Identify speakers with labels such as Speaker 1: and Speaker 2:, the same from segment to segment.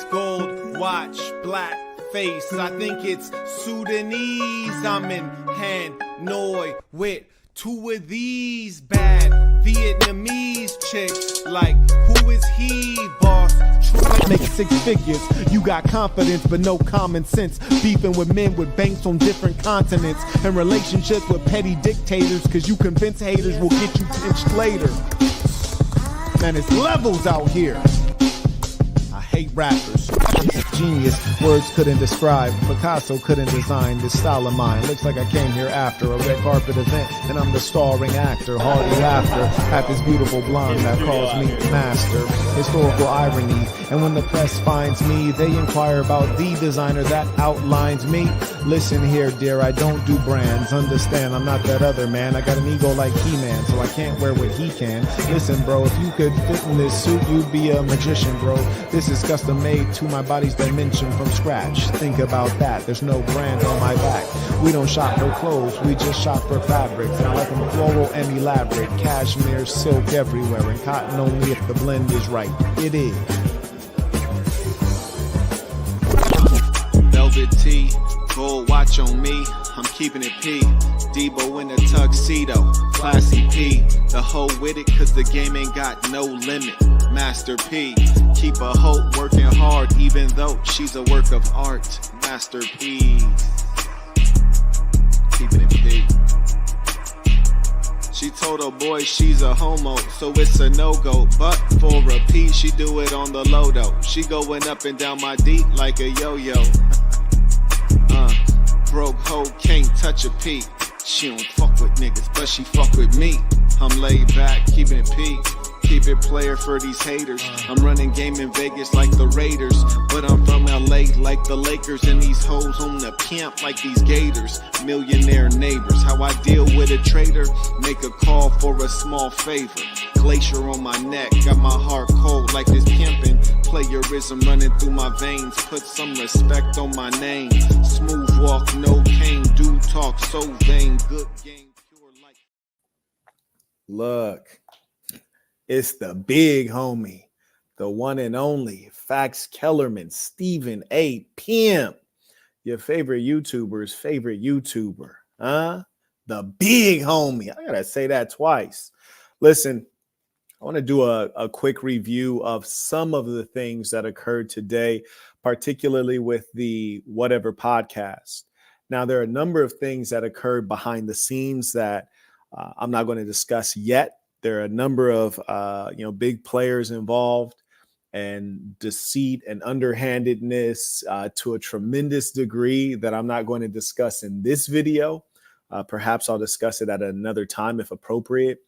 Speaker 1: Ice gold watch, black face. I think it's Sudanese. I'm in Hanoi with two of these bad Vietnamese chicks. Like, who is he, boss?
Speaker 2: Make 6 figures, you got confidence but no common sense. Beefing with men with banks on different continents, and relationships with petty dictators, cause you convince haters will get you pinched later. Man, it's levels out here. I hate rappers. Genius, words couldn't describe. Picasso couldn't design this style of mine. Looks like I came here after a red carpet event, and I'm the starring actor. Hearty laughter at this beautiful blonde that calls me master. Historical irony, and when the press finds me, they inquire about the designer that outlines me. Listen here, dear, I don't do brands. Understand, I'm not that other man. I got an ego like He-Man, so I can't wear what he can. Listen, bro, if you could fit in this suit, you'd be a magician, bro. This is custom made to my body's dimension from scratch. Think about that, there's no brand on my back. We don't shop for clothes, we just shop for fabrics. And I like them floral and elaborate. Cashmere, silk everywhere, and cotton only if the blend is right. It is.
Speaker 1: Velvet tee, gold watch on me, I'm keeping it P. Debo in a tuxedo, classy P. The hoe with it, cause the game ain't got no limit. Master P, keep a hoe working hard, even though she's a work of art. Master P, keeping it P. She told her boy she's a homo, so it's a no-go. But for a P, she do it on the low though. She going up and down my D like a yo-yo. Broke hoe can't touch a P. She don't fuck with niggas, but she fuck with me. I'm laid back, keeping it P. Keep it player for these haters. I'm running game in Vegas like the Raiders, but I'm from LA like the Lakers, and these hoes on the pimp like these Gators. Millionaire neighbors, how I deal with a traitor. Make a call for a small favor. Glacier on my neck, got my heart cold like this pimpin'. Playerism running through my veins. Put some respect on my name. Smooth walk, no cane. Do talk, so vain. Good game, pure like.
Speaker 2: Look. It's the big homie, the one and only Fax Kellerman, Stephen A. Pimp, your favorite YouTuber's favorite YouTuber, huh? The big homie. I gotta say that twice. Listen, I want to do a quick review of some of the things that occurred today, particularly with the Whatever podcast. Now, there are a number of things that occurred behind the scenes that I'm not going to discuss yet. There are a number of big players involved, and deceit and underhandedness to a tremendous degree that I'm not going to discuss in this video. Perhaps I'll discuss it at another time if appropriate.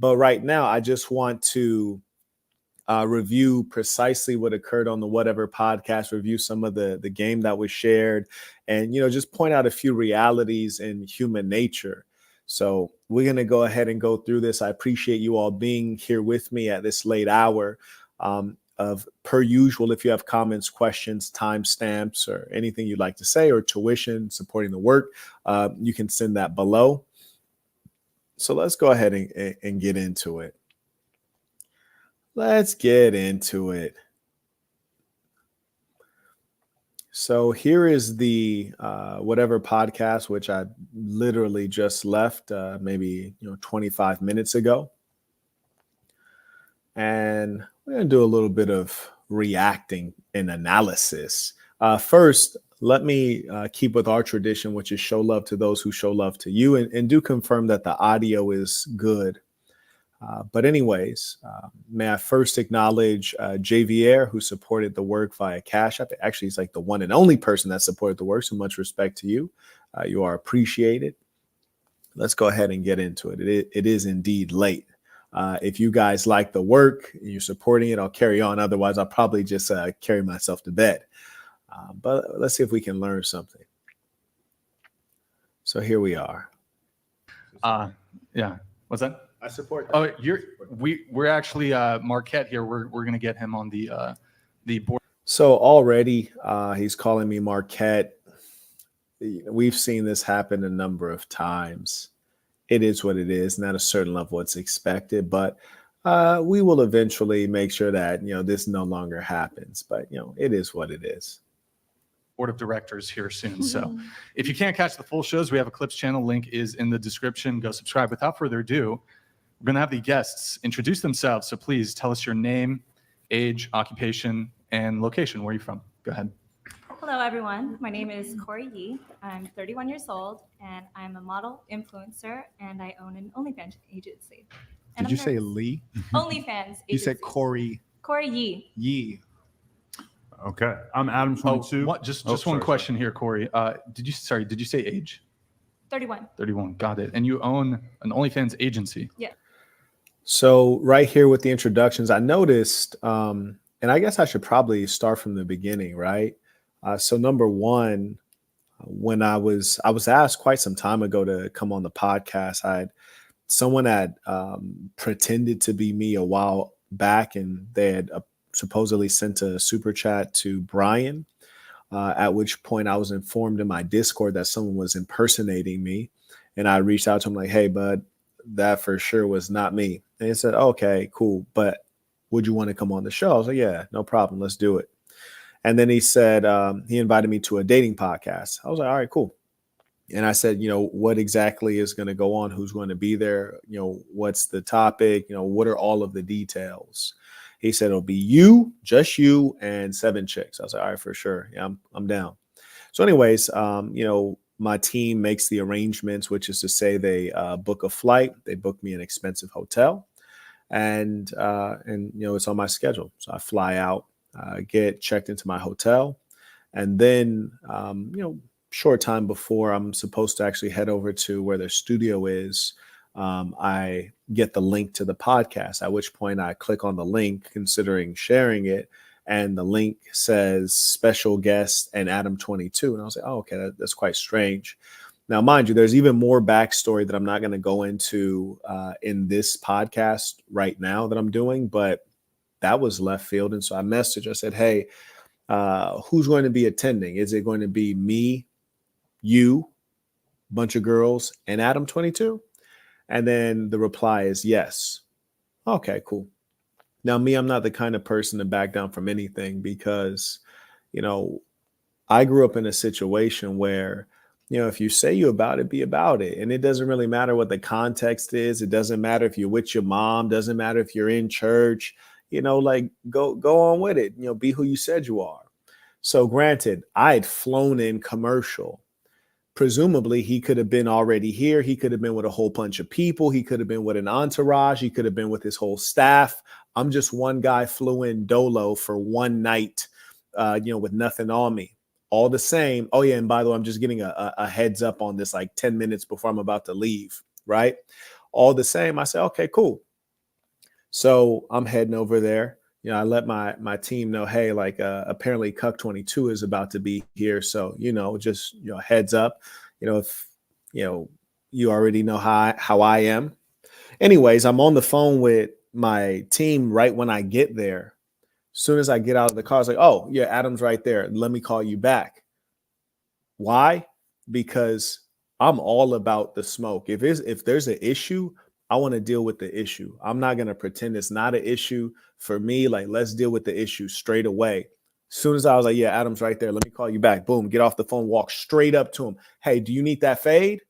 Speaker 2: But right now, I just want to review precisely what occurred on the Whatever podcast, review some of the game that was shared, and just point out a few realities in human nature. So we're going to go ahead and go through this. I appreciate you all being here with me at this late hour. Of per usual, if you have comments, questions, timestamps, or anything you'd like to say, or tuition supporting the work, you can send that below. So let's go ahead and get into it. Let's get into it. So here is the Whatever podcast, which I literally just left maybe 25 minutes ago. And we're going to do a little bit of reacting and analysis. First, let me keep with our tradition, which is show love to those who show love to you, and do confirm that the audio is good. But anyways, may I first acknowledge JVR, who supported the work via Cash App. Actually, he's like the one and only person that supported the work. So much respect to you. You are appreciated. Let's go ahead and get into it. It is indeed late. If you guys like the work and you're supporting it, I'll carry on. Otherwise, I'll probably just carry myself to bed. But let's see if we can learn something. So here we are.
Speaker 3: Yeah. What's that?
Speaker 2: I support that.
Speaker 3: Oh, we're actually Marquett here. We're gonna get him on the board.
Speaker 2: So already he's calling me Marquett. We've seen this happen a number of times. It is what it is, and at a certain level it's expected. But We will eventually make sure that, this no longer happens, but, it is what it is.
Speaker 3: Board of directors here soon. So if you can't catch the full shows, we have a Clips channel. Link is in the description. Go subscribe. Without further ado, we're going to have the guests introduce themselves. So please tell us your name, age, occupation, and location. Where are you from? Go ahead.
Speaker 4: Hello, everyone. My name is Corey Yee. I'm 31 years old, and I'm a model influencer, and I own an OnlyFans agency. And
Speaker 5: Did you say Lee?
Speaker 4: OnlyFans agency.
Speaker 5: You said Corey
Speaker 4: Corey Yee.
Speaker 5: Yee. Okay. I'm Adam22.
Speaker 3: Just one question here, Corey. Did you say age?
Speaker 4: 31.
Speaker 3: 31. Got it. And you own an OnlyFans agency.
Speaker 4: Yeah.
Speaker 2: So right here with the introductions, I noticed, and I guess I should probably start from the beginning, right? So number one, when I was asked quite some time ago to come on the podcast, someone had pretended to be me a while back, and they had supposedly sent a super chat to Brian, at which point I was informed in my Discord that someone was impersonating me. And I reached out to him like, hey, bud, that for sure was not me. And he said, okay, cool. But would you want to come on the show? I was like, yeah, no problem. Let's do it. And then he said, he invited me to a dating podcast. I was like, all right, cool. And I said, what exactly is going to go on? Who's going to be there? What's the topic? What are all of the details? He said, it'll be you, just you, and 7 chicks. I was like, all right, for sure. Yeah, I'm down. So anyways, my team makes the arrangements, which is to say they book a flight. They book me an expensive hotel, and it's on my schedule. So I fly out, get checked into my hotel, and then, short time before I'm supposed to actually head over to where their studio is, I get the link to the podcast, at which point I click on the link considering sharing it. And the link says special guest and Adam22. And I was like, oh, okay, that's quite strange. Now, mind you, there's even more backstory that I'm not going to go into in this podcast right now that I'm doing, but that was left field. And so I messaged, I said, hey, who's going to be attending? Is it going to be me, you, bunch of girls, and Adam22? And then the reply is yes. Okay, cool. Now, me, I'm not the kind of person to back down from anything because, I grew up in a situation where, if you say you about it, be about it. And it doesn't really matter what the context is. It doesn't matter if you're with your mom. Doesn't matter if you're in church. Go on with it. Be who you said you are. So granted, I had flown in commercial. Presumably, he could have been already here. He could have been with a whole bunch of people. He could have been with an entourage. He could have been with his whole staff. I'm just one guy flew in dolo for one night, with nothing on me. All the same. Oh, yeah. And by the way, I'm just getting a heads up on this like 10 minutes before I'm about to leave. Right. All the same. I said, OK, cool. So I'm heading over there. I let my team know, hey, apparently Cuck22 is about to be here. So, just, heads up, if, you already know how I am. Anyways, I'm on the phone with my team right when I get there. As soon as I get out of the car, I was like, oh, yeah, Adam's right there. Let me call you back. Why? Because I'm all about the smoke. If there's an issue, I want to deal with the issue. I'm not going to pretend it's not an issue for me. Let's deal with the issue straight away. As soon as I was like, yeah, Adam's right there. Let me call you back. Boom, get off the phone, walk straight up to him. Hey, do you need that fade?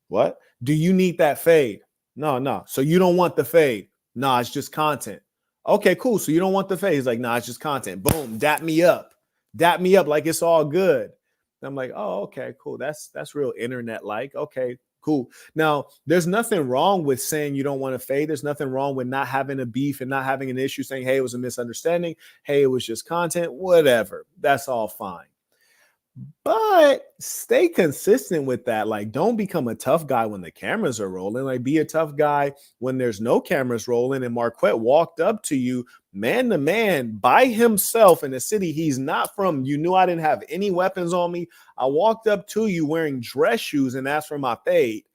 Speaker 2: What? Do you need that fade? No. So you don't want the fade? Nah, it's just content. Okay, cool. So you don't want the fade? He's like, nah, it's just content. Boom, dap me up like it's all good. And I'm like, oh, okay, cool. That's real internet-like. Okay, cool. Now, there's nothing wrong with saying you don't want to fade. There's nothing wrong with not having a beef and not having an issue, saying, hey, it was a misunderstanding. Hey, it was just content, whatever. That's all fine. But stay consistent with that. Don't become a tough guy when the cameras are rolling. Be a tough guy when there's no cameras rolling. And Marquett walked up to you man to man by himself in a city he's not from. You knew I didn't have any weapons on me. I walked up to you wearing dress shoes and asked for my fade.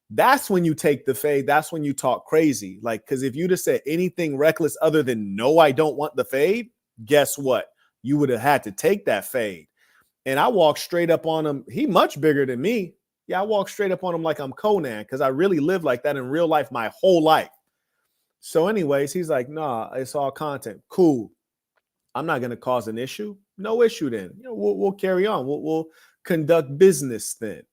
Speaker 2: That's when you take the fade. That's when you talk crazy. Because if you'd have said anything reckless other than no, I don't want the fade, guess what? You would have had to take that fade. And I walked straight up on him. He much bigger than me. Yeah, I walked straight up on him like I'm Conan because I really lived like that in real life my whole life. So anyways, he's like, nah, it's all content. Cool. I'm not going to cause an issue. No issue then. We'll carry on. We'll conduct business then.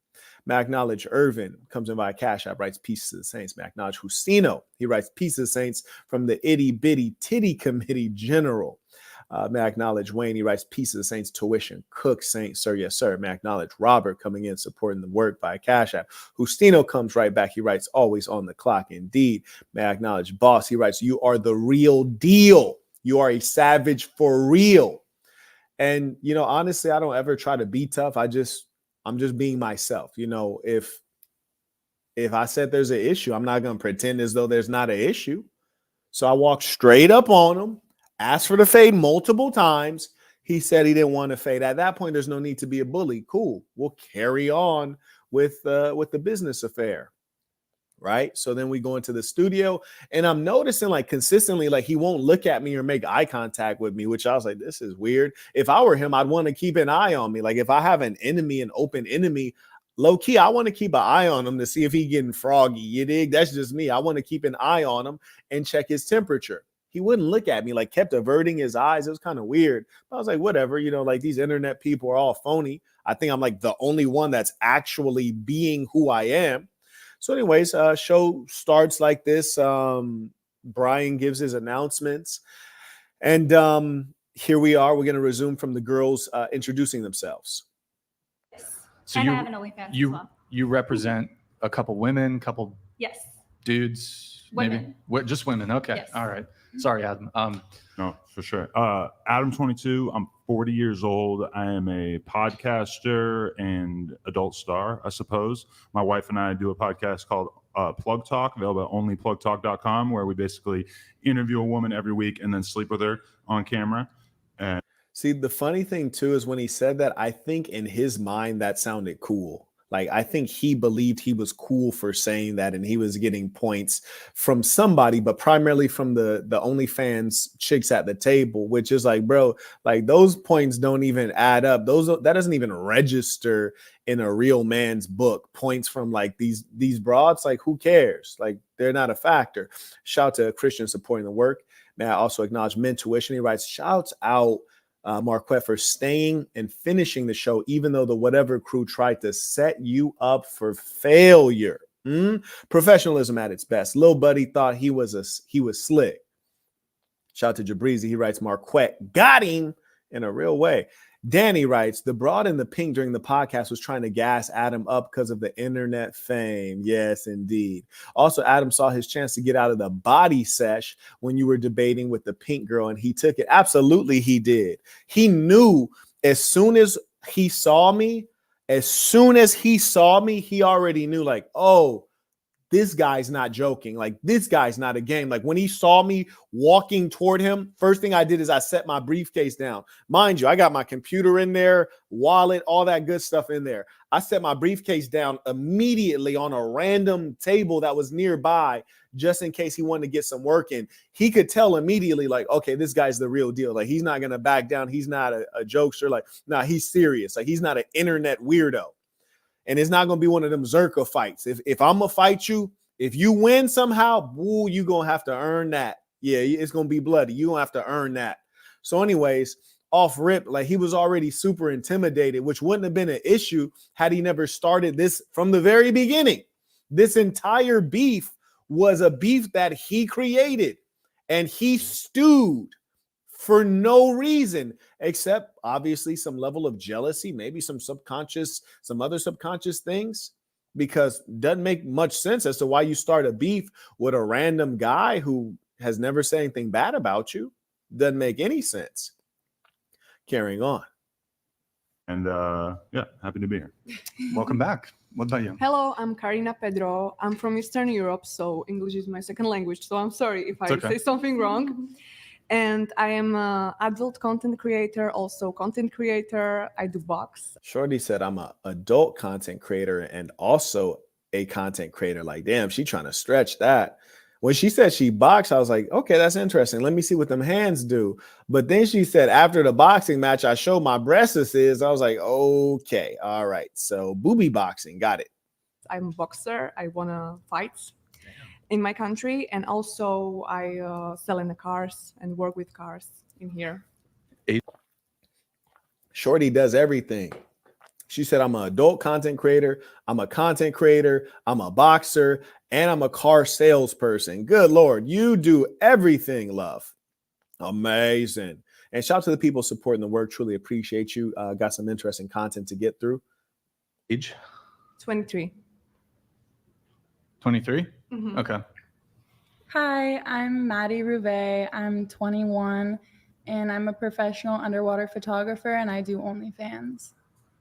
Speaker 2: May acknowledge Irvin comes in via Cash App, writes Peace to the Saints. May acknowledge Justino. He writes Peace to the Saints from the Itty Bitty Titty Committee General. May I acknowledge Wayne. He writes Peace to the Saints tuition. Cook Saint, sir, yes, sir. May I acknowledge Robert coming in supporting the work via Cash App. Justino comes right back. He writes always on the clock. Indeed. May I acknowledge Boss. He writes you are the real deal. You are a savage for real. And, honestly, I don't ever try to be tough. I'm just being myself. If I said there's an issue, I'm not going to pretend as though there's not an issue. So I walked straight up on him, asked for the fade multiple times. He said he didn't want to fade. At that point, there's no need to be a bully. Cool. We'll carry on with the business affair. Right. So then we go into the studio and I'm noticing consistently, he won't look at me or make eye contact with me, which I was like, this is weird. If I were him, I'd want to keep an eye on me. If I have an enemy, an open enemy, low key, I want to keep an eye on him to see if he's getting froggy. You dig? That's just me. I want to keep an eye on him and check his temperature. He wouldn't look at me, kept averting his eyes. It was kind of weird. But I was like, whatever, these internet people are all phony. I think I'm the only one that's actually being who I am. So anyways, show starts like this. Brian gives his announcements. And here we are. We're going to resume from the girls introducing themselves.
Speaker 3: So
Speaker 4: and I have an OnlyFans as well.
Speaker 3: You represent a couple women, couple
Speaker 4: Yes.
Speaker 3: dudes,
Speaker 4: Women.
Speaker 3: maybe? What, just women. Okay.
Speaker 4: Yes.
Speaker 3: All right. Sorry, Adam.
Speaker 5: No, for sure. Adam22, I'm 40 years old. I am a podcaster and adult star, I suppose. My wife and I do a podcast called Plug Talk, available at onlyplugtalk.com, where we basically interview a woman every week and then sleep with her on camera. And
Speaker 2: see, the funny thing too is when he said that, I think in his mind that sounded cool. I think he believed he was cool for saying that, and he was getting points from somebody, but primarily from the OnlyFans chicks at the table, which is bro, those points don't even add up. That doesn't even register in a real man's book. Points from these broads, who cares? They're not a factor. Shout out to Christian supporting the work. May I also acknowledge Mentuition. He writes, shouts out Marquett for staying and finishing the show, even though the whatever crew tried to set you up for failure. Professionalism at its best. Lil Buddy thought he was slick. Shout out to Jabrizi. He writes, Marquett got him in a real way. Danny writes, the broad in the pink during the podcast was trying to gas Adam up because of the internet fame. Yes, indeed. Also, Adam saw his chance to get out of the body sesh when you were debating with the pink girl, and he took it. Absolutely, he did. He knew as soon as he saw me, he already knew oh, this guy's not joking. This guy's not a game. When he saw me walking toward him, first thing I did is I set my briefcase down. Mind you, I got my computer in there, wallet, all that good stuff in there. I set my briefcase down immediately on a random table that was nearby, just in case he wanted to get some work in. He could tell immediately, okay, this guy's the real deal. He's not going to back down. He's not a jokester. Nah, he's serious. He's not an internet weirdo. And it's not going to be one of them Zerka fights. If I'm going to fight you, if you win somehow, woo, you're going to have to earn that. Yeah, it's going to be bloody. You're going to have to earn that. So anyways, off rip, he was already super intimidated, which wouldn't have been an issue had he never started this from the very beginning. This entire beef was a beef that he created, and he stewed for no reason except obviously some level of jealousy, maybe some other subconscious things, because it doesn't make much sense as to why you start a beef with a random guy who has never said anything bad about you. Doesn't make any sense. Carrying on.
Speaker 5: And yeah, happy to be here.
Speaker 3: Welcome back. What about you?
Speaker 6: Hello, I'm Karina Pedro. I'm from Eastern Europe, so English is my second language. So I'm sorry if I say something wrong. And I am an adult content creator, also content creator. I do box.
Speaker 2: Shorty said I'm an adult content creator and also a content creator. Damn, she trying to stretch that. When she said she boxed, I was like, okay, that's interesting. Let me see what them hands do. But then she said, after the boxing match, I showed my breasts is. I was like, okay, all right. So booby boxing, got it.
Speaker 6: I'm a boxer. I won fights. in my country, and also I sell in the cars and work with cars in here.
Speaker 2: Shorty does everything. She said, I'm an adult content creator, I'm a content creator, I'm a boxer, and I'm a car salesperson. Good Lord, you do everything, love. Amazing. And shout out to the people supporting the work. Truly appreciate you. Got some interesting content to get through.
Speaker 3: Age?
Speaker 6: 23.
Speaker 3: 23?
Speaker 6: Mhm.
Speaker 3: Okay.
Speaker 7: Hi, I'm Maddie Rouvet. I'm 21 and I'm a professional underwater photographer and I do OnlyFans.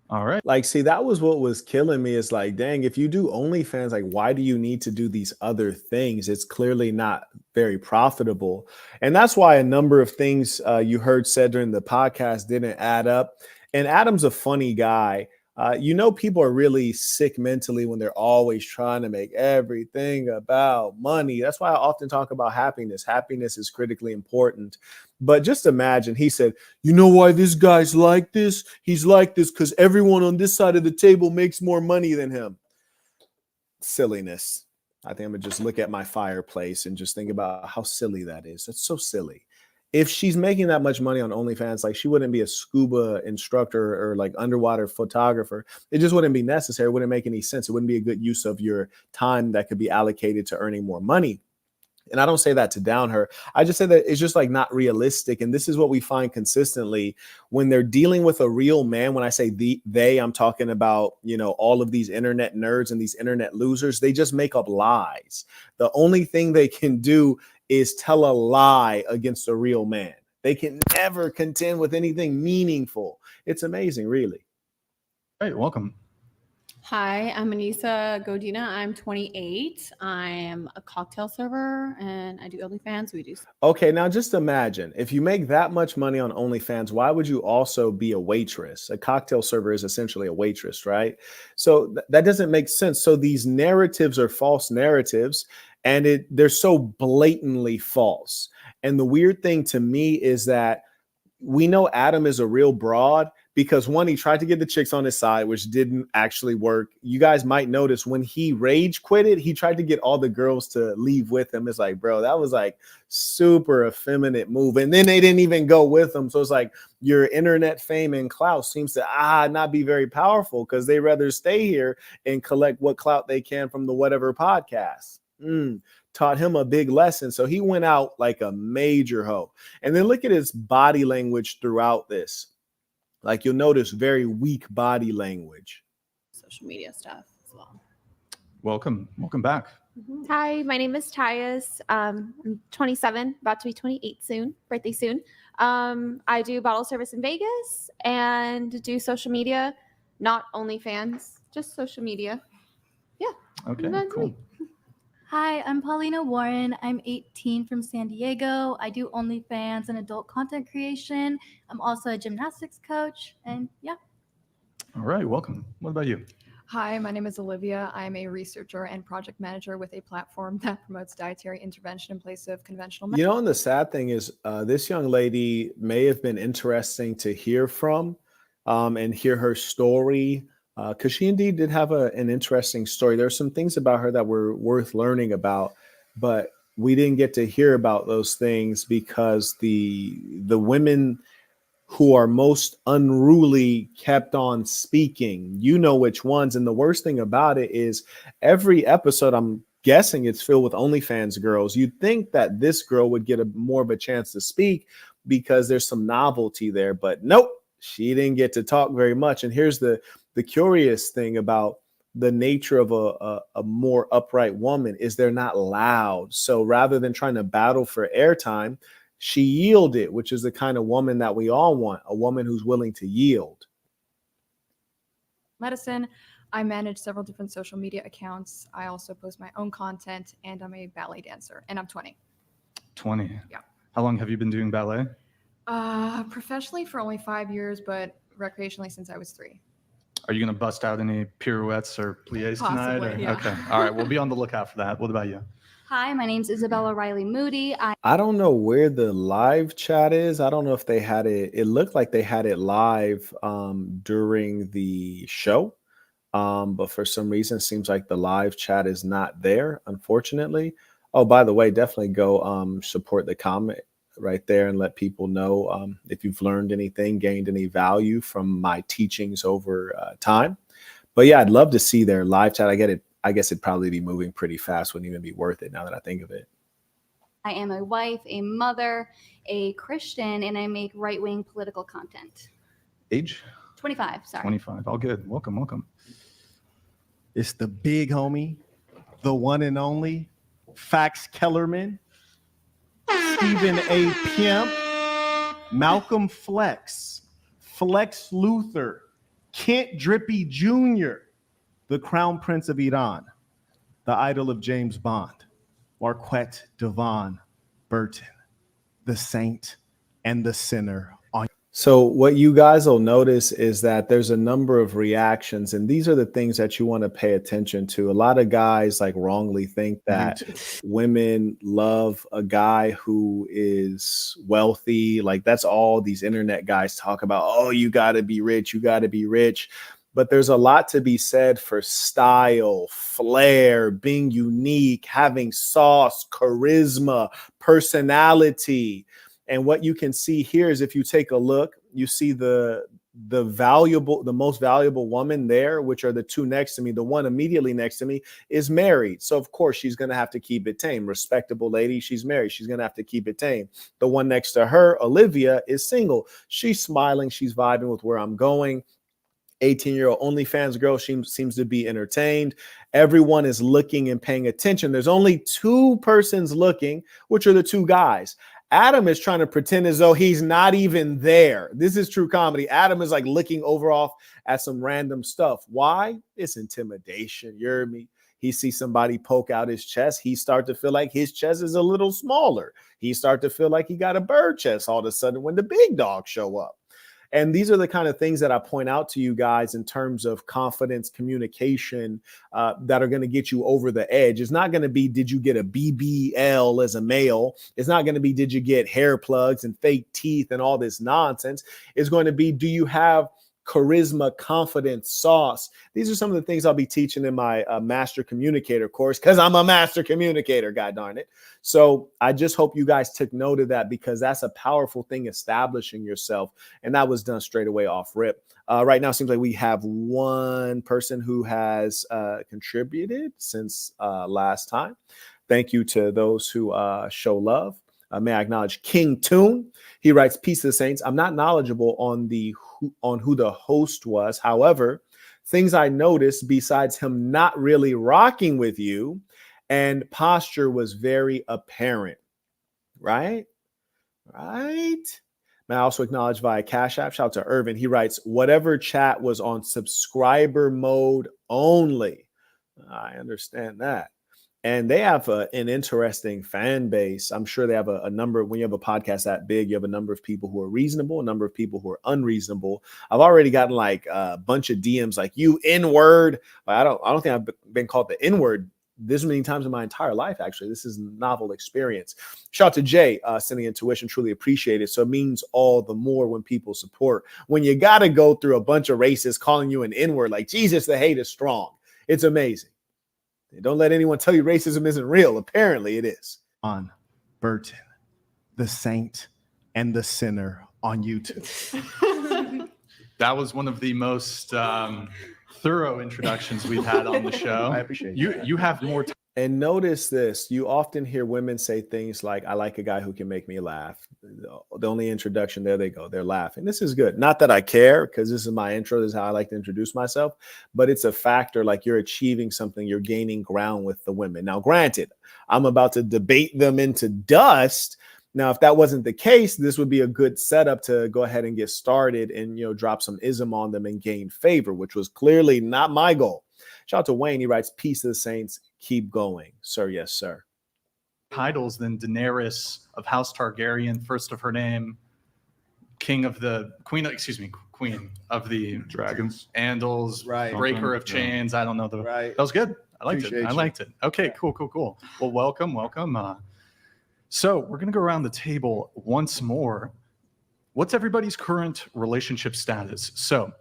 Speaker 3: All right.
Speaker 2: Like, see, that was what was killing me. Is like, dang, if you do OnlyFans, like, why do you need to do these other things? It's clearly not very profitable. And that's why a number of things you heard said during the podcast didn't add up. And Adam's a funny guy. People are really sick mentally when they're always trying to make everything about money. That's why I often talk about happiness. Happiness is critically important. But just imagine, he said, you know why this guy's like this? He's like this because everyone on this side of the table makes more money than him. Silliness. I think I'm going to just look at my fireplace and just think about how silly that is. That's so silly. If she's making that much money on OnlyFans, like she wouldn't be a scuba instructor or like underwater photographer. It just wouldn't be necessary. It wouldn't make any sense. It wouldn't be a good use of your time that could be allocated to earning more money. And I don't say that to down her. I just say that it's just like not realistic. And this is what we find consistently when they're dealing with a real man. When I say they, I'm talking about, all of these internet nerds and these internet losers. They just make up lies. The only thing they can do is tell a lie against a real man. They can never contend with anything meaningful. It's amazing, really.
Speaker 3: All right, welcome.
Speaker 8: Hi, I'm Anissa Godina. I'm 28. I am a cocktail server and I do OnlyFans. We do.
Speaker 2: Okay, now just imagine if you make that much money on OnlyFans, why would you also be a waitress? A cocktail server is essentially a waitress, right? So that doesn't make sense. So these narratives are false narratives, and they're so blatantly false. And the weird thing to me is that we know Adam is a real broad because one, he tried to get the chicks on his side, which didn't actually work. You guys might notice when he rage quitted, he tried to get all the girls to leave with him. It's like, bro, that was like super effeminate move. And then they didn't even go with him. So it's like your internet fame and clout seems to not be very powerful because they rather stay here and collect what clout they can from the whatever podcast. Taught him a big lesson. So he went out like a major hoe. And then look at his body language throughout this. Like you'll notice very weak body language.
Speaker 8: Social media stuff as well.
Speaker 3: Welcome back.
Speaker 9: Hi, my name is Tyus. I'm 27, about to be 28 soon, birthday soon. I do bottle service in Vegas and do social media, not OnlyFans, just social media. Yeah.
Speaker 3: Okay,
Speaker 9: That's
Speaker 3: cool.
Speaker 9: me.
Speaker 10: Hi, I'm Paulina Warren. I'm 18 from San Diego. I do OnlyFans and adult content creation. I'm also a gymnastics coach, and yeah.
Speaker 3: All right, welcome. What about you?
Speaker 11: Hi, my name is Olivia. I'm a researcher and project manager with a platform that promotes dietary intervention in place of conventional medicine.
Speaker 2: And the sad thing is this young lady may have been interesting to hear from and hear her story. Because she indeed did have an interesting story. There are some things about her that were worth learning about, but we didn't get to hear about those things because the women who are most unruly kept on speaking. You know which ones. And the worst thing about it is every episode, I'm guessing it's filled with OnlyFans girls. You'd think that this girl would get more of a chance to speak because there's some novelty there, but nope, she didn't get to talk very much. And here's the curious thing about the nature of a more upright woman is they're not loud. So rather than trying to battle for airtime, she yielded, which is the kind of woman that we all want, a woman who's willing to yield.
Speaker 11: Medicine. I manage several different social media accounts. I also post my own content, and I'm a ballet dancer, and I'm 20.
Speaker 3: 20.
Speaker 11: Yeah.
Speaker 3: How long have you been doing ballet?
Speaker 11: Professionally for only 5 years, but recreationally since I was 3.
Speaker 3: Are you going to bust out any pirouettes or plies tonight?
Speaker 11: Possibly, yeah.
Speaker 3: Okay. All right. We'll be on the lookout for that. What about you?
Speaker 10: Hi, my name's Isabella Riley Moody.
Speaker 2: I don't know where the live chat is. I don't know if they had it. It looked like they had it live during the show. But for some reason, it seems like the live chat is not there, unfortunately. Oh, by the way, definitely go support the comment right there and let people know if you've learned anything, gained any value from my teachings over time. But yeah, I'd love to see their live chat. I get it. I guess it'd probably be moving pretty fast. Wouldn't even be worth it now that I think of it.
Speaker 12: I am a wife, a mother, a Christian, and I make right-wing political content.
Speaker 3: Age?
Speaker 12: 25, sorry.
Speaker 3: 25. All good. Welcome, welcome.
Speaker 2: It's the big homie, the one and only Fax Kellerman, Stephen A. Pimp, Malcolm Flex, Flex Luthor, Kent Drippy Jr., the Crown Prince of Iran, the idol of James Bond, Marquett Devon Burton, the saint and the sinner. So what you guys will notice is that there's a number of reactions, and these are the things that you want to pay attention to. A lot of guys like wrongly think that women love a guy who is wealthy. Like that's all these internet guys talk about. Oh, you got to be rich. You got to be rich. But there's a lot to be said for style, flair, being unique, having sauce, charisma, personality. And what you can see here is if you take a look, you see the most valuable woman there, which are the two next to me. The one immediately next to me is married. So of course she's going to have to keep it tame. Respectable lady. She's married. She's going to have to keep it tame. The one next to her, Olivia, is single. She's smiling. She's vibing with where I'm going. 18-year-old OnlyFans girl seems to be entertained. Everyone is looking and paying attention. There's only two persons looking, which are the two guys. Adam is trying to pretend as though he's not even there. This is true comedy. Adam is like looking over off at some random stuff. Why? It's intimidation. You hear me? He sees somebody poke out his chest. He starts to feel like his chest is a little smaller. He starts to feel like he got a bird chest all of a sudden when the big dogs show up. And these are the kind of things that I point out to you guys in terms of confidence, communication, that are going to get you over the edge. It's not going to be, did you get a BBL as a male? It's not going to be, did you get hair plugs and fake teeth and all this nonsense? It's going to be, do you have charisma, confidence, sauce? These are some of the things I'll be teaching in my master communicator course, because I'm a master communicator, god darn it. So I just hope you guys took note of that, because that's a powerful thing, establishing yourself. And that was done straight away off rip. Right now, it seems like we have one person who has contributed since last time. Thank you to those who show love. May I acknowledge King Toon. He writes, "Peace to the Saints. I'm not knowledgeable on who the host was. However, things I noticed besides him not really rocking with you and posture was very apparent." Right? May I also acknowledge via Cash App, shout out to Irvin. He writes, "Whatever chat was on subscriber mode only." I understand that. And they have an interesting fan base. I'm sure they have a number. When you have a podcast that big, you have a number of people who are reasonable, a number of people who are unreasonable. I've already gotten like a bunch of DMs like, "You N-word." I don't think I've been called the N-word this many times in my entire life. Actually, this is a novel experience. Shout out to Jay sending in tuition. Truly appreciate it. So it means all the more when people support. When you got to go through a bunch of racists calling you an N-word, like, Jesus, the hate is strong. It's amazing. Don't let anyone tell you racism isn't real. Apparently it is. On Burton, the saint and the sinner on YouTube.
Speaker 3: That was one of the most thorough introductions we've had on the show.
Speaker 2: I appreciate
Speaker 3: you have more time.
Speaker 2: And notice this, you often hear women say things like, "I like a guy who can make me laugh." The only introduction, there they go, they're laughing. This is good. Not that I care, because this is my intro. This is how I like to introduce myself. But it's a factor, like you're achieving something, you're gaining ground with the women. Now, granted, I'm about to debate them into dust. Now, if that wasn't the case, this would be a good setup to go ahead and get started and, drop some ism on them and gain favor, which was clearly not my goal. Shout out to Wayne. He writes, "Peace to the Saints. Keep going, sir." Yes, sir.
Speaker 3: Titles than Daenerys of House Targaryen, first of her name, queen of the
Speaker 5: dragons,
Speaker 3: Andals,
Speaker 2: right?
Speaker 3: Breaker of chains. I don't know That was good. I liked it. I liked it. Okay, cool. Well, welcome. So we're gonna go around the table once more. What's everybody's current relationship status? So,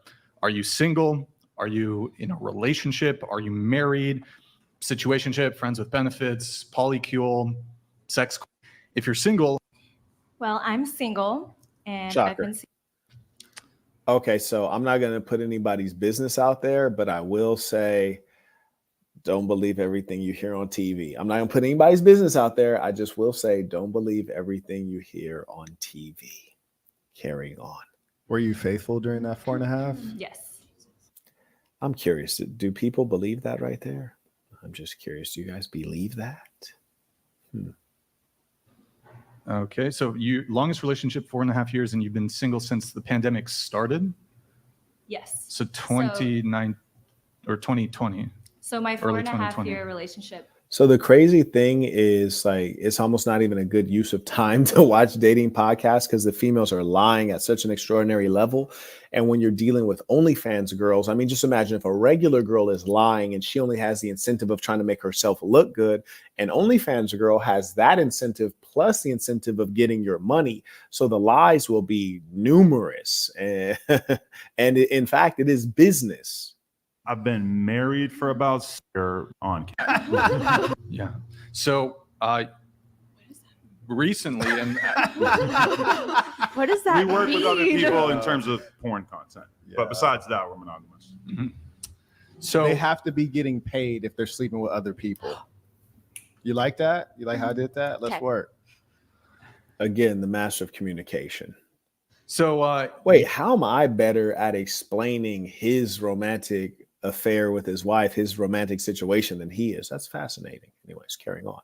Speaker 3: are you single? Are you in a relationship? Are you married? situationship, friends with benefits, polycule, sex. If you're single.
Speaker 4: Well, I'm single and
Speaker 2: Shocker.
Speaker 4: I've been.
Speaker 2: Okay, so I'm not going to put anybody's business out there, but I will say, don't believe everything you hear on TV. I'm not going to put anybody's business out there. I just will say, don't believe everything you hear on TV. Carrying on.
Speaker 13: Were you faithful during that 4.5?
Speaker 4: Yes.
Speaker 2: I'm curious. Do people believe that right there? I'm just curious. Do you guys believe that?
Speaker 3: Okay, so longest relationship 4.5 years, and you've been single since the pandemic started?
Speaker 4: Yes.
Speaker 3: So 2020.
Speaker 4: So my 4.5 year relationship.
Speaker 2: So the crazy thing is, like, it's almost not even a good use of time to watch dating podcasts because the females are lying at such an extraordinary level. And when you're dealing with OnlyFans girls, I mean, just imagine if a regular girl is lying and she only has the incentive of trying to make herself look good, and OnlyFans girl has that incentive plus the incentive of getting your money. So the lies will be numerous. And in fact, it is business.
Speaker 5: I've been married for about on.
Speaker 3: Yeah. So recently, and
Speaker 9: what does that
Speaker 5: mean? We work
Speaker 9: mean?
Speaker 5: with other people in terms of porn content, but besides that, we're monogamous.
Speaker 3: Mm-hmm. So
Speaker 13: they have to be getting paid if they're sleeping with other people. You like that? You like how I did that? Let's work.
Speaker 2: Again, the master of communication.
Speaker 3: So
Speaker 2: wait, how am I better at explaining his romantic affair with his wife, his romantic situation, than he is? That's fascinating. Anyways, carrying on.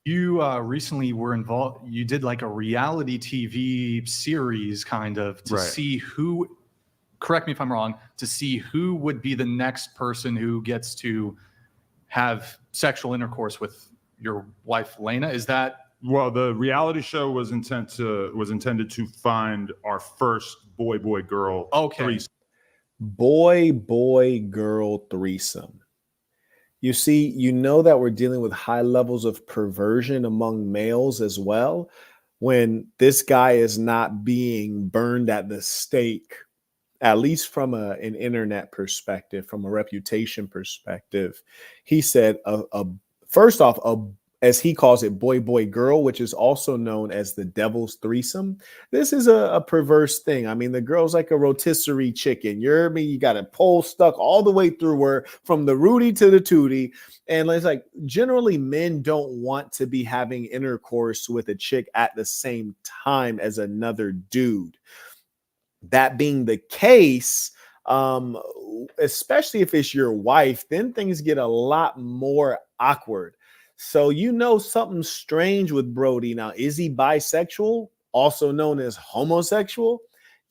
Speaker 3: You recently were involved. You did like a reality TV series, kind of, to see who. Correct me if I'm wrong. To see who would be the next person who gets to have sexual intercourse with your wife, Lena. Is that?
Speaker 5: Well, the reality show was intended to find our first boy-girl threesome.
Speaker 2: Boy-girl threesome. You see, you know that we're dealing with high levels of perversion among males as well, when this guy is not being burned at the stake, at least from an internet perspective, from a reputation perspective. He said, first off, as he calls it, boy, girl, which is also known as the devil's threesome. This is a perverse thing. I mean, the girl's like a rotisserie chicken. You hear me? You got a pole stuck all the way through her, from the Rudy to the Tootie. And it's like, generally, men don't want to be having intercourse with a chick at the same time as another dude. That being the case, especially if it's your wife, then things get a lot more awkward. So you know something strange with Brody. Now, is he bisexual, also known as homosexual?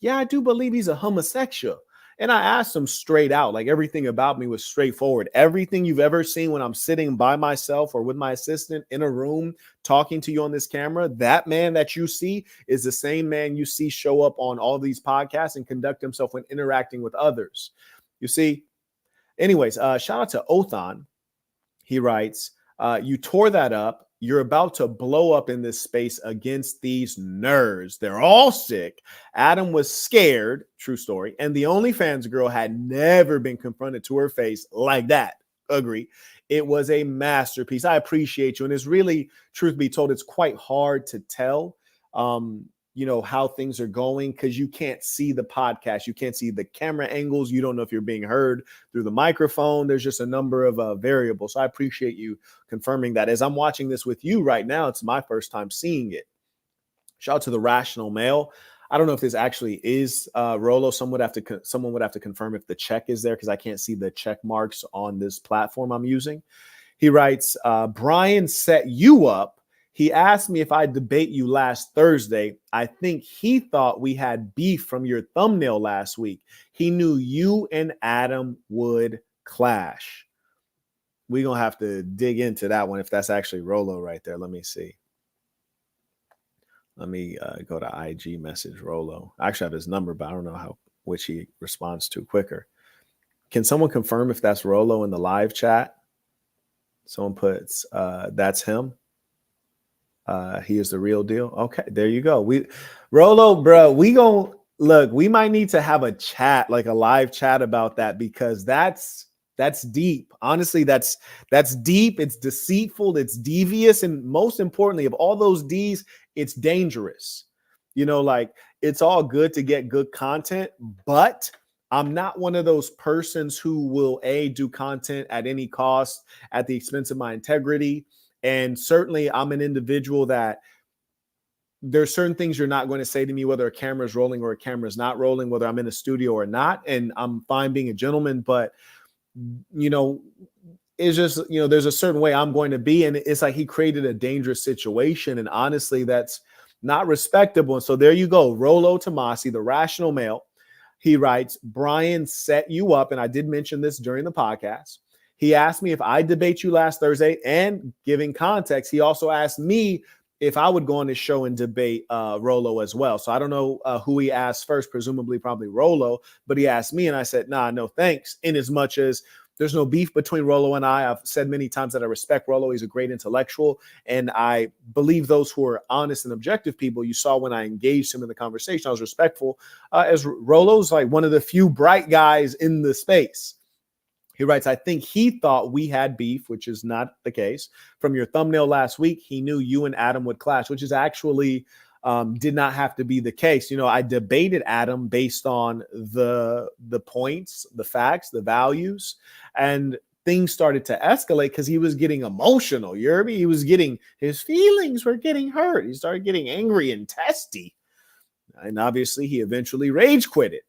Speaker 2: Yeah, I do believe he's a homosexual. And I asked him straight out, like, everything about me was straightforward. Everything you've ever seen when I'm sitting by myself or with my assistant in a room talking to you on this camera, that man that you see is the same man you see show up on all these podcasts and conduct himself when interacting with others. You see? Anyways, shout out to Othan. He writes, you tore that up. You're about to blow up in this space against these nerds. They're all sick. Adam was scared. True story. And the OnlyFans girl had never been confronted to her face like that. Agree. It was a masterpiece. I appreciate you. And it's really, truth be told, it's quite hard to tell, how things are going, because you can't see the podcast. You can't see the camera angles. You don't know if you're being heard through the microphone. There's just a number of variables. So I appreciate you confirming that. As I'm watching this with you right now, it's my first time seeing it. Shout out to the Rational Male. I don't know if this actually is Rolo. Someone would have to confirm if the check is there, because I can't see the check marks on this platform I'm using. He writes, Brian set you up. He asked me if I'd debate you last Thursday. I think he thought we had beef from your thumbnail last week. He knew you and Adam would clash. We're going to have to dig into that one, if that's actually Rolo right there. Let me see. Let me go to IG message Rolo. I actually have his number, but I don't know which he responds to quicker. Can someone confirm if that's Rolo in the live chat? Someone puts, that's him. He is the real deal. Okay, there you go. Rolo, bro, we might need to have a chat, like a live chat about that, because that's That's deep. Honestly, that's deep. It's deceitful. It's devious. And most importantly, of all those D's, it's dangerous. You know, like it's all good to get good content, but I'm not one of those persons who will do content at any cost at the expense of my integrity. And certainly I'm an individual that there's certain things you're not going to say to me, whether a camera is rolling or a camera is not rolling, whether I'm in a studio or not. And I'm fine being a gentleman, but you know, it's just, you know, there's a certain way I'm going to be. And it's like he created a dangerous situation. And honestly, that's not respectable. And so there you go. Rolo Tomasi, the rational male. He writes, Brian set you up. And I did mention this during the podcast. He asked me if I debate you last Thursday, and giving context, he also asked me if I would go on this show and debate Rolo as well. So I don't know who he asked first, presumably probably Rolo, but he asked me and I said, nah, no thanks. In as much as there's no beef between Rolo and I. I've said many times that I respect Rolo. He's a great intellectual. And I believe those who are honest and objective people, you saw when I engaged him in the conversation, I was respectful, as Rolo's like one of the few bright guys in the space. He writes, I think he thought we had beef, which is not the case. From your thumbnail last week, he knew you and Adam would clash, which is actually did not have to be the case. You know, I debated Adam based on the points, the facts, the values, and things started to escalate because he was getting emotional. You heard me? He was getting, his feelings were getting hurt. He started getting angry and testy. And obviously he eventually rage quitted.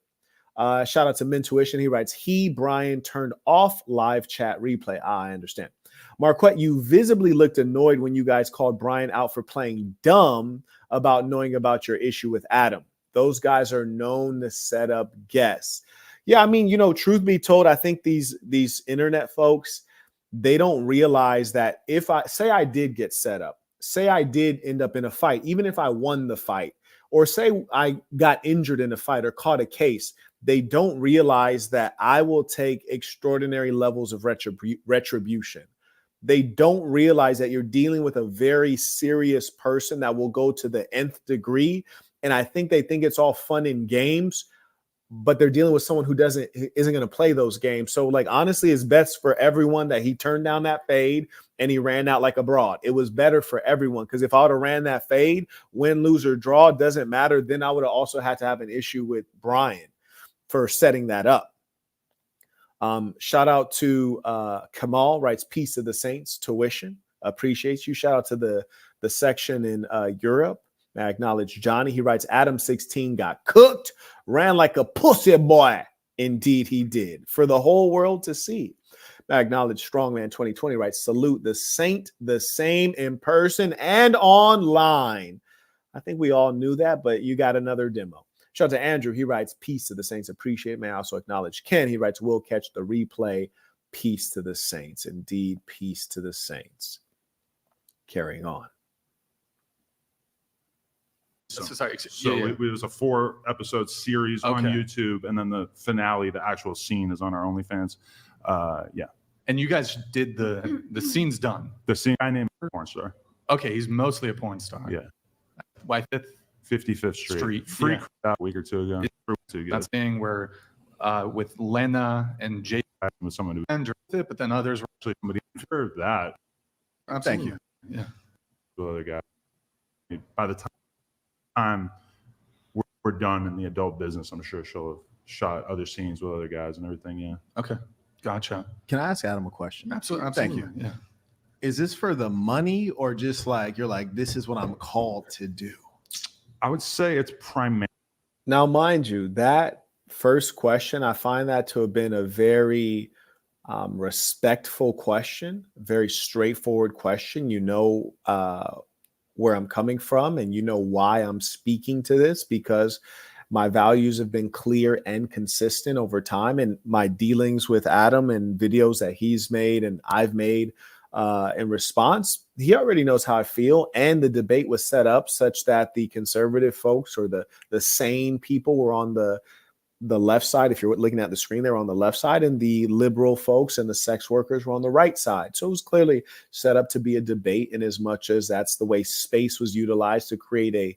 Speaker 2: Shout out to Mentuition. He writes, Brian turned off live chat replay. I understand. Marquett, you visibly looked annoyed when you guys called Brian out for playing dumb about knowing about your issue with Adam. Those guys are known to set up guests. Yeah, I mean, you know, truth be told, I think these internet folks, they don't realize that if I did get set up, say I did end up in a fight, even if I won the fight, or say I got injured in a fight or caught a case, they don't realize that I will take extraordinary levels of retribution. They don't realize that you're dealing with a very serious person that will go to the nth degree. And I think they think it's all fun and games, but they're dealing with someone who isn't going to play those games. So like, honestly, it's best for everyone that he turned down that fade and he ran out like a broad. It was better for everyone. Because if I would have ran that fade, win, lose, or draw, doesn't matter. Then I would have also had to have an issue with Brian for setting that up. Shout out to Kamal, writes, peace to the saints, tuition, appreciates you. Shout out to the section in Europe. I acknowledge Johnny. He writes, Adam16 got cooked, ran like a pussy boy. Indeed he did, for the whole world to see. I acknowledge Strongman2020 writes, salute the saint, the same in person and online. I think we all knew that, but you got another demo. Shout out to Andrew. He writes, peace to the saints. Appreciate it. May I also acknowledge Ken. He writes, we'll catch the replay. Peace to the saints. Indeed, peace to the saints. Carrying on.
Speaker 3: So
Speaker 5: it was a 4-episode series on YouTube, and then the finale, the actual scene, is on our OnlyFans. Yeah.
Speaker 3: And you guys did the scene's done.
Speaker 5: The scene, I named a porn star.
Speaker 3: Okay, he's mostly a porn star.
Speaker 5: Yeah.
Speaker 3: Why
Speaker 5: 55th Street. Free a week or two ago.
Speaker 3: That's being where with Lena and Jay
Speaker 5: with someone who
Speaker 3: enjoyed it, but then others were
Speaker 5: actually somebody heard that.
Speaker 3: Absolutely. Thank you. Yeah.
Speaker 5: The other guy. By the time we're done in the adult business, I'm sure she'll have shot other scenes with other guys and everything. Yeah.
Speaker 3: Okay. Gotcha.
Speaker 13: Can I ask Adam a question?
Speaker 3: Absolutely.
Speaker 13: Thank you.
Speaker 3: Yeah.
Speaker 13: Is this for the money, or just like you're like, this is what I'm called to do?
Speaker 5: I would say it's primarily.
Speaker 2: Now, mind you, that first question, I find that to have been a very respectful question, very straightforward question. You know where I'm coming from, and you know why I'm speaking to this, because my values have been clear and consistent over time, and my dealings with Adam and videos that he's made and I've made in response, he already knows how I feel. And the debate was set up such that the conservative folks or the sane people were on the the left side. If you're looking at the screen, they were on the left side, and the liberal folks and the sex workers were on the right side. So it was clearly set up to be a debate, in as much as that's the way space was utilized to create a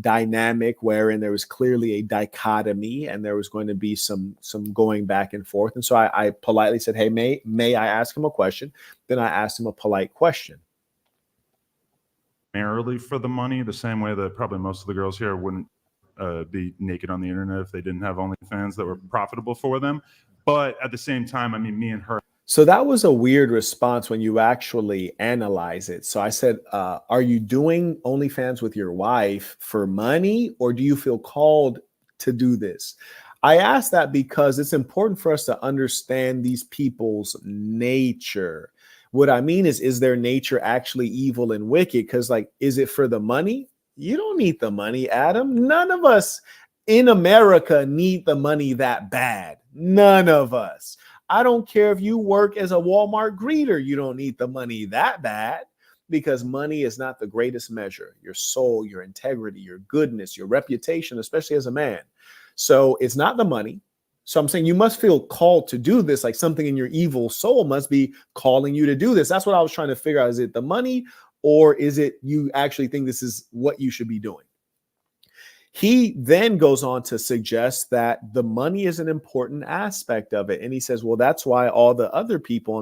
Speaker 2: dynamic wherein there was clearly a dichotomy, and there was going to be some going back and forth. And so I politely said, hey, may I ask him a question? Then I asked him a polite question.
Speaker 5: Primarily for the money, the same way that probably most of the girls here wouldn't be naked on the internet if they didn't have OnlyFans that were profitable for them. But at the same time, I mean, me and her.
Speaker 2: So that was a weird response when you actually analyze it. So I said, are you doing OnlyFans with your wife for money, or do you feel called to do this? I asked that because it's important for us to understand these people's nature. What I mean is their nature actually evil and wicked? Because, like, is it for the money? You don't need the money, Adam. None of us in America need the money that bad. None of us. I don't care if you work as a Walmart greeter. You don't need the money that bad, because money is not the greatest measure. Your soul, your integrity, your goodness, your reputation, especially as a man. So it's not the money. So I'm saying you must feel called to do this, like something in your evil soul must be calling you to do this. That's what I was trying to figure out. Is it the money, or is it you actually think this is what you should be doing? He then goes on to suggest that the money is an important aspect of it. And he says, well, that's why all the other people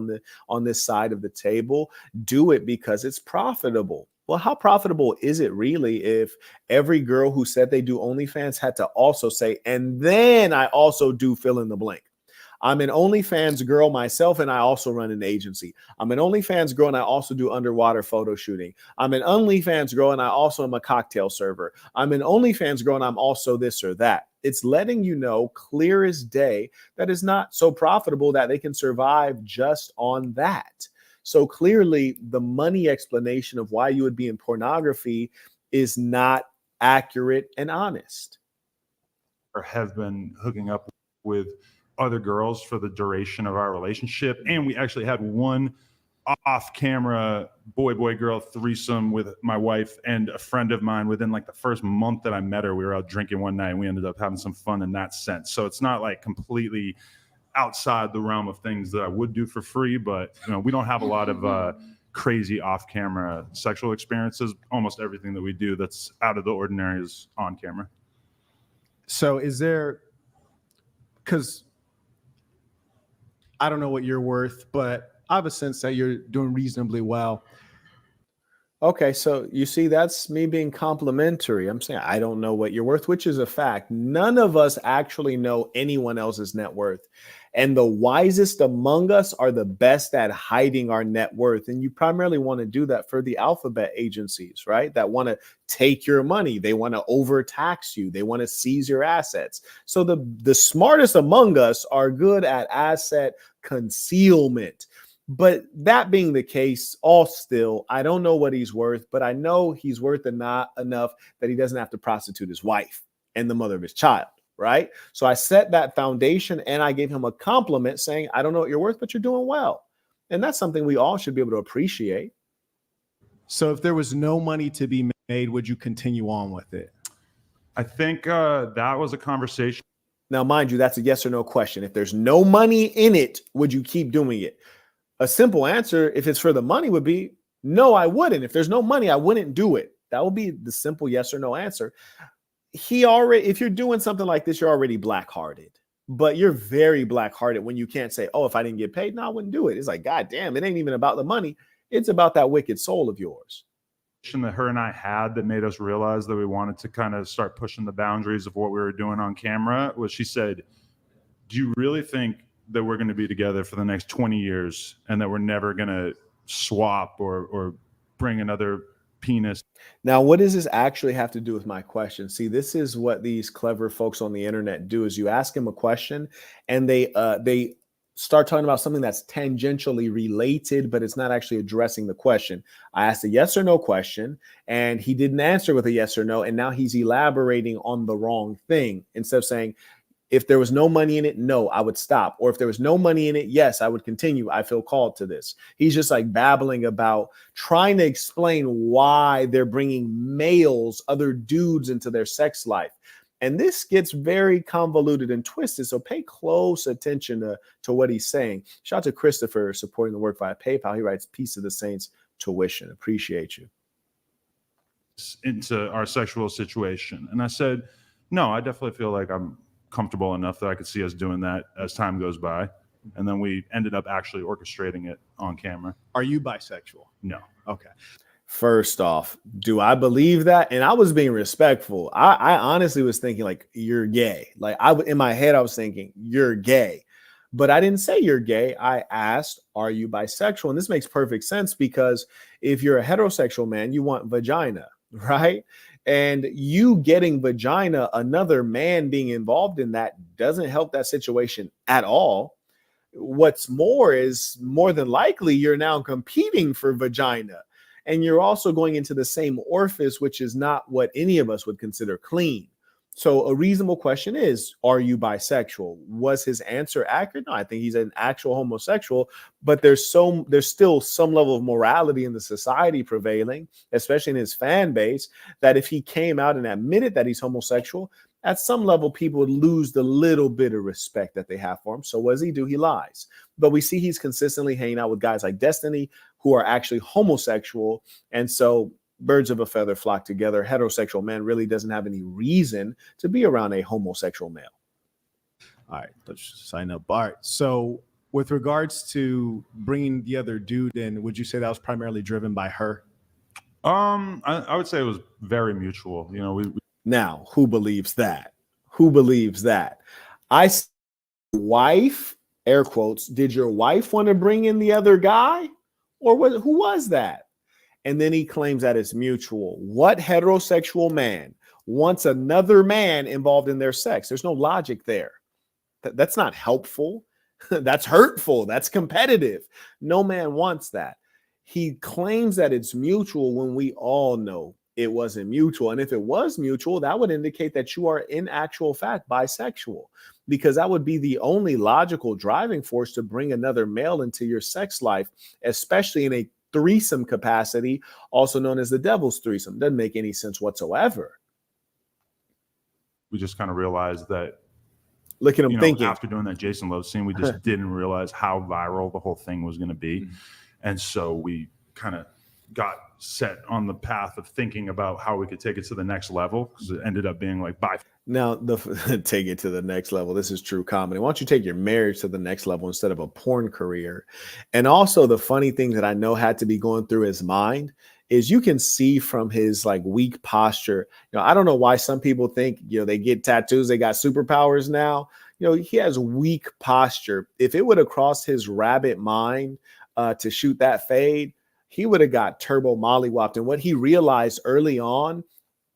Speaker 2: on this side of the table do it, because it's profitable. Well, how profitable is it really if every girl who said they do OnlyFans had to also say, and then I also do fill in the blank? I'm an OnlyFans girl myself, and I also run an agency. I'm an OnlyFans girl, and I also do underwater photo shooting. I'm an OnlyFans girl, and I also am a cocktail server. I'm an OnlyFans girl, and I'm also this or that. It's letting you know clear as day that it's not so profitable that they can survive just on that. So clearly, the money explanation of why you would be in pornography is not accurate and honest.
Speaker 5: Or have been hooking up with other girls for the duration of our relationship. And we actually had one off-camera boy-girl threesome with my wife and a friend of mine within like the first month that I met her. We were out drinking one night and we ended up having some fun in that sense. So it's not like completely outside the realm of things that I would do for free, but you know, we don't have a lot of crazy off-camera sexual experiences. Almost everything that we do that's out of the ordinary is on camera.
Speaker 13: So is there, because I don't know what you're worth, but I have a sense that you're doing reasonably well.
Speaker 2: Okay, so you see, that's me being complimentary. I'm saying I don't know what you're worth, which is a fact. None of us actually know anyone else's net worth. And the wisest among us are the best at hiding our net worth. And you primarily want to do that for the alphabet agencies, right? That want to take your money. They want to overtax you. They want to seize your assets. So the smartest among us are good at asset concealment. But that being the case, I don't know what he's worth, but I know he's worth enough that he doesn't have to prostitute his wife and the mother of his child, right? So I set that foundation and I gave him a compliment saying, I don't know what you're worth, but you're doing well. And that's something we all should be able to appreciate.
Speaker 13: So if there was no money to be made, would you continue on with it?
Speaker 5: I think that was a conversation.
Speaker 2: Now, mind you, that's a yes or no question. If there's no money in it, would you keep doing it? A simple answer, if it's for the money, would be no, I wouldn't. If there's no money, I wouldn't do it. That would be the simple yes or no answer. If you're doing something like this, you're already black-hearted. But you're very black-hearted when you can't say, oh, if I didn't get paid, no, I wouldn't do it. It's like, God damn, it ain't even about the money. It's about that wicked soul of yours.
Speaker 5: That her and I had that made us realize that we wanted to kind of start pushing the boundaries of what we were doing on camera was she said, do you really think that we're going to be together for the next 20 years and that we're never going to swap or bring another penis?
Speaker 2: Now, what does this actually have to do with my question? See, this is what these clever folks on the internet do is you ask them a question and they start talking about something that's tangentially related, but it's not actually addressing the question. I asked a yes or no question and he didn't answer with a yes or no. And now he's elaborating on the wrong thing instead of saying, if there was no money in it, no, I would stop. Or if there was no money in it, yes, I would continue. I feel called to this. He's just like babbling about trying to explain why they're bringing males, other dudes into their sex life. And this gets very convoluted and twisted. So pay close attention to what he's saying. Shout out to Christopher supporting the work via PayPal. He writes, "Peace to the saints, tuition." Appreciate you.
Speaker 5: Into our sexual situation. And I said, no, I definitely feel like I'm comfortable enough that I could see us doing that as time goes by. And then we ended up actually orchestrating it on camera.
Speaker 13: Are you bisexual?
Speaker 5: No.
Speaker 13: Okay.
Speaker 2: First off, do I believe that? And I was being respectful. I honestly was thinking like, you're gay. Like in my head, I was thinking you're gay, but I didn't say you're gay. I asked, are you bisexual? And this makes perfect sense because if you're a heterosexual man, you want vagina, right? And you getting vagina, another man being involved in that doesn't help that situation at all. What's more is more than likely you're now competing for vagina. And you're also going into the same orifice, which is not what any of us would consider clean. So a reasonable question is, are you bisexual? Was his answer accurate? No, I think he's an actual homosexual, but there's still some level of morality in the society prevailing, especially in his fan base, that if he came out and admitted that he's homosexual, at some level, people would lose the little bit of respect that they have for him. So what does he do? He lies. But we see he's consistently hanging out with guys like Destiny who are actually homosexual. And so birds of a feather flock together. Heterosexual man really doesn't have any reason to be around a homosexual male.
Speaker 13: All right, let's sign up Bart. So with regards to bringing the other dude in, would you say that was primarily driven by her?
Speaker 5: I would say it was very mutual. You know,
Speaker 2: Now, who believes that? Who believes that? Wife, air quotes, did your wife want to bring in the other guy? Or who was that? And then he claims that it's mutual. What heterosexual man wants another man involved in their sex? There's no logic there. That's not helpful. That's hurtful. That's competitive. No man wants that. He claims that it's mutual when we all know it wasn't mutual. And if it was mutual, that would indicate that you are in actual fact bisexual, because that would be the only logical driving force to bring another male into your sex life, especially in a threesome capacity, also known as the devil's threesome. Doesn't make any sense whatsoever.
Speaker 5: We just kind of realized that,
Speaker 2: look at him thinking.
Speaker 5: After doing that Jason Love scene, we just didn't realize how viral the whole thing was going to be. Mm-hmm. And so we kind of got set on the path of thinking about how we could take it to the next level, because it ended up being like
Speaker 2: Now, take it to the next level. This is true comedy. Why don't you take your marriage to the next level instead of a porn career? And also the funny thing that I know had to be going through his mind is you can see from his like weak posture. I don't know why some people think, they get tattoos, they got superpowers now. He has weak posture. If it would have crossed his rabbit mind to shoot that fade, he would have got turbo mollywopped. And what he realized early on,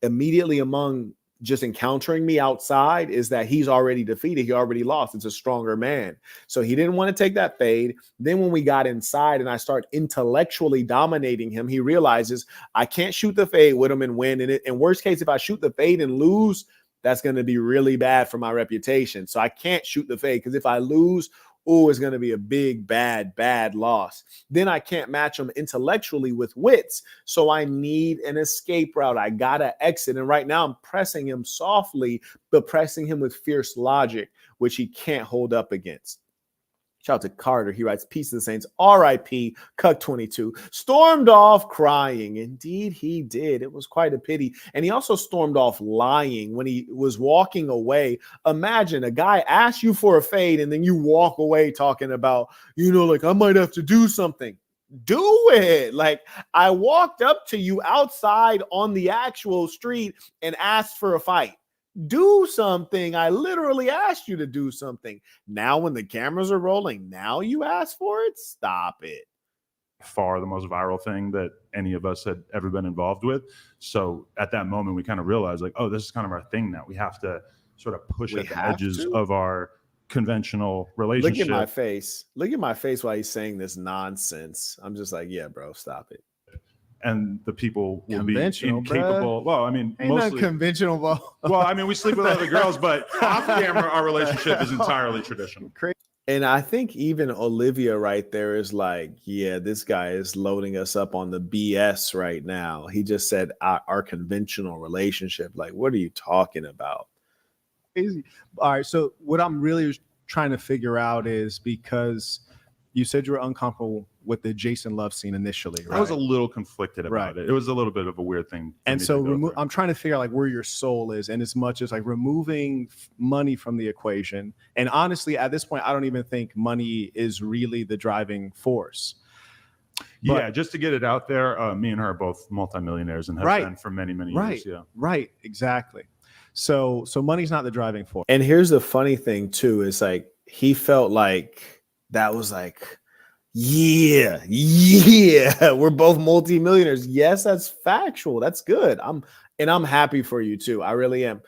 Speaker 2: immediately among just encountering me outside, is that he's already defeated. He already lost. It's a stronger man. So he didn't want to take that fade. Then when we got inside and I start intellectually dominating him, he realizes I can't shoot the fade with him and win. And in worst case, if I shoot the fade and lose, that's going to be really bad for my reputation. So I can't shoot the fade, because if I lose, it's going to be a big, bad loss. Then I can't match him intellectually with wits. So I need an escape route. I got to exit. And right now I'm pressing him softly, but pressing him with fierce logic, which he can't hold up against. Shout out to Carter. He writes, "Peace to the saints. R.I.P. Cuck22 stormed off crying." Indeed, he did. It was quite a pity. And he also stormed off lying when he was walking away. Imagine a guy asks you for a fade and then you walk away talking about, like, I might have to do something. Do it. Like, I walked up to you outside on the actual street and asked for a fight. Do something. I literally asked you to do something. Now when the cameras are rolling, now you ask for it? Stop it.
Speaker 5: Far the most viral thing that any of us had ever been involved with. So at that moment, we kind of realized like, this is kind of our thing now. We have to sort of push at the edges of our conventional relationship.
Speaker 2: Look at my face. Look at my face while he's saying this nonsense. I'm just like, yeah, bro, stop it.
Speaker 5: And the people will be incapable. Well, I mean,
Speaker 13: ain't mostly conventional.
Speaker 5: Well, I mean, we sleep with other girls, but off camera, our relationship is entirely traditional.
Speaker 2: And I think even Olivia right there is like, yeah, this guy is loading us up on the BS right now. He just said our conventional relationship. Like, what are you talking about?
Speaker 13: crazy. All right. So what I'm really trying to figure out is, because you said you were uncomfortable with the Jason Love scene initially, right?
Speaker 5: I was a little conflicted about it. It was a little bit of a weird thing.
Speaker 13: And so I'm trying to figure out like where your soul is, and as much as like removing money from the equation. And honestly, at this point, I don't even think money is really the driving force.
Speaker 5: Yeah, just to get it out there, me and her are both multimillionaires and have been for many, many years. Yeah,
Speaker 13: right, exactly. So money's not the driving force.
Speaker 2: And here's the funny thing too, is like he felt like that was like, yeah, we're both multimillionaires. Yes, that's factual. That's good. I'm happy for you too. I really am.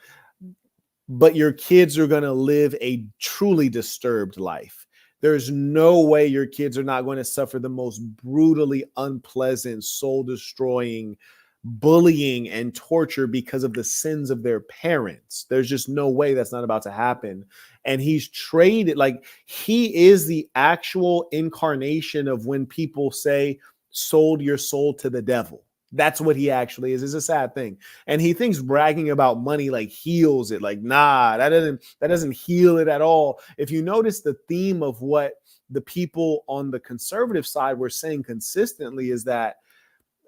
Speaker 2: But your kids are going to live a truly disturbed life. There's no way your kids are not going to suffer the most brutally unpleasant, soul-destroying bullying and torture because of the sins of their parents. There's just no way that's not about to happen. And he's traded, like he is the actual incarnation of when people say, sold your soul to the devil. That's what he actually is. It's a sad thing. And he thinks bragging about money like heals it. Like, nah, that doesn't heal it at all. If you notice, the theme of what the people on the conservative side were saying consistently is that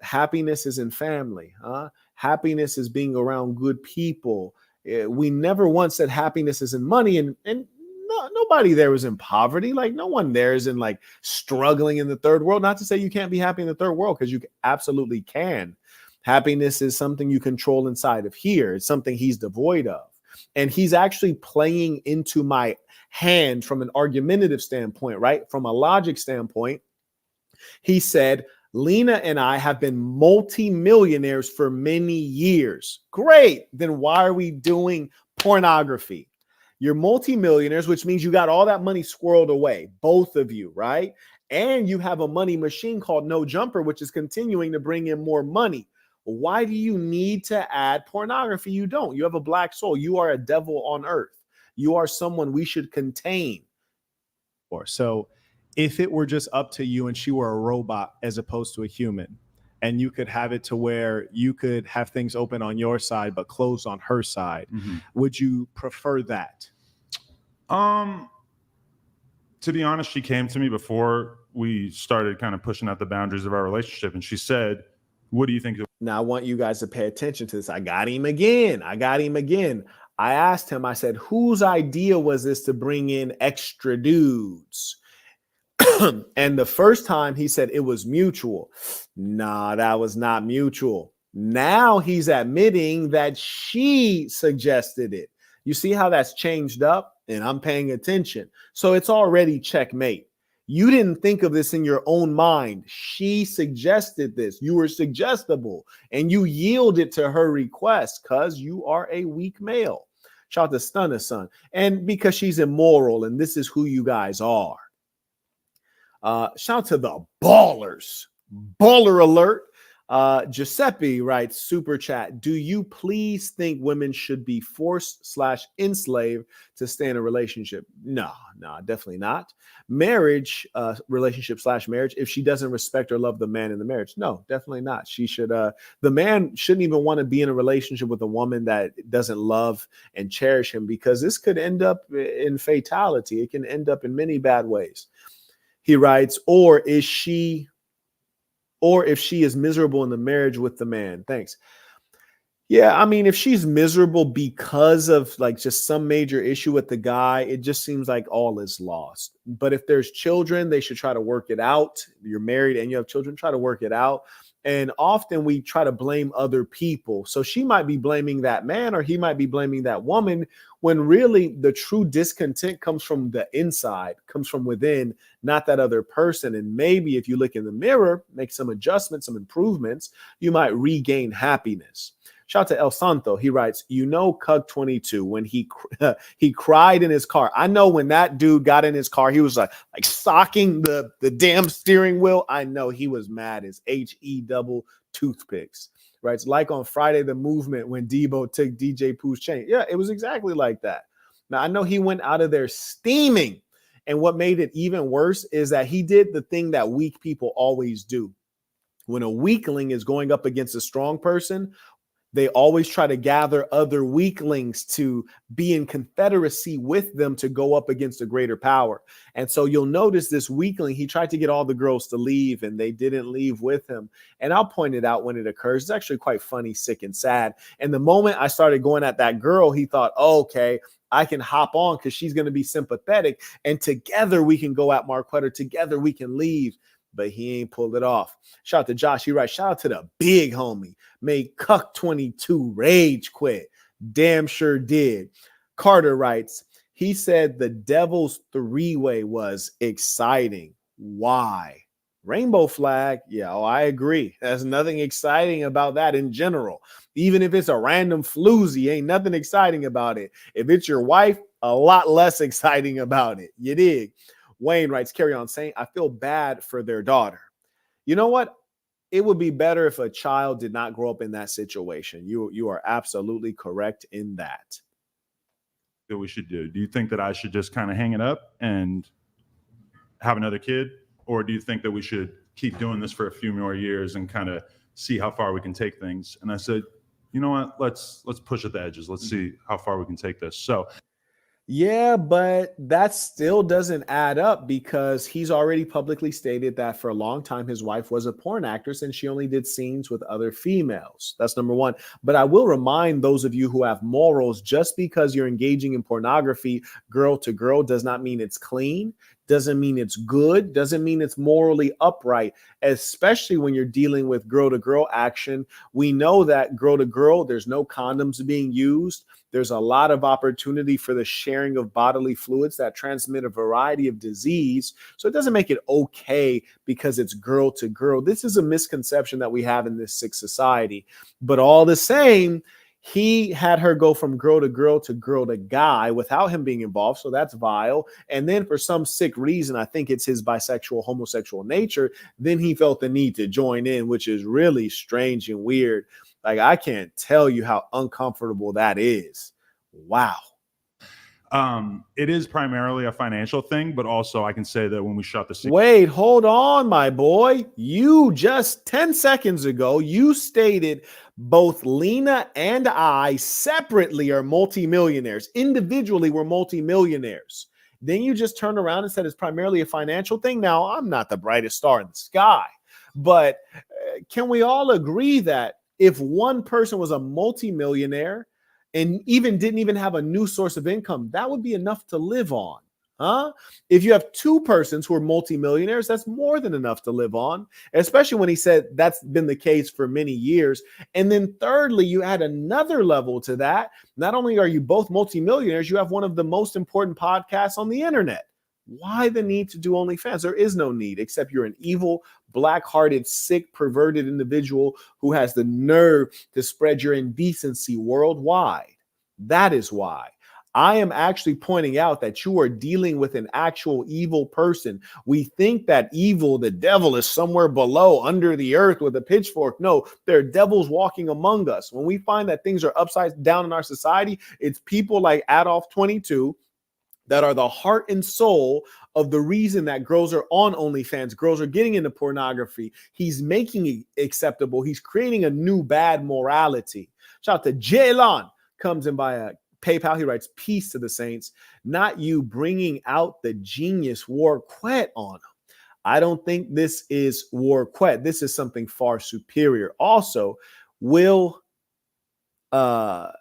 Speaker 2: happiness is in family. Happiness is being around good people. We never once said happiness is in money, and nobody there was in poverty. Like no one there is in like struggling in the third world. Not to say you can't be happy in the third world, because you absolutely can. Happiness is something you control inside of here. It's something he's devoid of. And he's actually playing into my hand from an argumentative standpoint, right? From a logic standpoint. He said, Lena and I have been multimillionaires for many years. Great. Then why are we doing pornography? You're multimillionaires, which means you got all that money squirreled away, both of you, right? And you have a money machine called No Jumper, which is continuing to bring in more money. Why do you need to add pornography? You don't. You have a black soul. You are a devil on earth. You are someone we should contain.
Speaker 13: So if it were just up to you and she were a robot as opposed to a human, and you could have it to where you could have things open on your side but closed on her side, would you prefer that?
Speaker 5: To be honest, she came to me before we started kind of pushing out the boundaries of our relationship, and she said, what do you think?
Speaker 2: Now I want you guys to pay attention to this. I got him again. I asked him, I said, whose idea was this to bring in extra dudes? And the first time he said it was mutual. Nah, that was not mutual. Now he's admitting that she suggested it. You see how that's changed up? And I'm paying attention. So it's already checkmate. You didn't think of this in your own mind. She suggested this. You were suggestible and you yielded to her request because you are a weak male. Shout out to Stunner Son. And because she's immoral and this is who you guys are. Shout out to the ballers. Baller alert. Giuseppe writes, super chat, do you please think women should be forced/enslaved to stay in a relationship? No, definitely not. Marriage, relationship/marriage, if she doesn't respect or love the man in the marriage, no, definitely not. She should, the man shouldn't even want to be in a relationship with a woman that doesn't love and cherish him, because this could end up in fatality. It can end up in many bad ways. He writes, or if she is miserable in the marriage with the man. Thanks. Yeah, I mean, if she's miserable because of like just some major issue with the guy, it just seems like all is lost. But if there's children, they should try to work it out. You're married and you have children, try to work it out. And often we try to blame other people. So she might be blaming that man or he might be blaming that woman, when really the true discontent comes from the inside, comes from within, not that other person. And maybe if you look in the mirror, make some adjustments, some improvements, you might regain happiness. Shout out to El Santo. He writes, Cug22, when he cried in his car. I know when that dude got in his car, he was like socking the damn steering wheel. I know he was mad as HE double toothpicks. Right? It's like on Friday the Movement when Debo took DJ Pooh's chain. Yeah, it was exactly like that. Now, I know he went out of there steaming. And what made it even worse is that he did the thing that weak people always do. When a weakling is going up against a strong person, They always try to gather other weaklings to be in confederacy with them to go up against a greater power. And so you'll notice this weakling, he tried to get all the girls to leave and they didn't leave with him. And I'll point it out when it occurs. It's actually quite funny, sick, and sad. And the moment I started going at that girl, he thought, oh, okay, I can hop on because she's going to be sympathetic. And together we can go at Marquett, or together we can leave. But he ain't pulled it off. Shout out to Josh. He writes, shout out to the big homie. Made Cuck22 rage quit. Damn sure did. Carter writes, he said the devil's three-way was exciting. Why? Rainbow flag. Yeah, I agree. There's nothing exciting about that in general. Even if it's a random floozy, ain't nothing exciting about it. If it's your wife, a lot less exciting about it. You dig? Wayne writes, carry on saying, I feel bad for their daughter. You know what? It would be better if a child did not grow up in that situation. You are absolutely correct in that.
Speaker 5: That we should do. Do you think that I should just kind of hang it up and have another kid? Or do you think that we should keep doing this for a few more years and kind of see how far we can take things? And I said, you know what? Let's push at the edges. Let's see how far we can take this. So
Speaker 2: yeah, but that still doesn't add up because he's already publicly stated that for a long time his wife was a porn actress and she only did scenes with other females. That's number one. But I will remind those of you who have morals, just because you're engaging in pornography girl to girl does not mean it's clean, doesn't mean it's good, doesn't mean it's morally upright, especially when you're dealing with girl to girl action. We know that girl to girl, there's no condoms being used. There's a lot of opportunity for the sharing of bodily fluids that transmit a variety of disease. So it doesn't make it okay because it's girl to girl. This is a misconception that we have in this sick society. But all the same, he had her go from girl to guy without him being involved. So that's vile. And then for some sick reason, I think it's his bisexual, homosexual nature, then he felt the need to join in, which is really strange and weird. Like, I can't tell you how uncomfortable that is. Wow.
Speaker 5: It is primarily a financial thing, but also I can say that when we shot the scene.
Speaker 2: Wait, hold on, my boy. You just 10 seconds ago, you stated both Lena and I separately are multimillionaires. Individually, we're multimillionaires. Then you just turned around and said it's primarily a financial thing. Now, I'm not the brightest star in the sky, but can we all agree that if one person was a multimillionaire and didn't even have a new source of income, that would be enough to live on? Huh? If you have two persons who are multimillionaires, that's more than enough to live on, especially when he said that's been the case for many years. And then thirdly, you add another level to that. Not only are you both multimillionaires, you have one of the most important podcasts on the internet. Why the need to do OnlyFans? There is no need, except you're an evil, black-hearted, sick, perverted individual who has the nerve to spread your indecency worldwide. That is why. I am actually pointing out that you are dealing with an actual evil person. We think that evil, the devil, is somewhere below, under the earth with a pitchfork. No, there are devils walking among us. When we find that things are upside down in our society, it's people like Adolf22 that are the heart and soul of the reason that girls are on OnlyFans. Girls are getting into pornography. He's making it acceptable. He's creating a new bad morality. Shout out to Jaylon. Comes in by a PayPal. He writes, peace to the saints. Not you bringing out the genius Marquett on him. I don't think this is Marquett. This is something far superior. Also, will how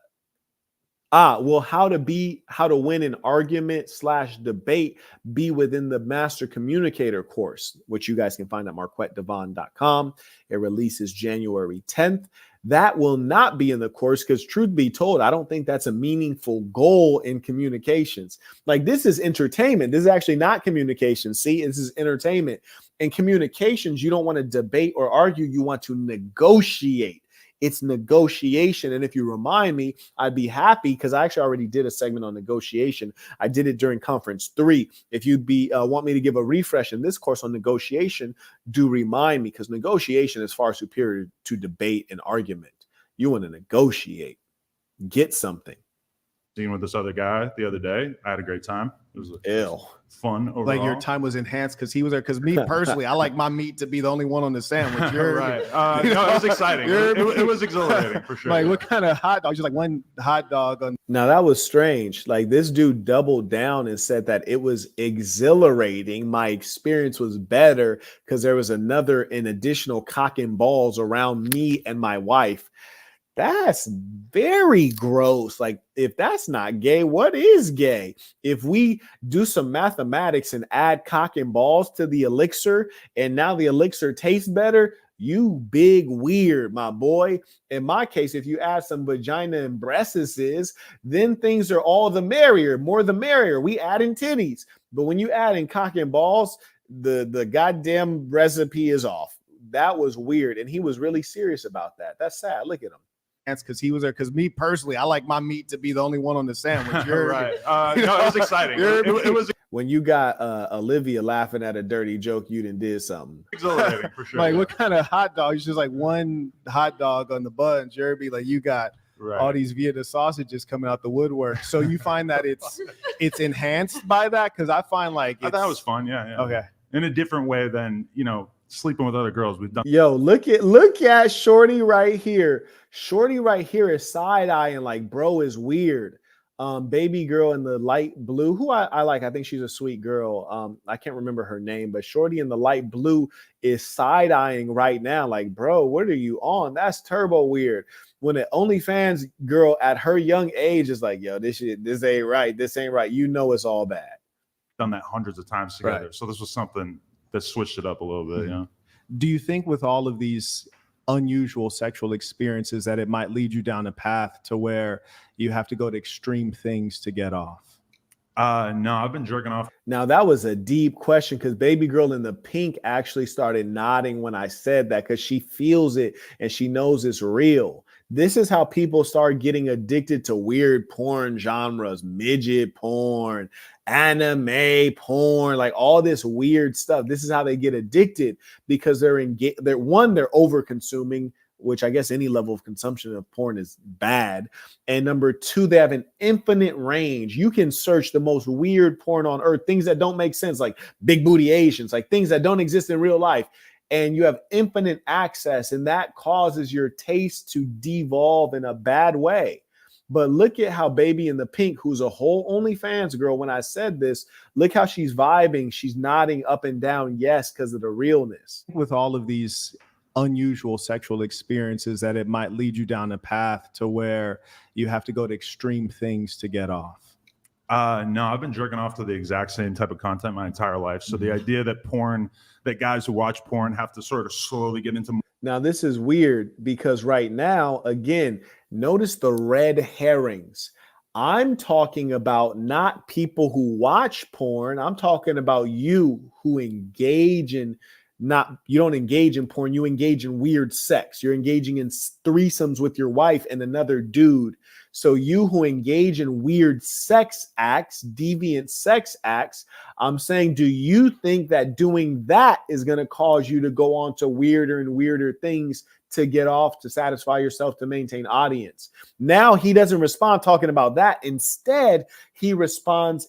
Speaker 2: to win an argument / debate be within the Master Communicator course, which you guys can find at marquettdevon.com. It releases January 10th. That will not be in the course because, truth be told, I don't think that's a meaningful goal in communications. Like, this is entertainment. This is actually not communication. See, this is entertainment. In communications, you don't want to debate or argue. You want to negotiate. It's negotiation. And if you remind me, I'd be happy because I actually already did a segment on negotiation. I did it during conference 3. If you'd want me to give a refresh in this course on negotiation, do remind me, because negotiation is far superior to debate and argument. You want to negotiate, get something.
Speaker 5: Seen with this other guy the other day. I had a great time. It was fun overall.
Speaker 13: Like your time was enhanced because he was there. Because me personally, I like my meat to be the only one on the sandwich.
Speaker 5: Right. No, it was exciting. It was exhilarating for sure.
Speaker 13: Like, what kind of hot dog? Just like one hot dog on.
Speaker 2: Now that was strange. Like, this dude doubled down and said that it was exhilarating. My experience was better because there was an additional cock and balls around me and my wife. That's very gross. Like, if that's not gay, what is gay? If we do some mathematics and add cock and balls to the elixir, and now the elixir tastes better, you big weird, my boy. In my case, if you add some vagina and breasts, then things are all the merrier, more the merrier. We add in titties. But when you add in cock and balls, the goddamn recipe is off. That was weird. And he was really serious about that. That's sad. Look at him.
Speaker 13: Because he was there. Because me personally, I like my meat to be the only one on the sandwich.
Speaker 5: Right. No, it was exciting. It was
Speaker 2: when you got Olivia laughing at a dirty joke, you done did something.
Speaker 5: Exhilarating for sure.
Speaker 13: Like, what kind of hot dog? It's just like one hot dog on the bun. Jeremy, like, you got all these Vienna sausages coming out the woodwork. So you find that it's enhanced by that? Because I find like
Speaker 5: I thought it was fun. Yeah.
Speaker 13: Okay.
Speaker 5: In a different way than, sleeping with other girls we've done.
Speaker 2: Yo, look at Shorty right here. Shorty right here is side-eyeing like, bro is weird. Baby girl in the light blue, who I like. I think she's a sweet girl. I can't remember her name, but Shorty in the light blue is side-eyeing right now. Like, bro, what are you on? That's turbo weird. When an OnlyFans girl at her young age is like, yo, this ain't right. This ain't right. You know it's all bad.
Speaker 5: Done that hundreds of times together.
Speaker 2: Right.
Speaker 5: So this was something that switched it up a little bit. Yeah.
Speaker 13: Do you think with all of these unusual sexual experiences that it might lead you down a path to where you have to go to extreme things to get off?
Speaker 5: No, I've been jerking off.
Speaker 2: Now that was a deep question because baby girl in the pink actually started nodding when I said that because she feels it and she knows it's real. This is how people start getting addicted to weird porn genres, midget porn, anime porn, like all this weird stuff. This is how they get addicted because they're over consuming, which I guess any level of consumption of porn is bad. And number two, they have an infinite range. You can search the most weird porn on earth, things that don't make sense, like big booty Asians, like things that don't exist in real life. And you have infinite access, and that causes your taste to devolve in a bad way. But look at how baby in the pink, who's a whole OnlyFans girl, when I said this, look how she's vibing. She's nodding up and down, yes, because of the realness.
Speaker 13: With all of these unusual sexual experiences that it might lead you down a path to where you have to go to extreme things to get off?
Speaker 5: No, I've been jerking off to the exact same type of content my entire life. So the idea that guys who watch porn have to sort of slowly get into.
Speaker 2: Now, this is weird because right now, again, notice the red herrings. I'm talking about not people who watch porn. I'm talking about you who engage in you don't engage in porn. You engage in weird sex. You're engaging in threesomes with your wife and another dude. So you who engage in weird sex acts, deviant sex acts, I'm saying, do you think that doing that is going to cause you to go on to weirder and weirder things to get off, to satisfy yourself, to maintain audience? Now he doesn't respond talking about that. Instead, he responds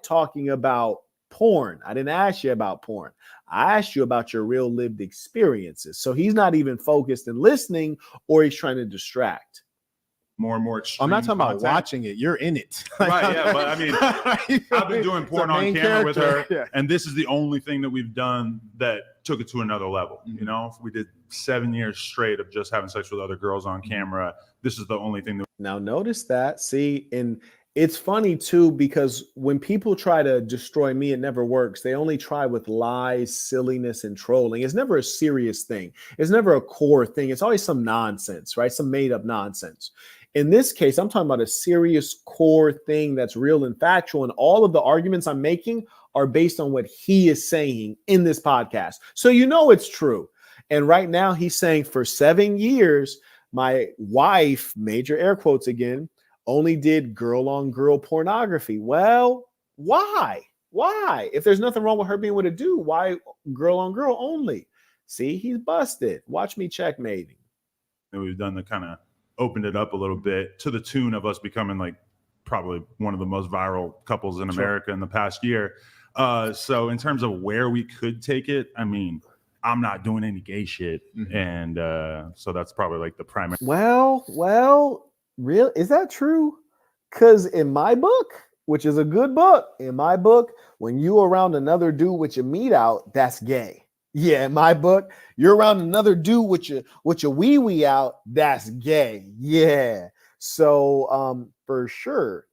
Speaker 2: talking about porn. I didn't ask you about porn. I asked you about your real lived experiences. So he's not even focused and listening, or he's trying to distract.
Speaker 5: More and more extreme.
Speaker 13: I'm not talking
Speaker 5: content.
Speaker 13: about watching it. You're in it.
Speaker 5: Right, yeah. But I mean, I've been doing porn on camera with her, and this is the only thing that we've done that took it to another level. You know, if we did 7 years straight of just having sex with other girls on camera, this is the only thing that.
Speaker 2: Now notice that. See, and it's funny too, because when people try to destroy me, it never works. They only try with lies, silliness, and trolling. It's never a serious thing. It's never a core thing. It's always some nonsense, right? Some made up nonsense. In this case, I'm talking about a serious core thing that's real and factual. And all of the arguments I'm making are based on what he is saying in this podcast. So you know it's true. And right now he's saying for 7 years, my wife, major air quotes again, only did girl on girl pornography. Well, why? Why? If there's nothing wrong with her being with a dude, why girl on girl only? See, he's busted. Watch me checkmating.
Speaker 5: And we've done the kind of opened it up a little bit to the tune of us becoming like probably one of the most viral couples in America in the past year. So in terms of where we could take it, I mean, I'm not doing any gay shit. And so that's probably like the primary.
Speaker 2: Well, real is that true? Because in my book, which is a good book, in my book, when you around another dude with your meat out, that's gay. Yeah, in my book, you're around another dude with your wee out, that's gay. Yeah. So for sure,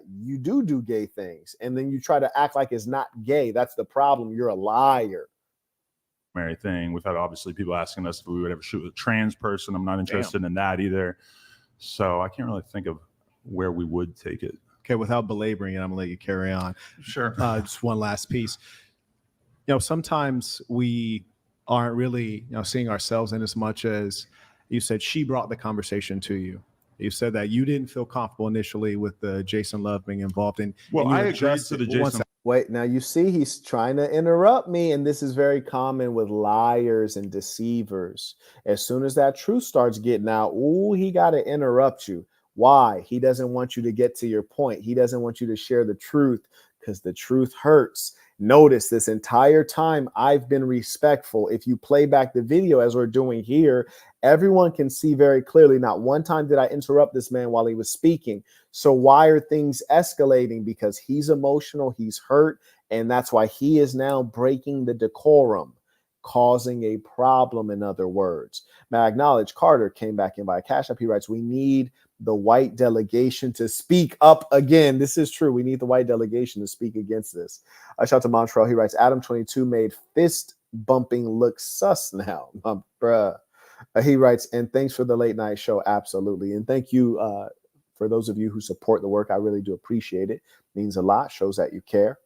Speaker 2: you do gay things, and then you try to act like it's not gay. That's the problem. You're a liar.
Speaker 5: Thing. We've had obviously people asking us if we would ever shoot with a trans person. I'm not interested in that either. So I can't really think of where we would take it.
Speaker 13: Okay, without belaboring it, I'm gonna let you carry on.
Speaker 3: Sure.
Speaker 13: Just one last piece. Sometimes we aren't really, seeing ourselves in as much as you said she brought the conversation to you. You said that you didn't feel comfortable initially with the Jason Love being involved in.
Speaker 5: Well, I agreed to the Jason.
Speaker 2: Wait, now you see he's trying to interrupt me, and this is very common with liars and deceivers. As soon as that truth starts getting out, he got to interrupt you. Why? He doesn't want you to get to your point. He doesn't want you to share the truth because the truth hurts. Notice this entire time I've been respectful. If you play back the video as we're doing here, everyone can see very clearly. Not one time did I interrupt this man while he was speaking. So why are things escalating? Because he's emotional, he's hurt, and that's why he is now breaking the decorum, causing a problem, in other words. Now, I acknowledge Carter came back in by a cash app. He writes, we need the white delegation to speak up again. This is true. We need the white delegation to speak against this. Shout out to Montreal. He writes, Adam22 made fist bumping look sus now. Bruh. He writes, and thanks for the late night show. Absolutely. And thank you for those of you who support the work. I really do appreciate it. Means a lot. Shows that you care.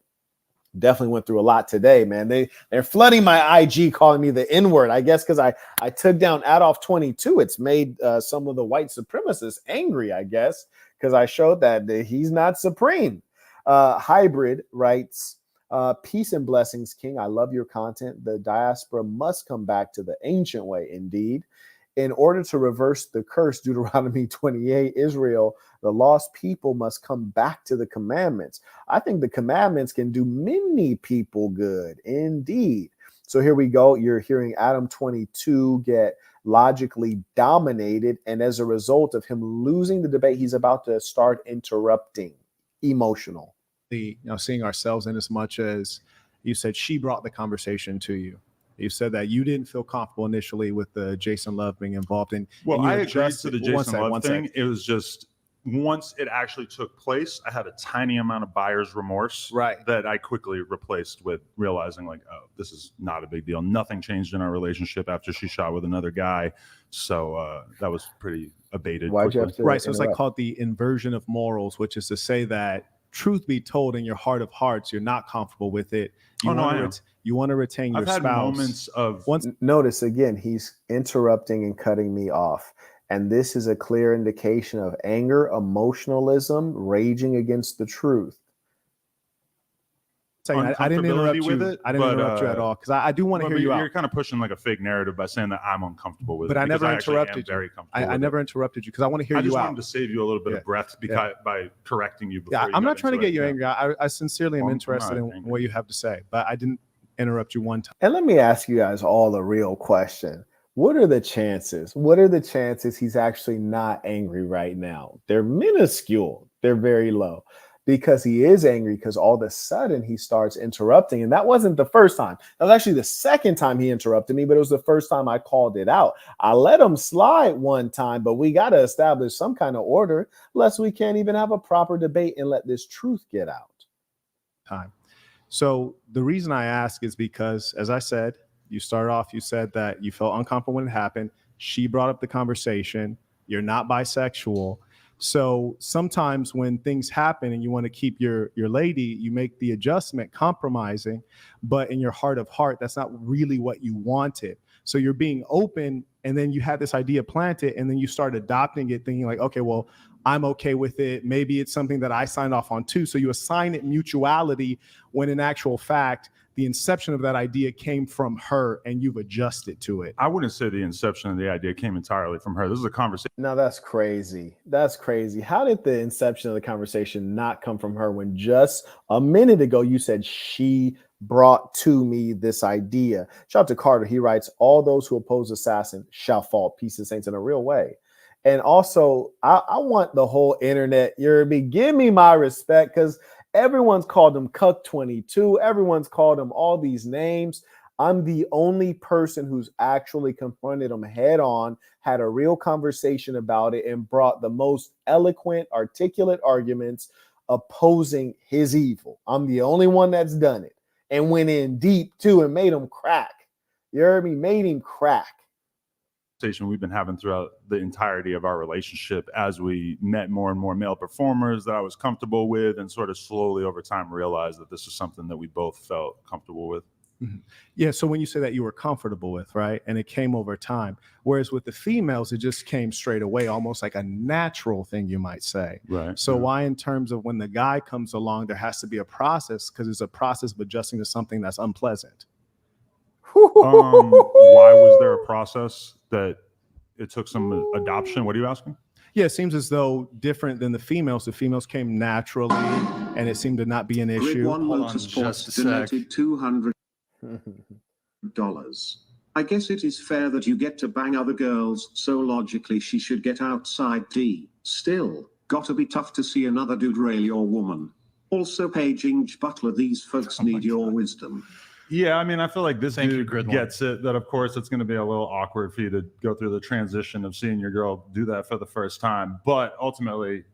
Speaker 2: Definitely went through a lot today, man. They're flooding my IG, calling me the N-word. I guess because I took down Adolf22. It's made some of the white supremacists angry, I guess, because I showed that he's not supreme. Hybrid writes, peace and blessings, King. I love your content. The diaspora must come back to the ancient way, indeed. In order to reverse the curse, Deuteronomy 28, Israel, the lost people must come back to the commandments. I think the commandments can do many people good, indeed. So here we go. You're hearing Adam22 get logically dominated. And as a result of him losing the debate, he's about to start interrupting. Emotional.
Speaker 13: Seeing ourselves in as much as you said she brought the conversation to you. You said that you didn't feel comfortable initially with the Jason Love being involved in.
Speaker 5: Well, I agreed to the Jason Love thing. It was just once it actually took place, I had a tiny amount of buyer's remorse that I quickly replaced with realizing like, oh, this is not a big deal. Nothing changed in our relationship after she shot with another guy. So that was pretty abated.
Speaker 2: Why'd you have to
Speaker 13: so it's like called the inversion of morals, which is to say that truth be told, in your heart of hearts, you're not comfortable with it. You want to retain your spouse.
Speaker 5: I've had moments of
Speaker 2: notice again, he's interrupting and cutting me off. And this is a clear indication of anger, emotionalism, raging against the truth.
Speaker 13: I didn't interrupt you. I didn't interrupt you at all because I do want to hear you out.
Speaker 5: You're kind of pushing like a fake narrative by saying that I'm uncomfortable with it.
Speaker 13: But I never interrupted you.
Speaker 5: Very comfortable
Speaker 13: I never interrupted you because I want to hear you out.
Speaker 5: I just wanted to save you a little bit of breath by correcting you.
Speaker 13: Yeah, I'm not trying to get you angry. I sincerely am interested in what you have to say, but I didn't interrupt you one time.
Speaker 2: And let me ask you guys all a real question. What are the chances? What are the chances he's actually not angry right now? They're minuscule. They're very low. Because he is angry because all of a sudden he starts interrupting. And that wasn't the first time. That was actually the second time he interrupted me, but it was the first time I called it out. I let him slide one time, but we got to establish some kind of order, lest we can't even have a proper debate and let this truth get out.
Speaker 13: So the reason I ask is because, as I said, you started off, you said that you felt uncomfortable when it happened. She brought up the conversation. You're not bisexual. So sometimes when things happen and you want to keep your lady, you make the adjustment, compromising, but in your heart of heart, that's not really what you wanted. So you're being open, and then you had this idea planted, and then you start adopting it, thinking like, okay, well, I'm okay with it. Maybe it's something that I signed off on too. So you assign it mutuality when in actual fact, the inception of that idea came from her and you've adjusted to it?
Speaker 5: I wouldn't say the inception of the idea came entirely from her. This is a conversation.
Speaker 2: Now that's crazy. That's crazy. How did the inception of the conversation not come from her when just a minute ago you said she brought to me this idea? Shout out to Carter. He writes, all those who oppose assassin shall fall. Peace and saints in a real way. And also, I want the whole internet, give me my respect, because everyone's called him Cuck22. Everyone's called him all these names. I'm the only person who's actually confronted him head on, had a real conversation about it, and brought the most eloquent, articulate arguments opposing his evil. I'm the only one that's done it and went in deep too and made him crack. You heard me? Made him crack.
Speaker 5: We've been having throughout the entirety of our relationship as we met more and more male performers that I was comfortable with, and sort of slowly over time realized that this is something that we both felt comfortable with.
Speaker 13: Mm-hmm. Yeah. So when you say that you were comfortable with, right, and it came over time, whereas with the females, it just came straight away, almost like a natural thing, you might say.
Speaker 5: Right.
Speaker 13: So why, in terms of when the guy comes along, there has to be a process, because it's a process of adjusting to something that's unpleasant?
Speaker 5: Why was there a process that it took some adoption? What are you asking?
Speaker 13: Yeah, it seems as though different than the females came naturally, and it seemed to not be an issue.
Speaker 14: One Motorsports donated $200. I guess it is fair that you get to bang other girls, so logically she should get outside D. Still, gotta be tough to see another dude rail your woman. Also, paging Butler, these folks need your wisdom.
Speaker 5: Yeah, I mean, I feel like this dude gets it, that of course it's going to be a little awkward for you to go through the transition of seeing your girl do that for the first time. But ultimately,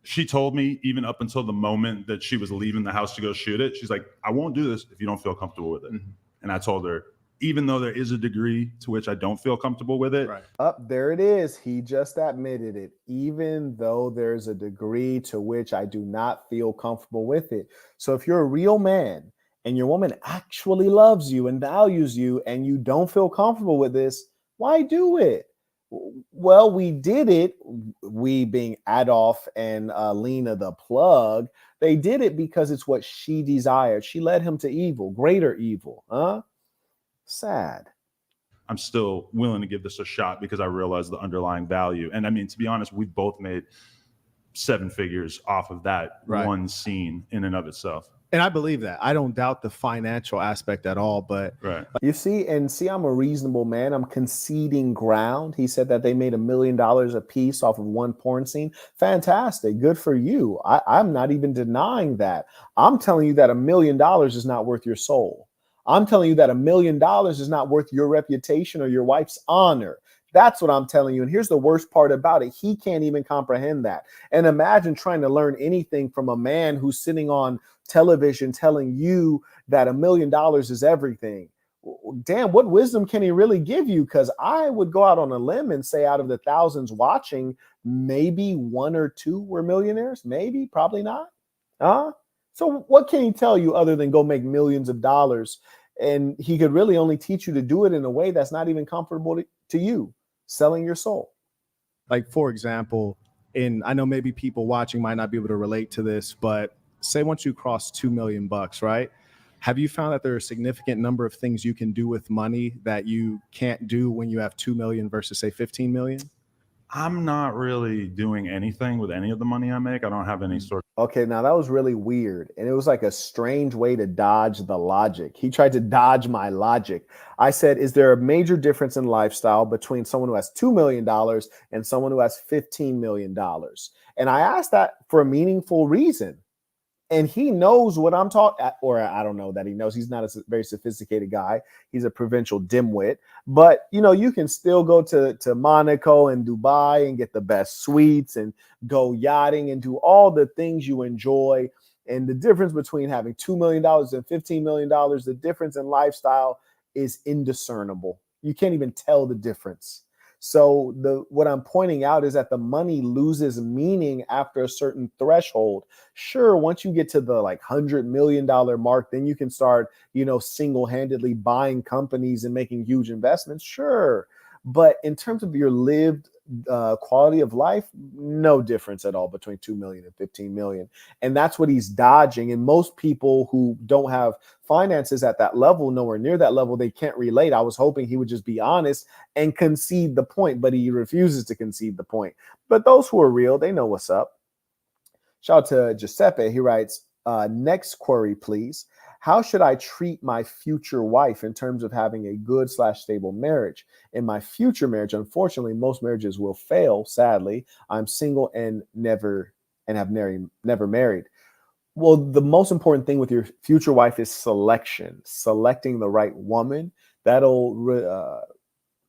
Speaker 5: she told me, even up until the moment that she was leaving the house to go shoot it, she's like, I won't do this if you don't feel comfortable with it. Mm-hmm. And I told her, even though there is a degree to which I don't feel comfortable with it.
Speaker 2: Right. There it is. He just admitted it. Even though there's a degree to which I do not feel comfortable with it. So if you're a real man, and your woman actually loves you and values you, and you don't feel comfortable with this, why do it? Well, we did it, we being Adolf and Lena the plug, they did it because it's what she desired. She led him to evil, greater evil, huh? Sad.
Speaker 5: I'm still willing to give this a shot because I realize the underlying value. And I mean, to be honest, we both made 7 figures off of that one scene in and of itself.
Speaker 13: And I believe that. I don't doubt the financial aspect at all, but
Speaker 2: you see, I'm a reasonable man. I'm conceding ground. He said that they made $1 million a piece off of one porn scene. Fantastic. Good for you. I'm not even denying that. I'm telling you that $1 million is not worth your soul. I'm telling you that $1 million is not worth your reputation or your wife's honor. That's what I'm telling you. And here's the worst part about it. He can't even comprehend that. And imagine trying to learn anything from a man who's sitting on television telling you that $1 million is everything. Damn, what wisdom can he really give you? Because I would go out on a limb and say out of the thousands watching, maybe 1 or 2 were millionaires. Maybe, probably not. So what can he tell you other than go make millions of dollars? And he could really only teach you to do it in a way that's not even comfortable to you. Selling your soul.
Speaker 13: Like, for example, I know maybe people watching might not be able to relate to this, but say once you cross $2 million, right? Have you found that there are a significant number of things you can do with money that you can't do when you have 2 million versus say 15 million?
Speaker 5: I'm not really doing anything with any of the money I make. I don't have any sort of...
Speaker 2: Okay, now that was really weird. And it was like a strange way to dodge the logic. He tried to dodge my logic. I said, is there a major difference in lifestyle between someone who has $2 million and someone who has $15 million? And I asked that for a meaningful reason. And he knows what I'm talking, or I don't know that he knows. He's not a very sophisticated guy. He's a provincial dimwit. But, you can still go to Monaco and Dubai and get the best suites and go yachting and do all the things you enjoy. And the difference between having $2 million and $15 million, the difference in lifestyle is indiscernible. You can't even tell the difference. So what I'm pointing out is that the money loses meaning after a certain threshold. Sure, once you get to the $100 million mark, then you can start, single-handedly buying companies and making huge investments. Sure. But in terms of your lived quality of life, no difference at all between 2 million and 15 million. And that's what he's dodging. And most people who don't have finances at that level, nowhere near that level, they can't relate. I was hoping he would just be honest and concede the point, but he refuses to concede the point. But those who are real, they know what's up. Shout out to Giuseppe. He writes, next query, please. How should I treat my future wife in terms of having a good/stable marriage? In my future marriage, unfortunately, most marriages will fail. Sadly, I'm single and have never married. Well, the most important thing with your future wife is selecting the right woman. That'll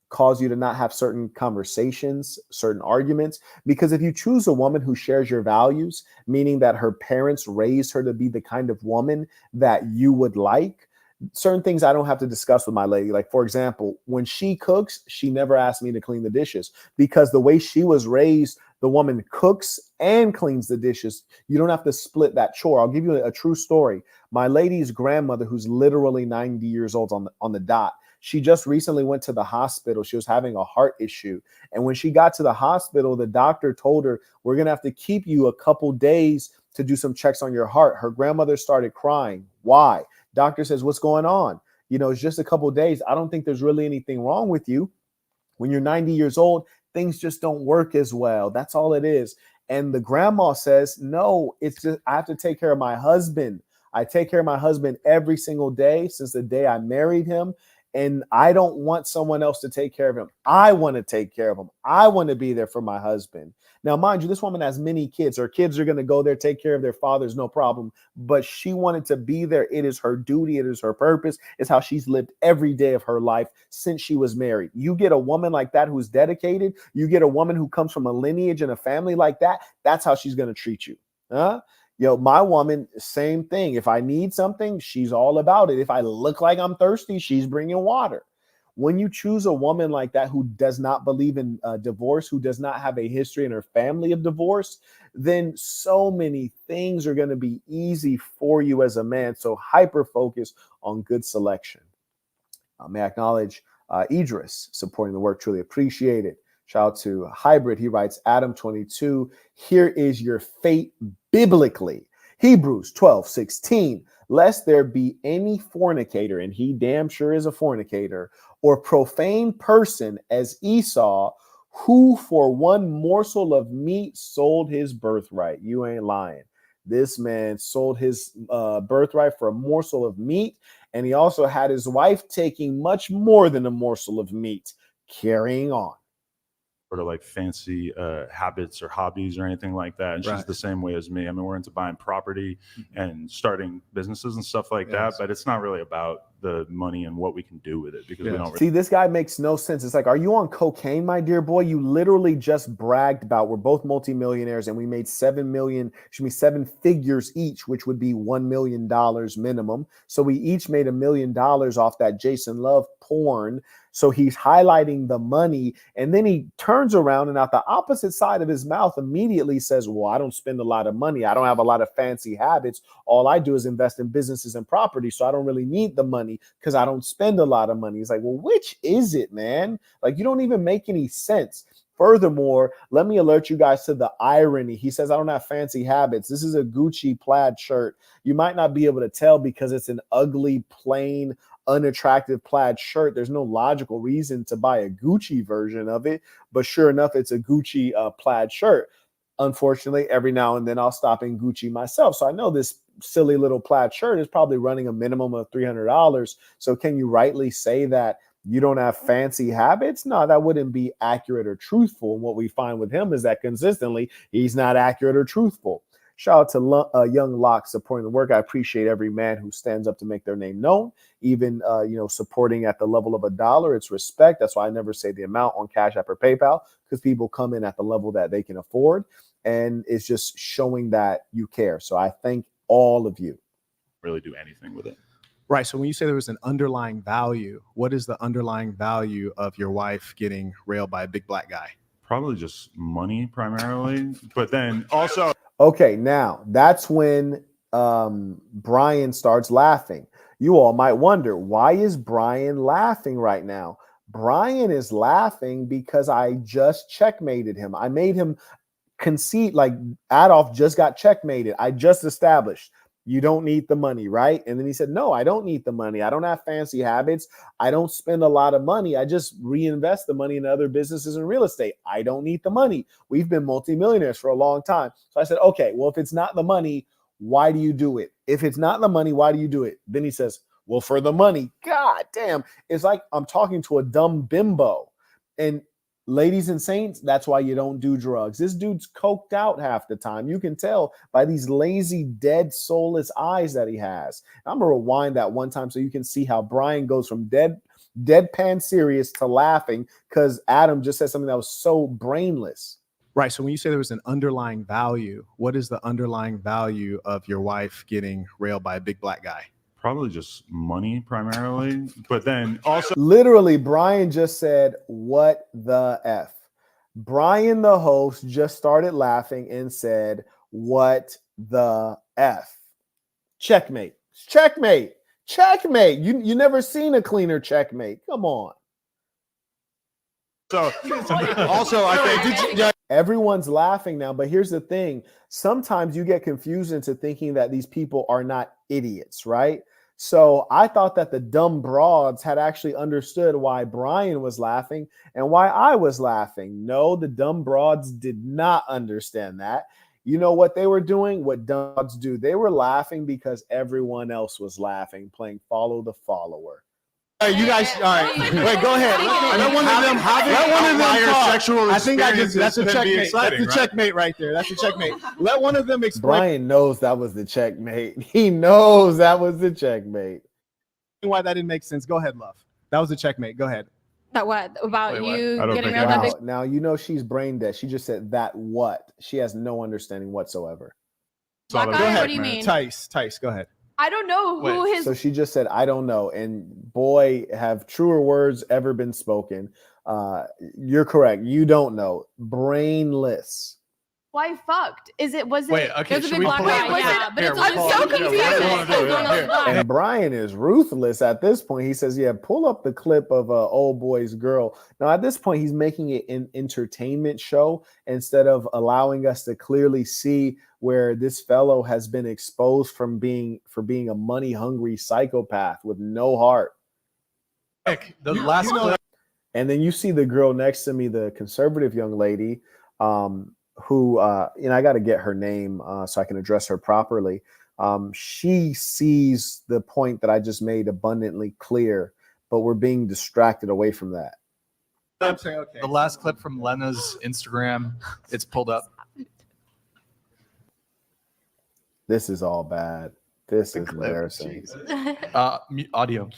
Speaker 2: cause you to not have certain conversations, certain arguments. Because if you choose a woman who shares your values, meaning that her parents raised her to be the kind of woman that you would like, certain things I don't have to discuss with my lady. Like, for example, when she cooks, she never asked me to clean the dishes, because the way she was raised, the woman cooks and cleans the dishes. You don't have to split that chore. I'll give you a true story. My lady's grandmother, who's literally 90 years old on the dot, she just recently went to the hospital. She was having a heart issue. And when she got to the hospital, the doctor told her, we're going to have to keep you a couple days to do some checks on your heart. Her grandmother started crying. Why? Doctor says, what's going on? It's just a couple days. I don't think there's really anything wrong with you. When you're 90 years old, things just don't work as well. That's all it is. And the grandma says, no, it's just, I have to take care of my husband. I take care of my husband every single day since the day I married him. And I don't want someone else to take care of him. I want to take care of him. I want to be there for my husband. Now, mind you, this woman has many kids. Her kids are going to go there, take care of their fathers, no problem. But she wanted to be there. It is her duty. It is her purpose. It's how she's lived every day of her life since she was married. You get a woman like that who's dedicated. You get a woman who comes from a lineage and a family like that. That's how she's going to treat you. My woman, same thing. If I need something, she's all about it. If I look like I'm thirsty, she's bringing water. When you choose a woman like that who does not believe in divorce, who does not have a history in her family of divorce, then so many things are going to be easy for you as a man. So hyper focus on good selection. May I acknowledge Idris supporting the work, truly appreciate it. Shout out to Hybrid. He writes, Adam22, here is your fate biblically. Hebrews 12:16, lest there be any fornicator, and he damn sure is a fornicator, or profane person as Esau, who for one morsel of meat sold his birthright. You ain't lying. This man sold his birthright for a morsel of meat, and he also had his wife taking much more than a morsel of meat. Carrying on.
Speaker 5: Sort of like fancy habits or hobbies or anything like that. And she's the same way as me. I mean, we're into buying property and starting businesses and stuff like that, but it's not really about the money and what we can do with it, because we don't really.
Speaker 2: See, this guy makes no sense. It's like, are you on cocaine, my dear boy? You literally just bragged about we're both multimillionaires and we made 7 figures each, which would be $1 million minimum. So we each made $1 million off that Jason Love porn. So he's highlighting the money, and then he turns around and out the opposite side of his mouth immediately says, well, I don't spend a lot of money. I don't have a lot of fancy habits. All I do is invest in businesses and property. So I don't really need the money because I don't spend a lot of money. It's like, well, which is it, man? Like, you don't even make any sense. Furthermore, let me alert you guys to the irony. He says, I don't have fancy habits. This is a Gucci plaid shirt. You might not be able to tell because it's an ugly, plain, unattractive plaid shirt. There's no logical reason to buy a Gucci version of it, but sure enough, it's a Gucci plaid shirt. Unfortunately, every now and then I'll stop in Gucci myself. So I know this silly little plaid shirt is probably running a minimum of $300. So can you rightly say that you don't have fancy habits? No, that wouldn't be accurate or truthful. And what we find with him is that consistently he's not accurate or truthful. Shout out to Young Locke supporting the work. I appreciate every man who stands up to make their name known, even supporting at the level of $1. It's respect. That's why I never say the amount on Cash App or PayPal, because people come in at the level that they can afford, and it's just showing that you care. So I thank all of you.
Speaker 5: Really do anything with it.
Speaker 13: Right. So when you say there was an underlying value, what is the underlying value of your wife getting railed by a big black guy?
Speaker 5: Probably just money primarily, but then also.
Speaker 2: Okay, now that's when Brian starts laughing. You all might wonder, why is Brian laughing right now? Brian is laughing because I just checkmated him. I made him concede, like Adolf just got checkmated. I just established you don't need the money, right? And then he said, no, I don't need the money. I don't have fancy habits. I don't spend a lot of money. I just reinvest the money in other businesses and real estate. I don't need the money. We've been multimillionaires for a long time. So I said, okay, well, if it's not the money, why do you do it? If it's not the money, why do you do it? Then he says, well, for the money. God damn. It's like I'm talking to a dumb bimbo. And ladies and saints, that's why you don't do drugs. This dude's coked out half the time. You can tell by these lazy, dead, soulless eyes that he has. I'm going to rewind that one time so you can see how Brian goes from deadpan serious to laughing because Adam just said something that was so brainless.
Speaker 13: Right. So when you say there was an underlying value, what is the underlying value of your wife getting railed by a big black guy?
Speaker 5: Probably just money primarily, but then also
Speaker 2: literally Brian just said, what the F? Brian, the host, just started laughing and said, what the F? Checkmate. Checkmate. Checkmate. You never seen a cleaner checkmate. Come on.
Speaker 5: So also I think
Speaker 2: everyone's laughing now, but here's the thing. Sometimes you get confused into thinking that these people are not idiots, right? So I thought that the dumb broads had actually understood why Brian was laughing and why I was laughing. No, the dumb broads did not understand that. You know what they were doing? What dumb broads do? They were laughing because everyone else was laughing, playing follow the follower.
Speaker 13: All right, you guys, all right. Wait, go ahead. Let one of them talk.
Speaker 5: Sexual
Speaker 13: I think that's a checkmate.
Speaker 5: Exciting,
Speaker 13: that's a checkmate right there. That's a checkmate. Let one of them explain.
Speaker 2: Brian knows that was the checkmate. He knows that was the checkmate.
Speaker 13: Why that didn't make sense. Go ahead, love. That was a checkmate. Go ahead.
Speaker 8: That what? About
Speaker 5: Wait,
Speaker 8: you
Speaker 5: what?
Speaker 8: getting around that big?
Speaker 2: Now you know she's brain dead. She just said that what? She has no understanding whatsoever.
Speaker 8: Black
Speaker 5: Go
Speaker 8: eye?
Speaker 13: ahead,
Speaker 8: What do you mean?
Speaker 13: Tice, go ahead.
Speaker 12: I don't know who his.
Speaker 2: So she just said, I don't know. And boy, have truer words ever been spoken. You're correct. You don't know. Brainless.
Speaker 12: Why fucked? Was it?
Speaker 3: Wait, okay.
Speaker 8: There's a
Speaker 3: Should
Speaker 8: big
Speaker 3: we
Speaker 8: black
Speaker 3: pull
Speaker 8: guy.
Speaker 3: up?
Speaker 8: Yeah, but it's
Speaker 12: I'm so confused.
Speaker 2: And Brian is ruthless at this point. He says, yeah, pull up the clip of old boy's girl. Now, at this point, he's making it an entertainment show instead of allowing us to clearly see where this fellow has been exposed for being a money-hungry psychopath with no heart.
Speaker 3: The last clip.
Speaker 2: And then you see the girl next to me, the conservative young lady, who I got to get her name so I can address her properly. She sees the point that I just made abundantly clear, but we're being distracted away from that.
Speaker 13: I'm saying, okay.
Speaker 3: The last clip from Lena's Instagram, it's pulled up.
Speaker 2: This is all bad. This is embarrassing.
Speaker 3: Audio.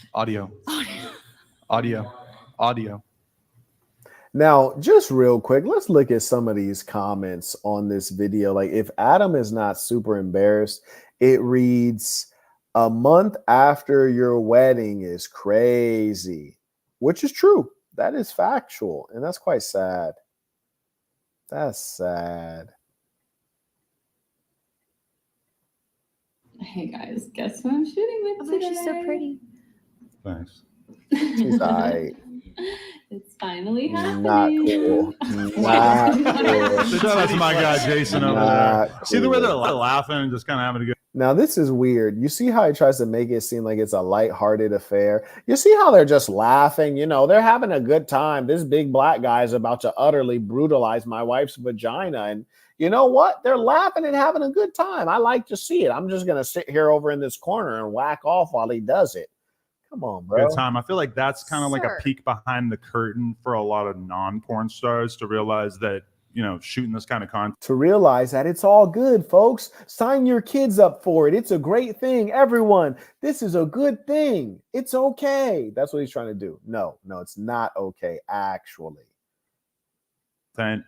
Speaker 2: Now, just real quick, let's look at some of these comments on this video. Like, if Adam is not super embarrassed, it reads, a month after your wedding is crazy, which is true. That is factual, and that's quite sad. That's sad.
Speaker 15: Hey guys, guess who I'm shooting with today?
Speaker 12: She's so pretty.
Speaker 5: Thanks.
Speaker 2: She's all right.
Speaker 15: It's finally happening.
Speaker 2: Not cool. Not cool.
Speaker 5: Shout out to my guy Jason over there. See the way they're laughing and just kind of having a good.
Speaker 2: Now, this is weird. You see how he tries to make it seem like it's a lighthearted affair? You see how they're just laughing? You know, they're having a good time. This big black guy is about to utterly brutalize my wife's vagina. And you know what? They're laughing and having a good time. I like to see it. I'm just going to sit here over in this corner and whack off while he does it. Come on, bro.
Speaker 5: Good time. I feel like that's kind of like a peek behind the curtain for a lot of non-porn stars to realize that, you know, shooting this kind of content.
Speaker 2: To realize that it's all good, folks. Sign your kids up for it. It's a great thing. Everyone, this is a good thing. It's okay. That's what he's trying to do. No, it's not okay, actually.
Speaker 5: And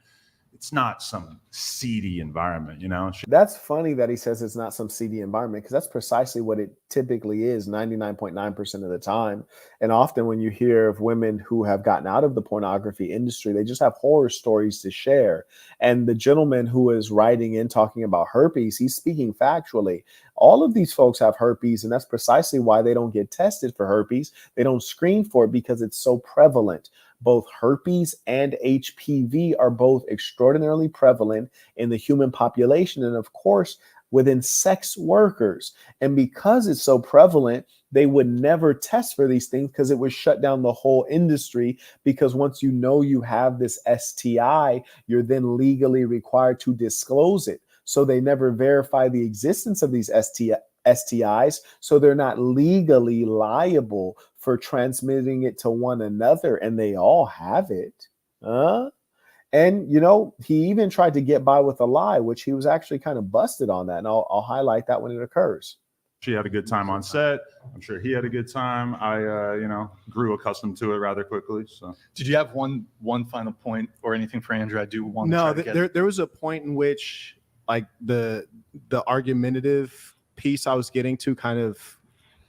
Speaker 5: it's not some seedy environment, you know?
Speaker 2: That's funny that he says it's not some seedy environment, because that's precisely what it typically is 99.9% of the time. And often when you hear of women who have gotten out of the pornography industry, they just have horror stories to share. And the gentleman who is writing in talking about herpes, he's speaking factually. All of these folks have herpes, and that's precisely why they don't get tested for herpes. They don't screen for it because it's so prevalent. Both herpes and HPV are both extraordinarily prevalent in the human population, and of course, within sex workers. And because it's so prevalent, they would never test for these things because it would shut down the whole industry. Because once you know you have this STI, you're then legally required to disclose it. So they never verify the existence of these STIs, so they're not legally liable for transmitting it to one another, and they all have it. And, you know, he even tried to get by with a lie, which he was actually kind of busted on that. And I'll highlight that when it occurs.
Speaker 5: She had a good time on set. I'm sure he had a good time. I, grew accustomed to it rather quickly. So,
Speaker 3: did you have one final point or anything for Andrew? I do want
Speaker 13: no,
Speaker 3: to try to get...
Speaker 13: there was a point in which, like, the argumentative piece I was getting to kind of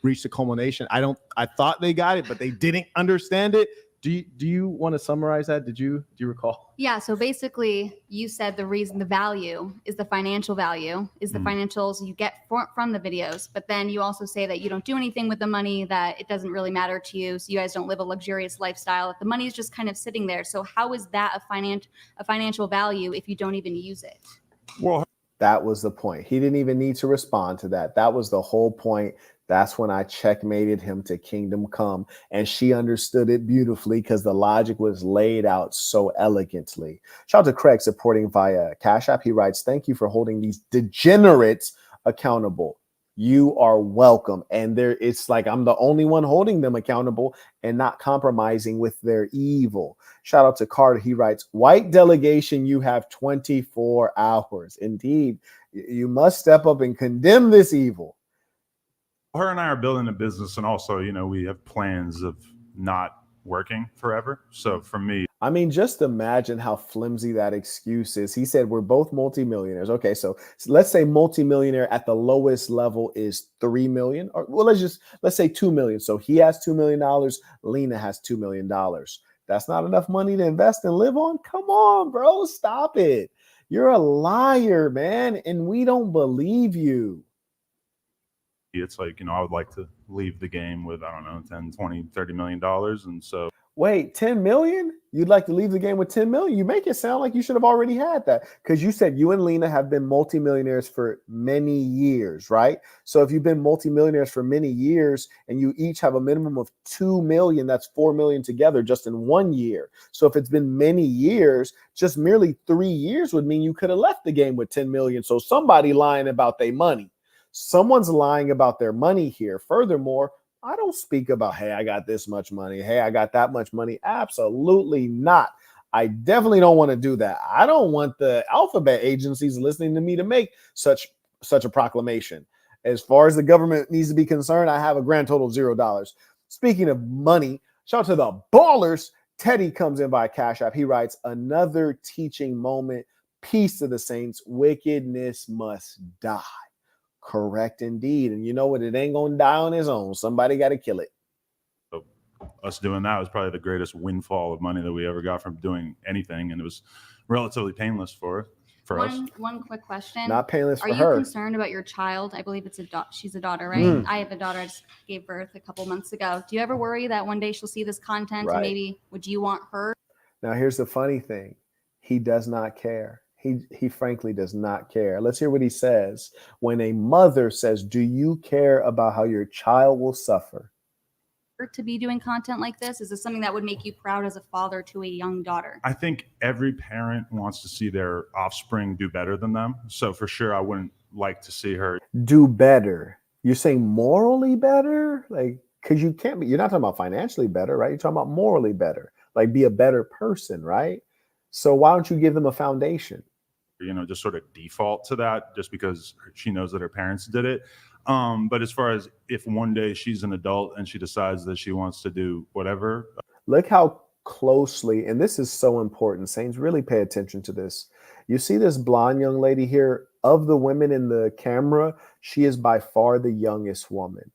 Speaker 13: reached a culmination. I thought they got it, but they didn't understand it. Do you want to summarize that? Do you recall?
Speaker 12: Yeah, so basically you said the reason the value is the financial value, is the financials you get from the videos, but then you also say that you don't do anything with the money, that it doesn't really matter to you, so you guys don't live a luxurious lifestyle, that the money is just kind of sitting there. So how is that a financial value if you don't even use it?
Speaker 2: Well, that was the point. He didn't even need to respond to that. That was the whole point. That's when I checkmated him to kingdom come. And she understood it beautifully because the logic was laid out so elegantly. Shout out to Craig supporting via Cash App. He writes, "Thank you for holding these degenerates accountable. You are welcome." And it's like I'm the only one holding them accountable and not compromising with their evil. Shout out to Carter. He writes, "White delegation, you have 24 hours. Indeed, you must step up and condemn this evil."
Speaker 5: Her and I are building a business, and also, we have plans of not working forever. So for me,
Speaker 2: I mean, just imagine how flimsy that excuse is. He said we're both multimillionaires. Okay, so let's say multimillionaire at the lowest level is 3 million, or well, let's say 2 million. So he has $2 million, Lena has $2 million. That's not enough money to invest and live on. Come on, bro, stop it. You're a liar, man, and we don't believe you.
Speaker 5: It's like, I would like to leave the game with, I don't know, 10, 20, $30 million. And so.
Speaker 2: Wait, 10 million? You'd like to leave the game with 10 million? You make it sound like you should have already had that, because you said you and Lena have been multimillionaires for many years, right? So if you've been multimillionaires for many years and you each have a minimum of 2 million, that's 4 million together just in 1 year. So if it's been many years, just merely 3 years would mean you could have left the game with 10 million. So somebody lying about their money. Someone's lying about their money here. Furthermore, I don't speak about, hey, I got this much money. Hey, I got that much money. Absolutely not. I definitely don't want to do that. I don't want the alphabet agencies listening to me to make such a proclamation. As far as the government needs to be concerned, I have a grand total of $0. Speaking of money, shout out to the ballers. Teddy comes in by Cash App. He writes, "Another teaching moment. Peace to the saints. Wickedness must die." Correct indeed. And you know what? It ain't gonna die on its own. Somebody got to kill it.
Speaker 5: So us doing that was probably the greatest windfall of money that we ever got from doing anything, and it was relatively painless for us.
Speaker 12: One quick question.
Speaker 2: Not painless for her.
Speaker 12: Are you concerned about your child? I believe it's she's a daughter, right? I have a daughter. I just gave birth a couple months ago. Do you ever worry that one day she'll see this content and maybe would you want her?
Speaker 2: Now here's the funny thing. He does not care. He frankly does not care. Let's hear what he says. When a mother says, "Do you care about how your child will suffer?"
Speaker 12: To be doing content like this? Is this something that would make you proud as a father to a young daughter?
Speaker 5: I think every parent wants to see their offspring do better than them. So for sure, I wouldn't like to see her
Speaker 2: do better. You're saying morally better? Like, because you're not talking about financially better, right? You're talking about morally better, like be a better person, right? So why don't you give them a foundation?
Speaker 5: Just sort of default to that just because she knows that her parents did it. But as far as if one day she's an adult and she decides that she wants to do whatever.
Speaker 2: Look how closely, and this is so important, Saints, really pay attention to this. You see this blonde young lady here? Of the women in the camera, she is by far the youngest woman.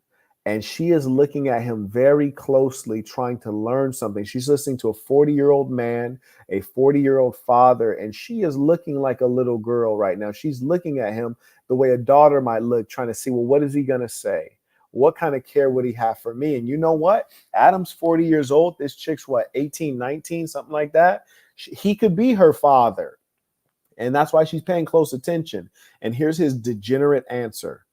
Speaker 2: And she is looking at him very closely, trying to learn something. She's listening to a 40-year-old man, a 40-year-old father, and she is looking like a little girl right now. She's looking at him the way a daughter might look, trying to see, well, what is he going to say? What kind of care would he have for me? And you know what? Adam's 40 years old. This chick's what, 18, 19, something like that. He could be her father. And that's why she's paying close attention. And here's his degenerate answer.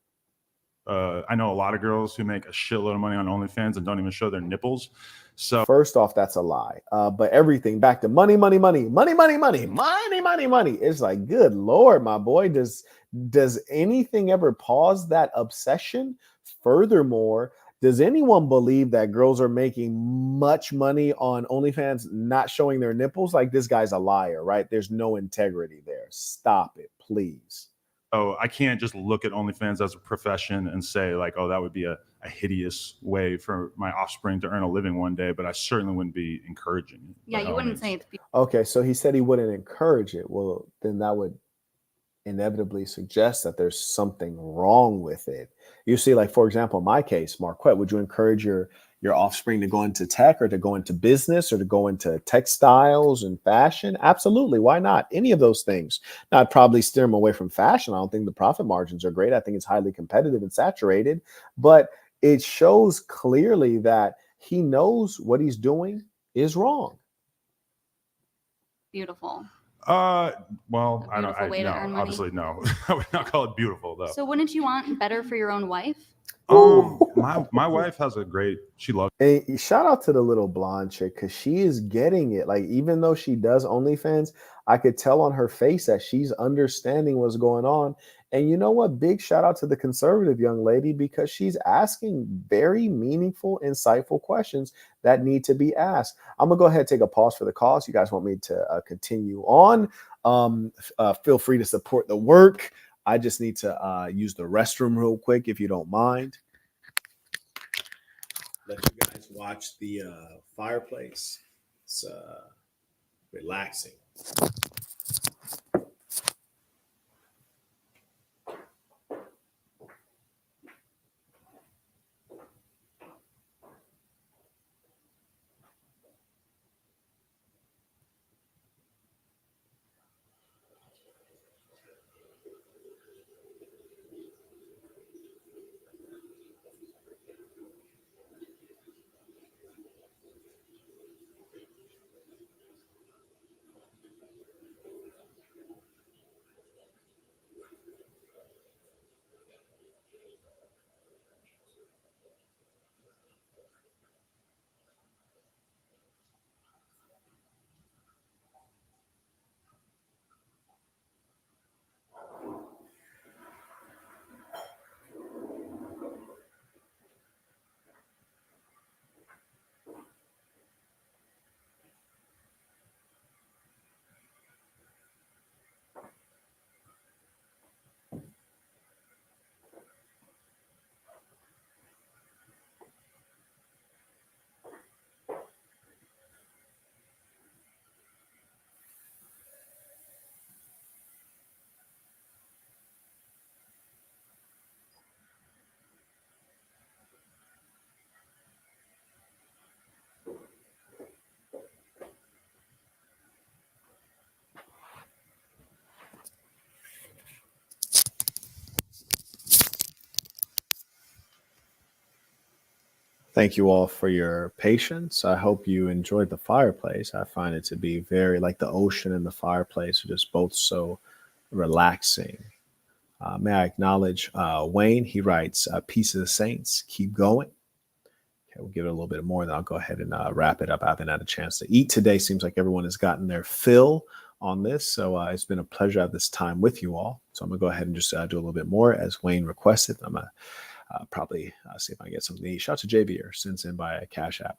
Speaker 5: I know a lot of girls who make a shitload of money on OnlyFans and don't even show their nipples. So
Speaker 2: first off, that's a lie. But everything back to money, money, money, money, money, money, money, money, money. It's like, good Lord, my boy, does anything ever pause that obsession? Furthermore, does anyone believe that girls are making much money on OnlyFans not showing their nipples? Like, this guy's a liar, right? There's no integrity there. Stop it, please.
Speaker 5: Oh, I can't just look at OnlyFans as a profession and say like, oh, that would be a hideous way for my offspring to earn a living one day, but I certainly wouldn't be encouraging it.
Speaker 12: Yeah, you wouldn't say it's
Speaker 2: okay, so he said he wouldn't encourage it. Well, then that would inevitably suggest that there's something wrong with it. You see, like, for example, in my case, Marquett, would you encourage your offspring to go into tech or to go into business or to go into textiles and fashion? Absolutely. Why not? Any of those things. Now, I'd probably steer them away from fashion. I don't think the profit margins are great. I think it's highly competitive and saturated, but it shows clearly that he knows what he's doing is wrong.
Speaker 12: Beautiful.
Speaker 5: Well, I don't.
Speaker 12: way to earn money.
Speaker 5: Obviously, no. I would not call it beautiful though.
Speaker 12: So wouldn't you want better for your own wife?
Speaker 5: My wife has a great. She loves.
Speaker 2: Hey, shout out to the little blonde chick because she is getting it. Like, even though she does OnlyFans, I could tell on her face that she's understanding what's going on. And you know what? Big shout out to the conservative young lady because she's asking very meaningful, insightful questions that need to be asked. I'm gonna go ahead and take a pause for the cause. You guys want me to continue on? Feel free to support the work. I just need to use the restroom real quick, if you don't mind. Let you guys watch the fireplace. It's relaxing. Thank you all for your patience. I hope you enjoyed the fireplace. I find it to be very, like, the ocean and the fireplace are just both so relaxing. May I acknowledge Wayne? He writes, "Peace of the Saints, keep going." Okay, we'll give it a little bit more, then I'll go ahead and wrap it up. I haven't had a chance to eat today. Seems like everyone has gotten their fill on this. So it's been a pleasure to have this time with you all. So I'm going to go ahead and just do a little bit more as Wayne requested. I'm going to probably see if I can get something to eat. Shout out to JB or sends in by a Cash App.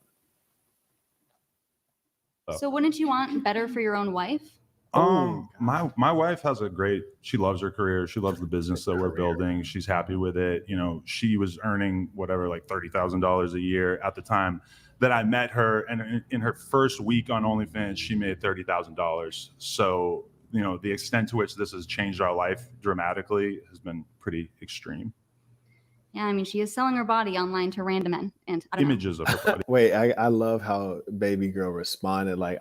Speaker 12: So wouldn't you want better for your own wife?
Speaker 5: My wife has a great. She loves her career. She loves the business that we're building. She's happy with it. You know, she was earning whatever, like $30,000 a year at the time that I met her, and in her first week on OnlyFans, she made $30,000. So the extent to which this has changed our life dramatically has been pretty extreme.
Speaker 12: Yeah, I mean, she is selling her body online to random men and I don't know.
Speaker 5: Images of her body.
Speaker 2: Wait, I love how baby girl responded. Like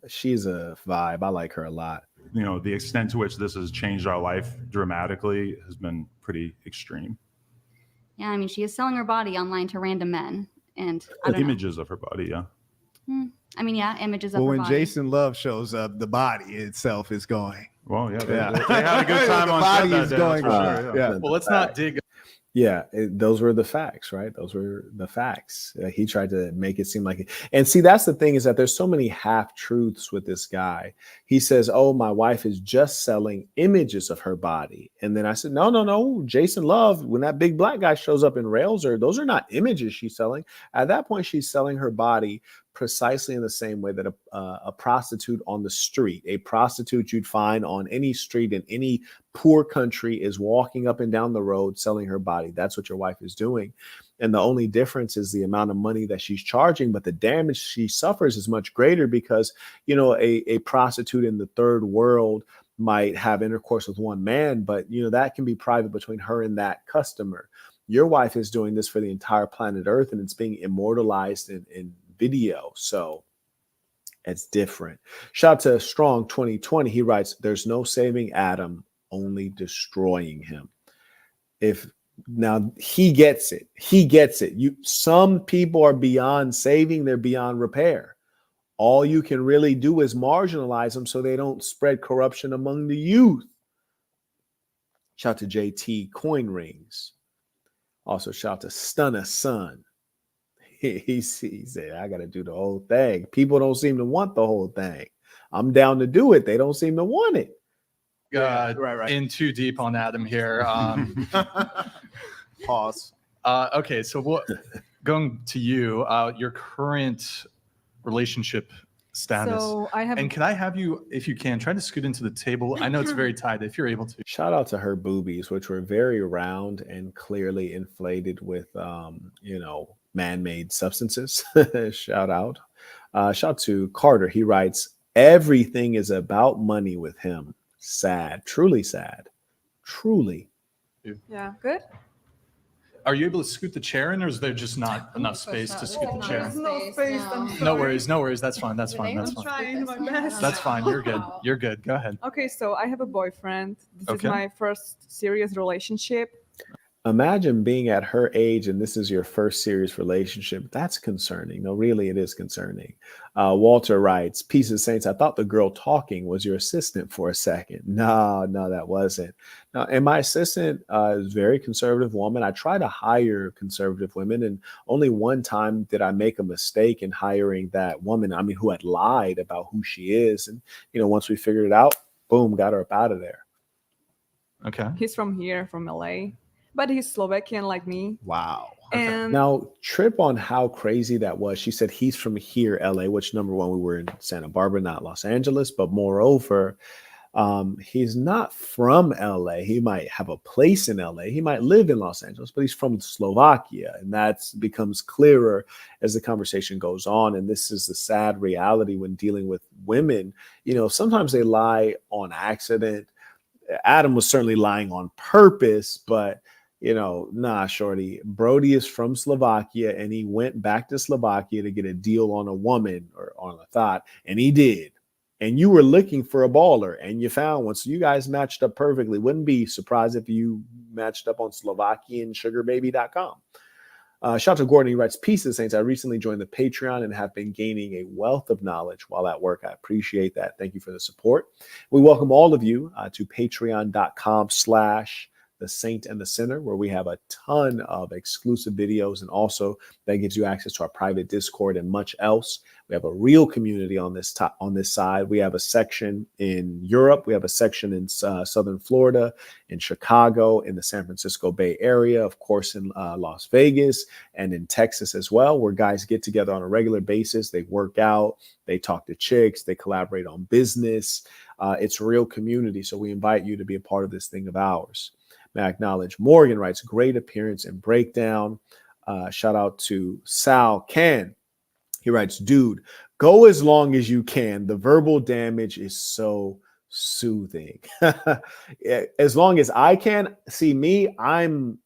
Speaker 2: she's a vibe. I like her a lot.
Speaker 5: The extent to which this has changed our life dramatically has been pretty extreme.
Speaker 12: Yeah, I mean, she is selling her body online to random men and I don't know.
Speaker 5: Images of her body, yeah.
Speaker 12: I mean, yeah, images of
Speaker 13: Well,
Speaker 12: her
Speaker 13: when
Speaker 12: body.
Speaker 13: Jason Love shows up, the body itself is going.
Speaker 5: Well, yeah,
Speaker 13: Yeah.
Speaker 5: they had a good time
Speaker 13: The
Speaker 5: on
Speaker 13: body
Speaker 5: set
Speaker 13: is
Speaker 5: that day,
Speaker 13: going.
Speaker 5: that's for sure, yeah.
Speaker 3: Well, let's not dig.
Speaker 2: Yeah, those were the facts, right? Those were the facts. He tried to make it seem like it. And see, that's the thing, is that there's so many half truths with this guy. He says, oh, my wife is just selling images of her body. And then I said, no. Jason Love, when that big black guy shows up and rails her, those are not images she's selling. At that point, she's selling her body precisely in the same way that a prostitute on the street, a prostitute you'd find on any street in any poor country, is walking up and down the road selling her body. That's what your wife is doing. And the only difference is the amount of money that she's charging, but the damage she suffers is much greater because, a prostitute in the third world might have intercourse with one man, but, that can be private between her and that customer. Your wife is doing this for the entire planet Earth, and it's being immortalized in video. So it's different. Shout out to Strong 2020. He writes, there's no saving Adam, only destroying him. Now he gets it. Some people are beyond saving, they're beyond repair. All you can really do is marginalize them so they don't spread corruption among the youth. Shout out to JT Coin Rings. Also shout out to Stunner Son. He said, I got to do the whole thing. People don't seem to want the whole thing. I'm down to do it. They don't seem to want it.
Speaker 3: Right. In too deep on Adam here.
Speaker 13: Pause.
Speaker 3: Okay, so going to you, your current relationship status.
Speaker 6: So I have.
Speaker 3: And can I have you, if you can, try to scoot into the table? I know it's very tight, if you're able to.
Speaker 2: Shout out to her boobies, which were very round and clearly inflated with, man-made substances. Shout out. Shout to Carter. He writes, everything is about money with him. Sad. Truly sad. Truly.
Speaker 6: Yeah, good.
Speaker 3: Are you able to scoot the chair in, or is there just not enough space to scoot the chair?
Speaker 6: There's no space.
Speaker 3: No worries. That's fine. That's fine.
Speaker 6: I'm trying my best.
Speaker 3: That's fine. You're good. Go ahead.
Speaker 6: Okay, so I have a boyfriend. This is my first serious relationship.
Speaker 2: Imagine being at her age and this is your first serious relationship. That's concerning. No, really, it is concerning. Walter writes, Peace of Saints, I thought the girl talking was your assistant for a second. No, that wasn't. No, and my assistant is a very conservative woman. I try to hire conservative women, and only one time did I make a mistake in hiring that woman, who had lied about who she is. And, once we figured it out, boom, got her up out of there.
Speaker 3: Okay.
Speaker 6: He's from here, from LA. But he's Slovakian like me.
Speaker 2: Wow.
Speaker 6: And
Speaker 2: now, trip on how crazy that was. She said he's from here, LA, which number one, we were in Santa Barbara, not Los Angeles. But moreover, he's not from LA. He might have a place in LA. He might live in Los Angeles, but he's from Slovakia. And that becomes clearer as the conversation goes on. And this is the sad reality when dealing with women. Sometimes they lie on accident. Adam was certainly lying on purpose, but nah, shorty. Brody is from Slovakia, and he went back to Slovakia to get a deal on a woman or on a thought, and he did. And you were looking for a baller, and you found one. So you guys matched up perfectly. Wouldn't be surprised if you matched up on SlovakianSugarBaby.com. Shout out to Gordon. He writes, Peace of Saints. I recently joined the Patreon and have been gaining a wealth of knowledge while at work. I appreciate that. Thank you for the support. We welcome all of you to patreon.com/The Saint and the Sinner, where we have a ton of exclusive videos, and also that gives you access to our private Discord and much else. We have a real community on this side. We have a section in Europe. We have a section in Southern Florida, in Chicago, in the San Francisco Bay Area, of course, in Las Vegas, and in Texas as well, where guys get together on a regular basis. They work out, they talk to chicks, they collaborate on business. It's a real community. So we invite you to be a part of this thing of ours. May I acknowledge Morgan writes, great appearance and breakdown. Shout out to Sal Can. He writes, dude, go as long as you can. The verbal damage is so soothing. As long as I can see me, I'm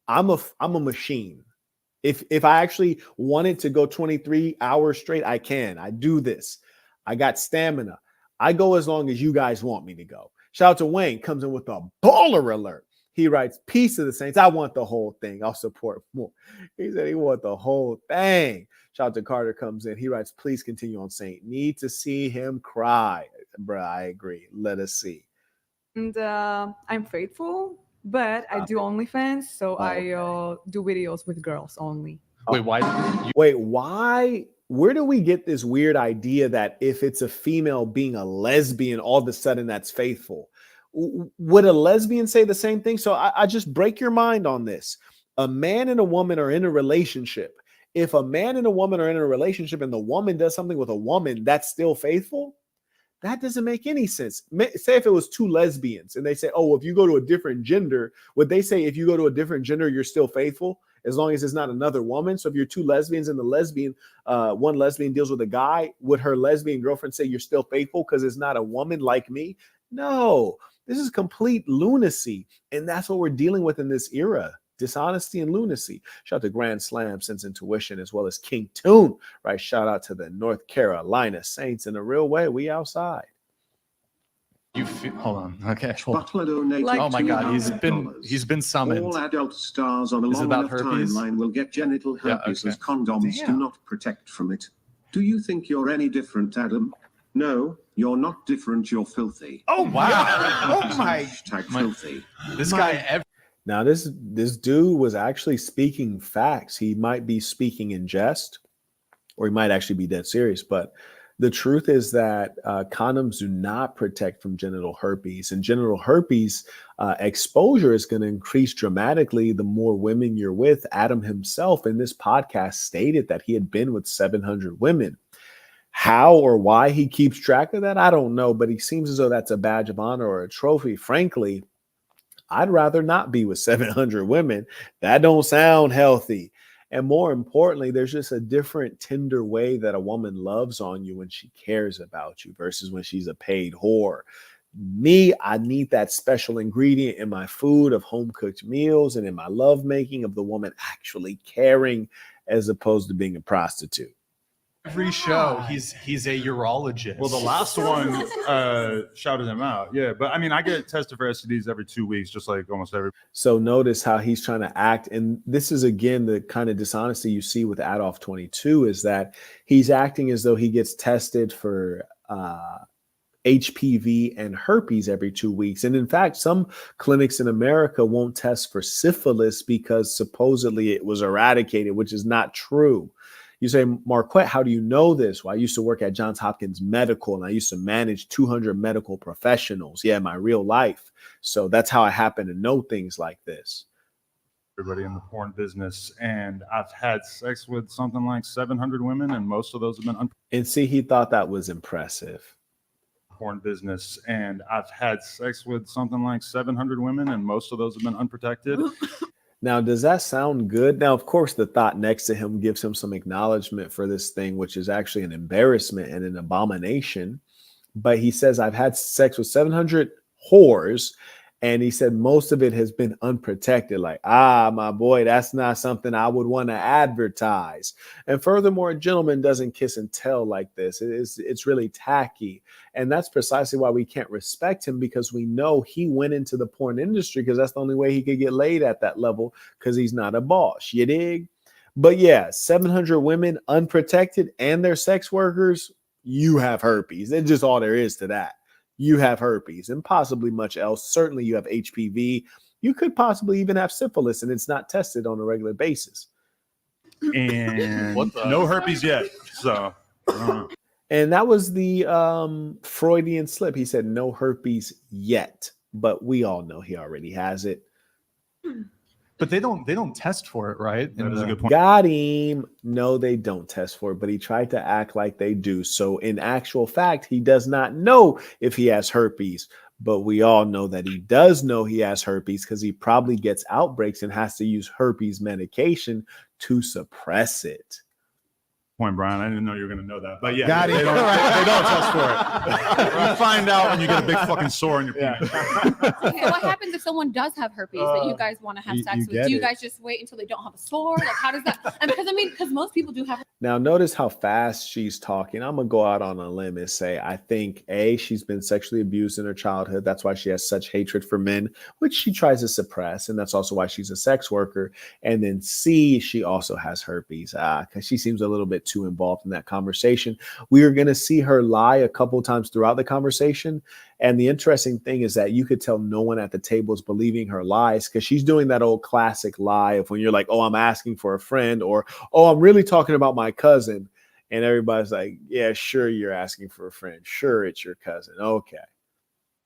Speaker 2: a machine. If I actually wanted to go 23 hours straight, I can. I do this. I got stamina. I go as long as you guys want me to go. Shout out to Wayne, comes in with a baller alert. He writes, peace to the saints. I want the whole thing. I'll support more. He said he want the whole thing. Shout out to Carter, comes in. He writes, please continue on Saint. Need to see him cry. Bruh, I agree. Let us see.
Speaker 6: And I'm faithful, but I do OnlyFans, so I do videos with girls only.
Speaker 3: Wait, why?
Speaker 2: Wait, why? Where do we get this weird idea that if it's a female being a lesbian, all of a sudden that's faithful? Would a lesbian say the same thing? So I just break your mind on this. A man and a woman are in a relationship. If a man and a woman are in a relationship and the woman does something with a woman, that's still faithful? That doesn't make any sense. Say if it was two lesbians and they say, oh, if you go to a different gender, would they say if you go to a different gender, you're still faithful as long as it's not another woman? So if you're two lesbians and the lesbian, one lesbian deals with a guy, would her lesbian girlfriend say you're still faithful because it's not a woman like me? No, this is complete lunacy. And that's what we're dealing with in this era. Dishonesty and lunacy. Shout out to Grand Slam, Sense Intuition, as well as King Tune, right? Shout out to the North Carolina Saints. In a real way, we outside.
Speaker 3: You feel, hold on. Okay.
Speaker 14: Butler donated
Speaker 3: Oh my God,
Speaker 14: $200.
Speaker 3: he's been summoned.
Speaker 14: All adult stars on a
Speaker 3: Is it
Speaker 14: long
Speaker 3: about
Speaker 14: enough
Speaker 3: herpes?
Speaker 14: timeline will get genital herpes as condoms do
Speaker 3: Damn.
Speaker 14: not protect from it. Do you think you're any different, Adam? No, you're not different. You're filthy.
Speaker 3: Oh wow!
Speaker 14: Oh my! Filthy.
Speaker 3: This guy.
Speaker 2: Now, this dude was actually speaking facts. He might be speaking in jest, or he might actually be dead serious. But the truth is that condoms do not protect from genital herpes. And genital herpes exposure is going to increase dramatically the more women you're with. Adam himself in this podcast stated that he had been with 700 women. How or why he keeps track of that, I don't know. But he seems as though that's a badge of honor or a trophy. Frankly, I'd rather not be with 700 women. That don't sound healthy. And more importantly, there's just a different tender way that a woman loves on you when she cares about you versus when she's a paid whore. Me, I need that special ingredient in my food of home cooked meals and in my lovemaking of the woman actually caring as opposed to being a prostitute.
Speaker 3: Every show, he's a urologist.
Speaker 5: Well, the last one shouted him out. Yeah, but I mean, I get tested for STDs every 2 weeks, just like almost every.
Speaker 2: So notice how he's trying to act. And this is, again, the kind of dishonesty you see with Adolf22 is that he's acting as though he gets tested for HPV and herpes every 2 weeks. And in fact, some clinics in America won't test for syphilis because supposedly it was eradicated, which is not true. You say, Marquett, how do you know this? Well, I used to work at Johns Hopkins Medical and I used to manage 200 medical professionals. Yeah, my real life. So that's how I happen to know things like this.
Speaker 5: Everybody in the porn business. And I've had sex with something like 700 women and most of those have been
Speaker 2: And see, he thought that was impressive.
Speaker 5: Porn business. And I've had sex with something like 700 women and most of those have been unprotected.
Speaker 2: Now, does that sound good? Now, of course, the thought next to him gives him some acknowledgement for this thing, which is actually an embarrassment and an abomination. But he says, I've had sex with 700 whores. And he said most of it has been unprotected. Like, my boy, that's not something I would want to advertise. And furthermore, a gentleman doesn't kiss and tell like this. It's really tacky. And that's precisely why we can't respect him, because we know he went into the porn industry because that's the only way he could get laid at that level, because he's not a boss. You dig? But yeah, 700 women unprotected and they're sex workers. You have herpes. That's just all there is to that. You have herpes and possibly much else. Certainly you have HPV. You could possibly even have syphilis and it's not tested on a regular basis.
Speaker 5: And no herpes yet. So,
Speaker 2: and that was the Freudian slip. He said no herpes yet, but we all know he already has it.
Speaker 3: But they don't test for it, right?
Speaker 5: That is a good point.
Speaker 2: Got him. No, they don't test for it, but he tried to act like they do. So in actual fact, he does not know if he has herpes, but we all know that he does know he has herpes because he probably gets outbreaks and has to use herpes medication to suppress it.
Speaker 5: point, Brian. I didn't know you were going to know that. But yeah,
Speaker 13: Got it.
Speaker 5: they don't, they don't test for it. You find out when you get a big fucking sore on your penis.
Speaker 8: Okay, what happens if someone does have herpes that you guys want to have sex with? Do you guys just wait until they don't have a sore? Like, how does that? And because most people do have.
Speaker 2: Now, notice how fast she's talking. I'm going to go out on a limb and say, I think she's been sexually abused in her childhood. That's why she has such hatred for men, which she tries to suppress. And that's also why she's a sex worker. And then C, she also has herpes because she seems a little bit too involved in that conversation. We are going to see her lie a couple times throughout the conversation. And the interesting thing is that you could tell no one at the table is believing her lies because she's doing that old classic lie of when you're like, oh, I'm asking for a friend, or, oh, I'm really talking about my cousin. And everybody's like, yeah, sure, you're asking for a friend. Sure, it's your cousin. Okay.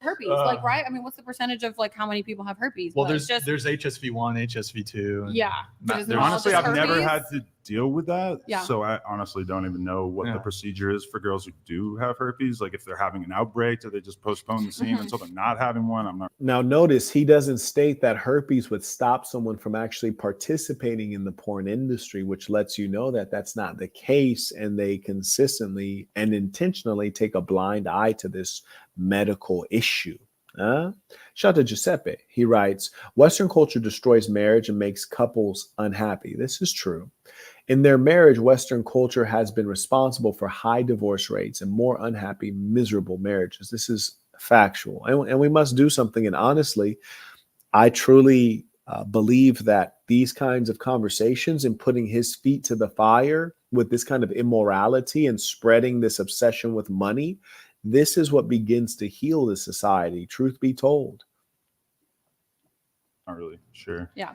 Speaker 8: Herpes, like, right? I mean, what's the percentage of like how many people have herpes?
Speaker 3: Well,
Speaker 8: But
Speaker 3: there's
Speaker 8: just,
Speaker 3: HSV1, HSV2. and
Speaker 8: yeah. But isn't it all
Speaker 5: Honestly,
Speaker 8: just
Speaker 5: I've never
Speaker 8: herpes?
Speaker 5: had to deal with that.
Speaker 8: Yeah.
Speaker 5: So I honestly don't even know what the procedure is for girls who do have herpes. Like if they're having an outbreak, do they just postpone the scene until they're not having one? I'm not.
Speaker 2: Now, notice he doesn't state that herpes would stop someone from actually participating in the porn industry, which lets you know that that's not the case. And they consistently and intentionally take a blind eye to this medical issue. Shout out to Giuseppe. He writes, Western culture destroys marriage and makes couples unhappy. This is true. In their marriage, Western culture has been responsible for high divorce rates and more unhappy, miserable marriages. This is factual. And we must do something. And honestly, I truly believe that these kinds of conversations and putting his feet to the fire with this kind of immorality and spreading this obsession with money, this is what begins to heal the society, truth be told.
Speaker 5: Not really sure.
Speaker 8: Yeah.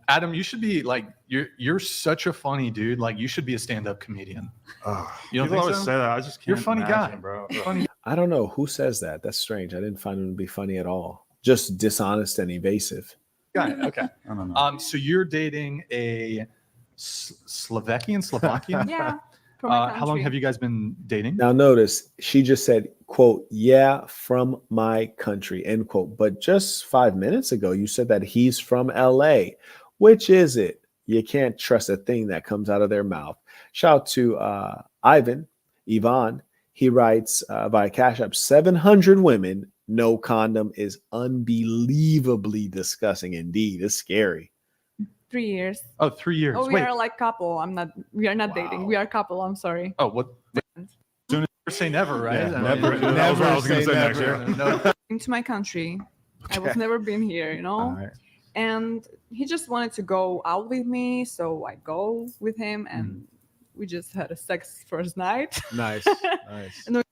Speaker 3: Adam, you should be like, you're such a funny dude. Like you should be a stand-up comedian. You don't
Speaker 5: People
Speaker 3: think
Speaker 5: always
Speaker 3: so?
Speaker 5: say that. I just can't.
Speaker 3: You're a funny guy,
Speaker 5: imagine, bro.
Speaker 3: Funny.
Speaker 2: I don't know who says that. That's strange. I didn't find him to be funny at all. Just dishonest and evasive.
Speaker 3: Guy. Okay.
Speaker 5: I don't know.
Speaker 3: So you're dating a Slovakian?
Speaker 6: Yeah. From my
Speaker 3: How long
Speaker 6: country.
Speaker 3: have you guys been dating?
Speaker 2: Now notice she just said, quote, yeah, from my country, end quote. But just 5 minutes ago, you said that he's from LA. Which is it? You can't trust a thing that comes out of their mouth. Shout out to Ivan. He writes via Cash App, 700 women, no condom is unbelievably disgusting indeed. It's scary.
Speaker 6: 3 years.
Speaker 3: Oh, 3 years.
Speaker 6: Oh, we
Speaker 3: Wait.
Speaker 6: are like couple. We are not dating. We are couple. I'm sorry.
Speaker 3: Oh, what? Never say never, right?
Speaker 5: Yeah,
Speaker 3: I mean,
Speaker 5: never. I was going to say next year.
Speaker 3: No.
Speaker 6: Into my country. I was never been here, you know?
Speaker 2: right.
Speaker 6: And he just wanted to go out with me. So I go with him and we just had a sex first night.
Speaker 2: Nice. Nice.
Speaker 6: And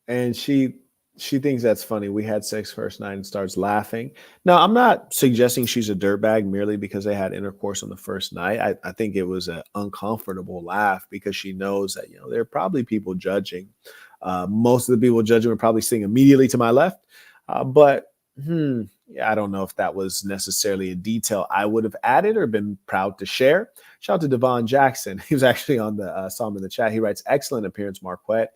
Speaker 2: And she thinks that's funny. We had sex first night and starts laughing. Now, I'm not suggesting she's a dirtbag merely because they had intercourse on the first night. I think it was an uncomfortable laugh because she knows that, you know, there are probably people judging. Most of the people judging were probably sitting immediately to my left. But yeah, I don't know if that was necessarily a detail I would have added or been proud to share. Shout out to Devon Jackson. He was actually on the saw him in the chat. He writes, excellent appearance, Marquett.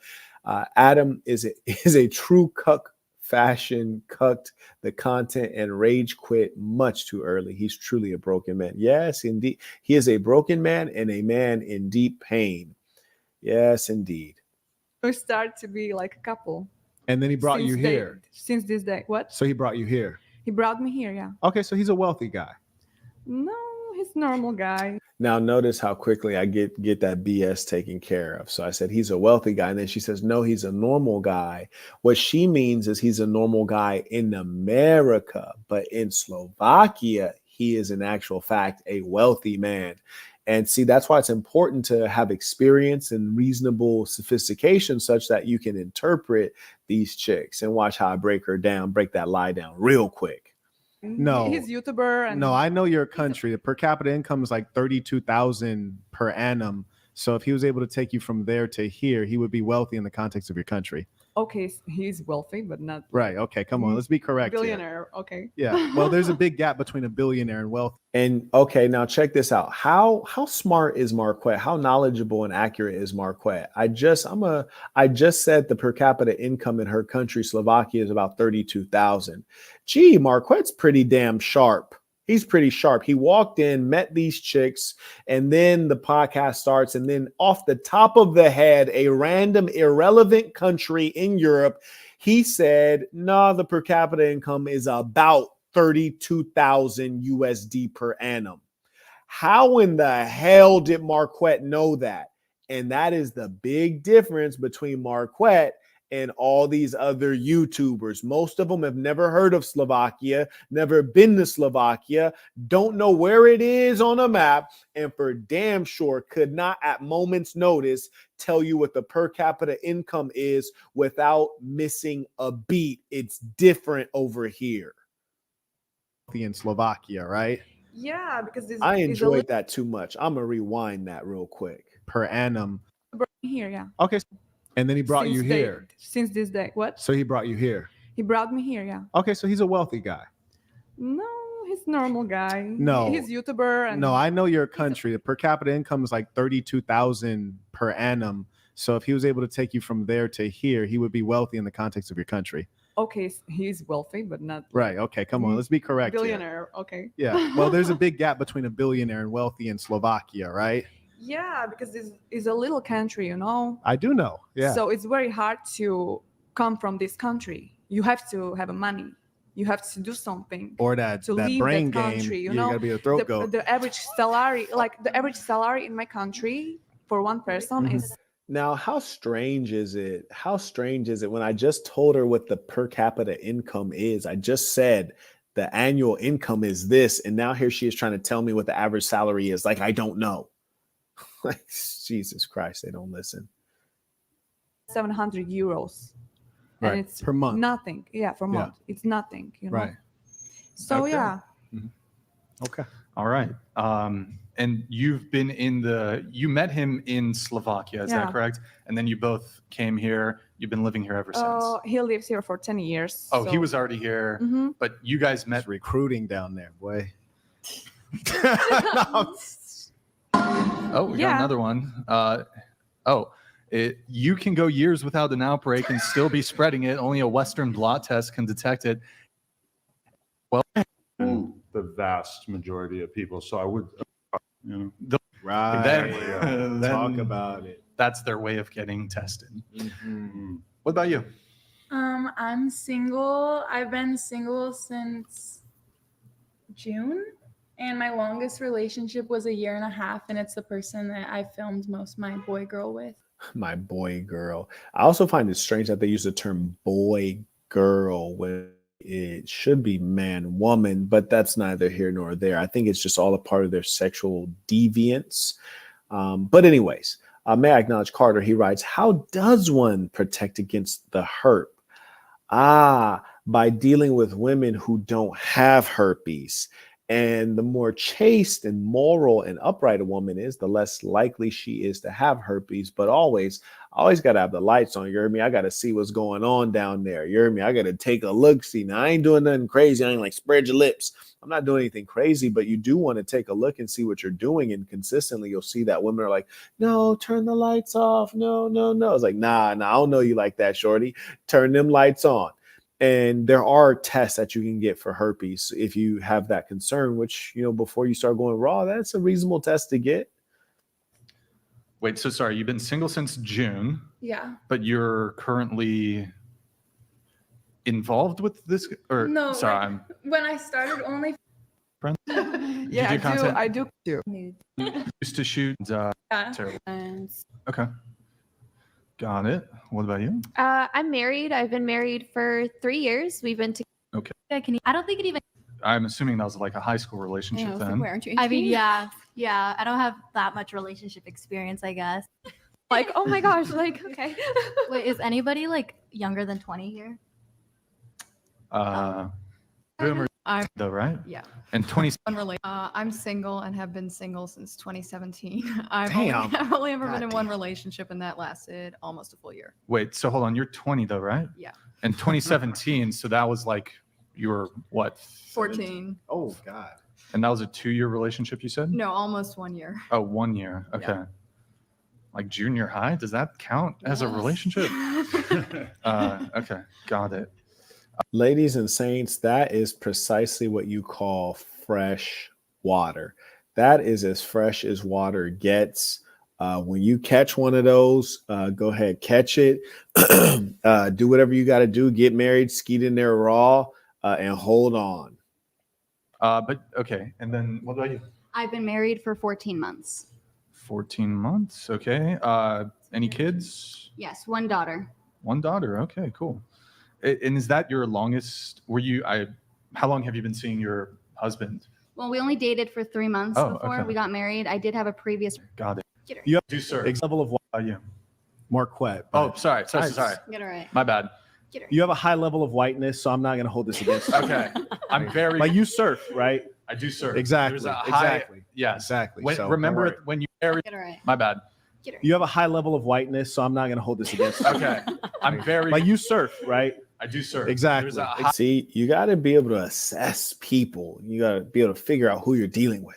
Speaker 2: Adam is a true cuck fashion, cucked the content and rage quit much too early. He's truly a broken man. Yes, indeed. He is a broken man and a man in deep pain. Yes, indeed.
Speaker 6: we start to be like a couple.
Speaker 13: And then he brought you here.
Speaker 6: Since this day. What?
Speaker 13: So he brought you here.
Speaker 6: He brought me here, yeah.
Speaker 13: Okay, so he's a wealthy guy.
Speaker 6: No, he's a normal guy.
Speaker 2: Now notice how quickly I get that BS taken care of. So I said he's a wealthy guy, and then she says no, he's a normal guy. What she means is he's a normal guy in America, but in Slovakia, he is in actual fact a wealthy man. And see, that's why it's important to have experience and reasonable sophistication such that you can interpret these chicks and watch how I break that lie down real quick.
Speaker 13: No.
Speaker 6: He's YouTuber. And
Speaker 13: No, I know your country. The per capita income is like 32,000 per annum. So if he was able to take you from there to here, he would be wealthy in the context of your country.
Speaker 6: Okay, he's wealthy, but not
Speaker 13: Right. Okay. Come on. Let's be correct. here.
Speaker 6: billionaire. Okay.
Speaker 13: Yeah. Well, there's a big gap between a billionaire and wealth.
Speaker 2: And okay, now check this out. How smart is Marquett? How knowledgeable and accurate is Marquett? I just said the per capita income in her country, Slovakia, is about 32,000. Gee, Marquett's pretty damn sharp. He's pretty sharp. He walked in, met these chicks, and then the podcast starts. And then off the top of the head, a random irrelevant country in Europe, he said, nah, the per capita income is about 32,000 USD per annum. How in the hell did Marquett know that? And that is the big difference between Marquett and all these other YouTubers. Most of them have never heard of Slovakia, never been to Slovakia, don't know where it is on a map, and for damn sure could not at moment's notice tell you what the per capita income is without missing a beat. It's different over here.
Speaker 13: In Slovakia, right?
Speaker 6: Yeah, because this
Speaker 2: I enjoyed that too much. I'm going to rewind that real quick.
Speaker 13: Per annum.
Speaker 6: Here, yeah.
Speaker 13: Okay. And then he brought you here.
Speaker 6: Since this day. What?
Speaker 13: So he brought you here.
Speaker 6: He brought me here, yeah.
Speaker 13: Okay, so he's a wealthy guy.
Speaker 6: No, he's a normal guy.
Speaker 13: No.
Speaker 6: He's a YouTuber. And
Speaker 13: no, I know your country. The per capita income is like 32,000 per annum. So if he was able to take you from there to here, he would be wealthy in the context of your country.
Speaker 6: Okay, he's wealthy, but not
Speaker 13: right. Okay, come on, let's be correct.
Speaker 6: Billionaire.
Speaker 13: Here.
Speaker 6: Okay.
Speaker 13: Yeah. Well, there's a big gap between a billionaire and wealthy in Slovakia, right?
Speaker 6: Yeah, because this is a little country, you know.
Speaker 13: I do know. Yeah.
Speaker 6: So it's very hard to come from this country. You have to have money. You have to do something.
Speaker 13: Or that
Speaker 6: leave
Speaker 13: brain
Speaker 6: that country,
Speaker 13: game.
Speaker 6: You know,
Speaker 13: gotta be a throat goat.
Speaker 6: The average salary, the average salary in my country for one person is.
Speaker 2: Now, how strange is it? How strange is it when I just told her what the per capita income is? I just said the annual income is this, and now here she is trying to tell me what the average salary is. Like, I don't know. Like, Jesus Christ, they don't listen.
Speaker 6: 700 euros.
Speaker 13: Right.
Speaker 6: And it's
Speaker 13: per month.
Speaker 6: Nothing. Yeah, per month. It's nothing, you know.
Speaker 13: Right.
Speaker 6: So
Speaker 3: okay.
Speaker 6: yeah.
Speaker 13: Mm-hmm. Okay.
Speaker 3: All right. And you've been you met him in Slovakia, is that correct? And then you both came here. You've been living here ever since.
Speaker 6: He lives here for 10 years.
Speaker 3: Oh,
Speaker 6: so.
Speaker 3: he was already here, but you guys met.
Speaker 13: Recruiting down there, boy.
Speaker 3: Oh, we got another one. You can go years without an outbreak and still be spreading it. Only a Western blot test can detect it. Well,
Speaker 5: the vast majority of people. So I would,
Speaker 13: right.
Speaker 3: Then
Speaker 13: talk about it.
Speaker 3: That's their way of getting tested.
Speaker 13: Mm-hmm.
Speaker 3: What about you?
Speaker 7: I'm single. I've been single since June. And my longest relationship was 1.5 years, and it's the person that I filmed most my boy girl with.
Speaker 2: My boy girl. I also find it strange that they use the term boy girl when it should be man woman, but that's neither here nor there. I think it's just all a part of their sexual deviance. But anyways, may I acknowledge Carter? He writes, how does one protect against the herp? By dealing with women who don't have herpes. And the more chaste and moral and upright a woman is, the less likely she is to have herpes. But always got to have the lights on. You hear me? I got to see what's going on down there. You hear me? I got to take a look. See, now I ain't doing nothing crazy. I ain't like spread your lips. I'm not doing anything crazy, but you do want to take a look and see what you're doing. And consistently, you'll see that women are like, no, turn the lights off. No. It's like, nah, I don't know you like that, shorty. Turn them lights on. And there are tests that you can get for herpes if you have that concern, which, before you start going raw, that's a reasonable test to get.
Speaker 3: Wait, so sorry, you've been single since June.
Speaker 7: Yeah.
Speaker 3: But you're currently involved with this? Or
Speaker 7: no,
Speaker 3: sorry,
Speaker 7: when I started only.
Speaker 6: Yeah, I do.
Speaker 3: Used to shoot. Terrible. Okay. Got it. What about you?
Speaker 9: I'm married. I've been married for 3 years. We've been together.
Speaker 3: Okay.
Speaker 10: I don't think it even.
Speaker 3: I'm assuming that was like a high school relationship then.
Speaker 8: Where aren't you?
Speaker 10: I mean, yeah. I don't have that much relationship experience, I guess.
Speaker 9: Like, oh my gosh, like, okay.
Speaker 10: Wait, is anybody like younger than 20 here?
Speaker 3: Boomer,
Speaker 11: I'm
Speaker 3: though, right?
Speaker 11: Yeah.
Speaker 3: And 20.
Speaker 11: I'm single and have been single since 2017.
Speaker 3: Damn.
Speaker 11: I've only ever been in one relationship, and that lasted almost a full year.
Speaker 3: Wait, so hold on. You're 20 though, right?
Speaker 11: Yeah.
Speaker 3: And 2017, so that was like you were what?
Speaker 11: 14.
Speaker 13: Oh God.
Speaker 3: And that was a 2-year relationship, you said?
Speaker 11: No, almost 1 year.
Speaker 3: Oh, 1 year. Okay.
Speaker 11: Yeah.
Speaker 3: Like junior high? Does that count as a relationship? Okay, got it.
Speaker 2: Ladies and saints, that is precisely what you call fresh water. That is as fresh as water gets. When you catch one of those, go ahead, catch it. Do whatever you got to do. Get married, skeet in there raw, and hold on.
Speaker 3: But okay, and then what about you?
Speaker 12: I've been married for 14 months.
Speaker 3: 14 months. Okay. Any kids?
Speaker 12: Yes, one daughter.
Speaker 3: One daughter. Okay, cool. And is that your longest? How long have you been seeing your husband?
Speaker 12: Well, we only dated for 3 months before we got married. I did have a previous.
Speaker 3: Got it.
Speaker 13: You have
Speaker 3: do, sir.
Speaker 13: Level of
Speaker 3: you.
Speaker 13: Marquett.
Speaker 3: Oh, sorry.
Speaker 12: Get it right.
Speaker 3: My bad.
Speaker 13: You have a high level of whiteness, so I'm not going to hold this against you.
Speaker 3: Okay. I'm very.
Speaker 13: Like you surf, right?
Speaker 3: I do surf.
Speaker 13: Exactly.
Speaker 3: There's a high,
Speaker 13: Exactly.
Speaker 3: Yes.
Speaker 13: Exactly.
Speaker 3: When,
Speaker 13: So,
Speaker 3: remember
Speaker 13: don't worry.
Speaker 3: when you married.
Speaker 12: Get it right.
Speaker 3: My bad.
Speaker 13: You have a high level of whiteness, so I'm not going to hold this against you.
Speaker 3: Okay. I'm very.
Speaker 13: Like you surf, right?
Speaker 3: I do surf.
Speaker 13: Exactly.
Speaker 3: There's a high,
Speaker 2: See, you got to be able to assess people. You got to be able to figure out who you're dealing with.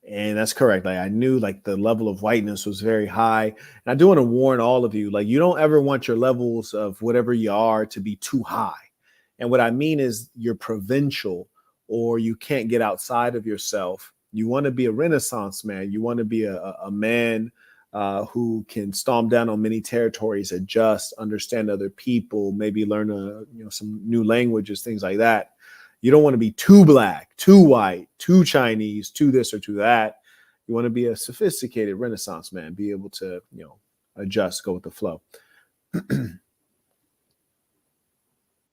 Speaker 2: And that's correct. Like I knew like the level of whiteness was very high. And I do want to warn all of you, like you don't ever want your levels of whatever you are to be too high. And what I mean is you're provincial or you can't get outside of yourself. You want to be a Renaissance man. You want to be a man who can stomp down on many territories, adjust, understand other people, maybe learn some new languages, things like that. You don't want to be too black, too white, too Chinese, too this or too that. You want to be a sophisticated Renaissance man, be able to, adjust, go with the flow.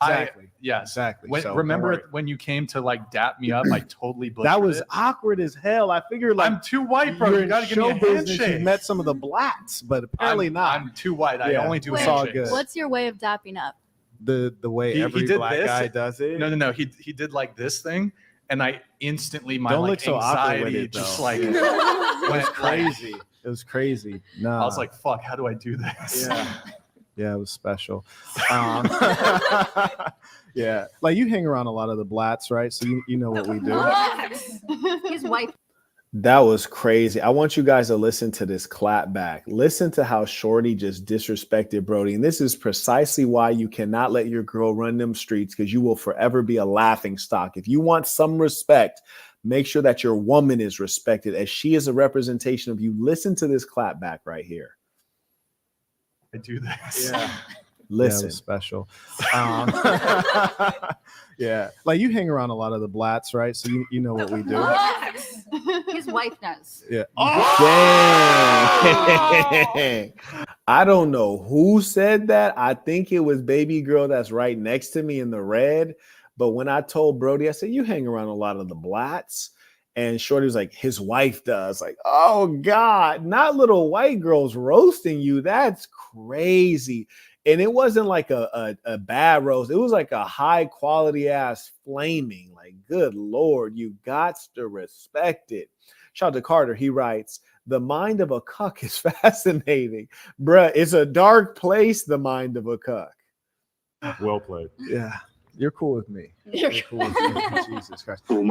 Speaker 13: Exactly.
Speaker 3: Yes.
Speaker 13: Exactly.
Speaker 3: When,
Speaker 13: So,
Speaker 3: remember
Speaker 13: don't worry.
Speaker 3: when you came to like dap me up, I totally butchered
Speaker 13: That was
Speaker 3: it.
Speaker 13: awkward as hell. I figured like
Speaker 3: I'm too white, bro.
Speaker 13: you're
Speaker 3: You
Speaker 13: in
Speaker 3: gotta give me
Speaker 13: show
Speaker 3: a
Speaker 13: business.
Speaker 3: handshake.
Speaker 13: You met some of the blacks, but apparently not.
Speaker 3: I'm too white. I
Speaker 13: Yeah,
Speaker 3: only do
Speaker 13: it's
Speaker 3: handshakes.
Speaker 13: all good.
Speaker 10: What's your way of dapping up?
Speaker 13: The way
Speaker 3: He
Speaker 13: every
Speaker 3: did
Speaker 13: black
Speaker 3: this.
Speaker 13: guy does it.
Speaker 3: No. He did like this thing, and I instantly my
Speaker 13: Don't
Speaker 3: like
Speaker 13: look so awkward with
Speaker 3: anxiety
Speaker 13: it,
Speaker 3: just
Speaker 13: though.
Speaker 3: like
Speaker 13: It
Speaker 3: went
Speaker 13: was crazy. It was crazy. No,
Speaker 3: I was like, "Fuck, how do I do this?"
Speaker 13: Yeah, it was special. Yeah, like you hang around a lot of the blacks, right? So you know what we do.
Speaker 12: His wife.
Speaker 2: That was crazy. I want you guys to listen to this clap back. Listen to how Shorty just disrespected Brody. And this is precisely why you cannot let your girl run them streets, because you will forever be a laughing stock. If you want some respect, make sure that your woman is respected as she is a representation of you. Listen to this clap back right here.
Speaker 3: I do this.
Speaker 13: Yeah.
Speaker 2: Listen.
Speaker 13: Yeah, it was special. Yeah, like you hang around a lot of the blacks, right? So you know what we do.
Speaker 12: His wife does.
Speaker 13: Yeah.
Speaker 2: Dang. I don't know who said that. I think it was baby girl that's right next to me in the red. But when I told Brody, I said, you hang around a lot of the blacks. And Shorty was like, his wife does. Like, oh God, not little white girls roasting you. That's crazy. And it wasn't like a bad roast. It was like a high quality ass flaming. Like, good Lord, you got to respect it. Shout out to Carter. He writes, the mind of a cuck is fascinating. Bruh, it's a dark place, the mind of a cuck.
Speaker 5: Well played.
Speaker 13: Yeah. You're cool with me.
Speaker 10: You're
Speaker 13: cool with me. Jesus Christ.
Speaker 5: What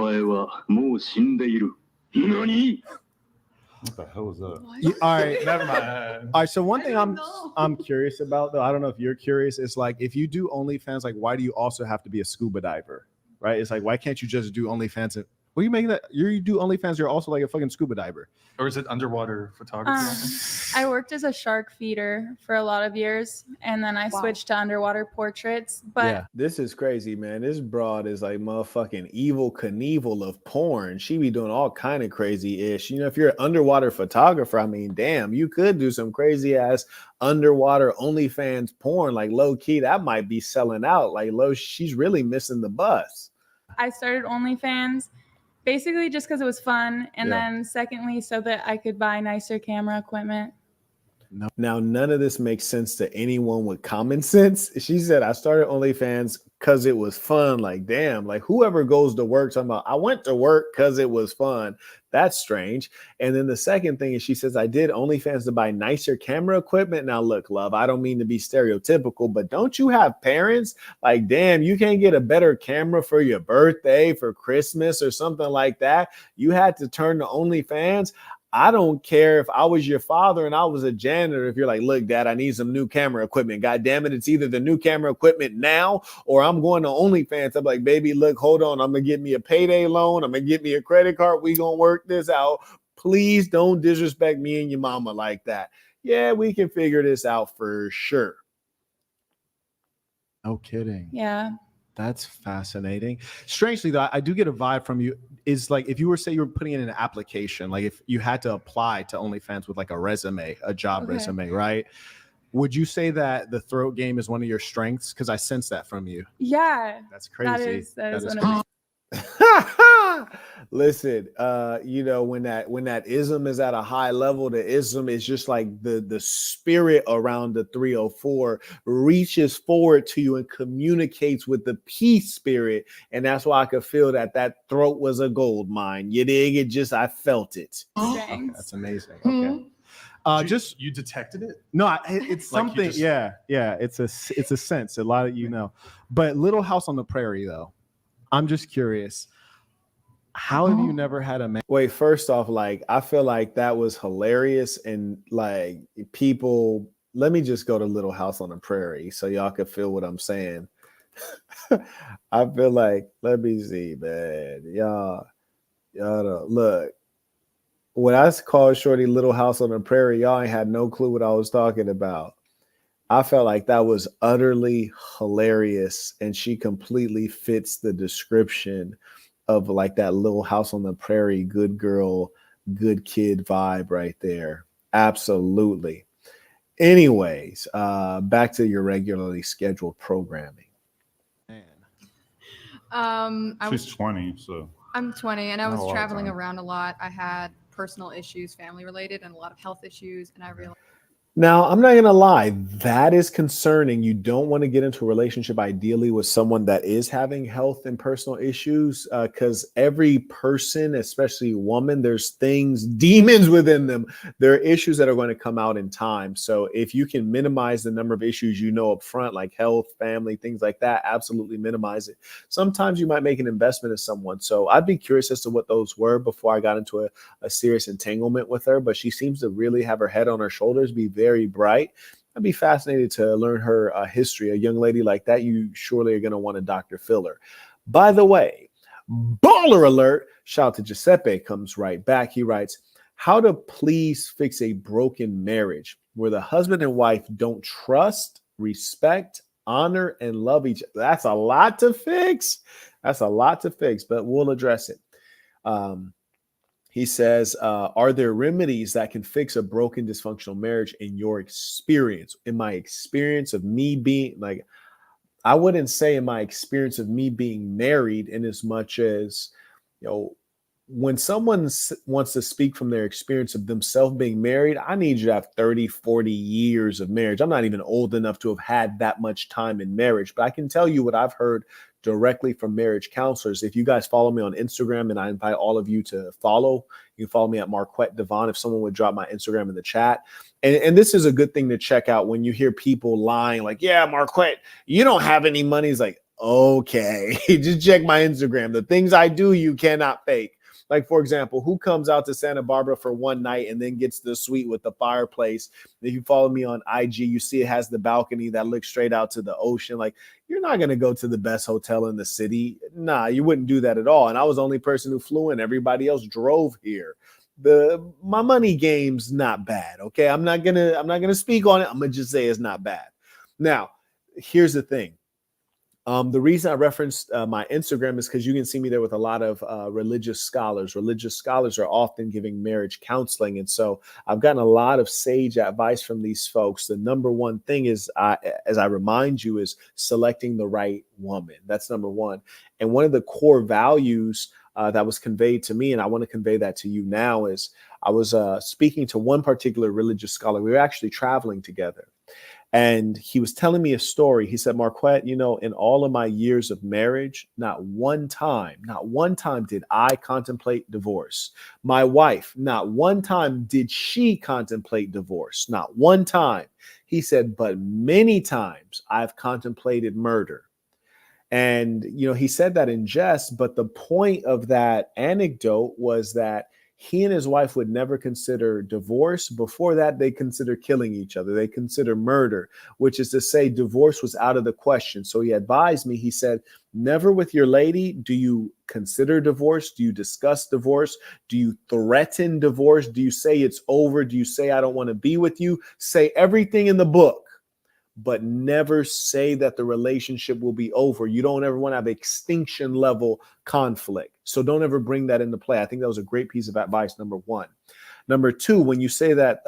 Speaker 5: the hell is that?
Speaker 13: All right.
Speaker 3: Never mind.
Speaker 13: All right. So one thing I'm curious about, though, I don't know if you're curious, is like if you do OnlyFans, like why do you also have to be a scuba diver? Right? It's like why can't you just do OnlyFans? What are you making that? You do OnlyFans, you're also like a fucking scuba diver.
Speaker 3: Or is it underwater photography?
Speaker 7: I worked as a shark feeder for a lot of years, and then I switched to underwater portraits. But
Speaker 2: This is crazy, man. This broad is like motherfucking evil Knievel of porn. She be doing all kind of crazy ish. You know, if you're an underwater photographer, I mean, damn, you could do some crazy ass underwater OnlyFans porn. Like low key, that might be selling out. Like low, she's really missing the bus.
Speaker 7: I started OnlyFans basically just because it was fun, and then secondly so that I could buy nicer camera equipment.
Speaker 2: Now, none of this makes sense to anyone with common sense. She said, I started OnlyFans because it was fun. Like, damn, like whoever goes to work talking about, I went to work because it was fun. That's strange. And then the second thing is she says, I did OnlyFans to buy nicer camera equipment. Now, look, love, I don't mean to be stereotypical, but don't you have parents? Like, damn, you can't get a better camera for your birthday, for Christmas or something like that. You had to turn to OnlyFans. I don't care if I was your father and I was a janitor. If you're like, look, Dad, I need some new camera equipment. God damn it. It's either the new camera equipment now or I'm going to OnlyFans. I'm like, baby, look, hold on. I'm going to get me a payday loan. I'm going to get me a credit card. We going to work this out. Please don't disrespect me and your mama like that. Yeah, we can figure this out for sure.
Speaker 13: No kidding.
Speaker 7: Yeah.
Speaker 13: That's fascinating. Strangely, though, I do get a vibe from you. Is like if you were, say, you were putting in an application, like if you had to apply to OnlyFans with like a resume, a job resume, right? Would you say that the throat game is one of your strengths? Because I sense that from you.
Speaker 7: Yeah.
Speaker 13: That's crazy.
Speaker 7: That is one of my.
Speaker 2: Listen, you know, when that ism is at a high level, the ism is just like the spirit around the 304 reaches forward to you and communicates with the peace spirit. And that's why I could feel that throat was a gold mine. You dig? It just, I felt it.
Speaker 13: Okay, that's amazing. Okay.
Speaker 3: Just you detected it?
Speaker 13: No, it's
Speaker 3: Like
Speaker 13: something. Yeah. It's a sense. A lot of, you know, but Little House on the Prairie, though. I'm just curious. How have you never had a man?
Speaker 2: Wait, first off, like, I feel like that was hilarious. And like people, let me just go to Little House on the Prairie so y'all can feel what I'm saying. I feel like, let me see, man. Y'all don't, look. When I called Shorty Little House on the Prairie, y'all ain't had no clue what I was talking about. I felt like that was utterly hilarious, and she completely fits the description of like that Little House on the Prairie, good girl, good kid vibe right there. Absolutely. Anyways, back to your regularly scheduled programming.
Speaker 5: She's 20, so
Speaker 11: I'm 20, and I
Speaker 5: Not a
Speaker 11: was
Speaker 5: lot of
Speaker 11: traveling
Speaker 5: time.
Speaker 11: around a lot. I had personal issues, family related, and a lot of health issues, and I realized.
Speaker 2: Now, I'm not going to lie, that is concerning. You don't want to get into a relationship ideally with someone that is having health and personal issues, because every person, especially woman, there's things, demons within them. There are issues that are going to come out in time. So if you can minimize the number of issues you know up front, like health, family, things like that, absolutely minimize it. Sometimes you might make an investment in someone. So I'd be curious as to what those were before I got into a serious entanglement with her, but she seems to really have her head on her shoulders, be very bright. I'd be fascinated to learn her history. A young lady like that, you surely are going to want a Dr. Filler. By the way, baller alert, shout out to Giuseppe, comes right back. He writes, how to please fix a broken marriage where the husband and wife don't trust, respect, honor, and love each other. That's a lot to fix. That's a lot to fix, but we'll address it. He says, are there remedies that can fix a broken, dysfunctional marriage in your experience? In my experience of me being, like, I wouldn't say in my experience of me being married, in as much as, you know, when someone wants to speak from their experience of themselves being married, I need you to have 30, 40 years of marriage. I'm not even old enough to have had that much time in marriage, but I can tell you what I've heard directly from marriage counselors. If you guys follow me on Instagram, and I invite all of you to follow, you can follow me at Marquett Devon. If someone would drop my Instagram in the chat. And this is a good thing to check out when you hear people lying like, yeah, Marquett, you don't have any money. It's like, okay, just check my Instagram. The things I do, you cannot fake. Like, for example, who comes out to Santa Barbara for one night and then gets the suite with the fireplace? If you follow me on IG, you see it has the balcony that looks straight out to the ocean. Like, you're not going to go to the best hotel in the city. Nah, you wouldn't do that at all. And I was the only person who flew in. Everybody else drove here. My money game's not bad. Okay. I'm not gonna speak on it. I'm gonna just say it's not bad. Now, here's the thing. The reason I referenced my Instagram is because you can see me there with a lot of religious scholars. Religious scholars are often giving marriage counseling. And so I've gotten a lot of sage advice from these folks. The number one thing is, as I remind you, is selecting the right woman. That's number one. And one of the core values that was conveyed to me, and I want to convey that to you now, is I was speaking to one particular religious scholar. We were actually traveling together. And he was telling me a story. He said, Marquette, you know, in all of my years of marriage, not one time did I contemplate divorce. My wife, not one time did she contemplate divorce. Not one time. He said, but many times I've contemplated murder. And, you know, he said that in jest, but the point of that anecdote was that He and his wife would never consider divorce. Before that, they consider killing each other. They consider murder, which is to say divorce was out of the question. So he advised me, he said, never with your lady do you consider divorce. Do you discuss divorce? Do you threaten divorce? Do you say it's over? Do you say I don't want to be with you? Say everything in the book, but never say that the relationship will be over. You don't ever want to have extinction level conflict. So don't ever bring that into play. I think that was a great piece of advice, number one. Number two, when you say that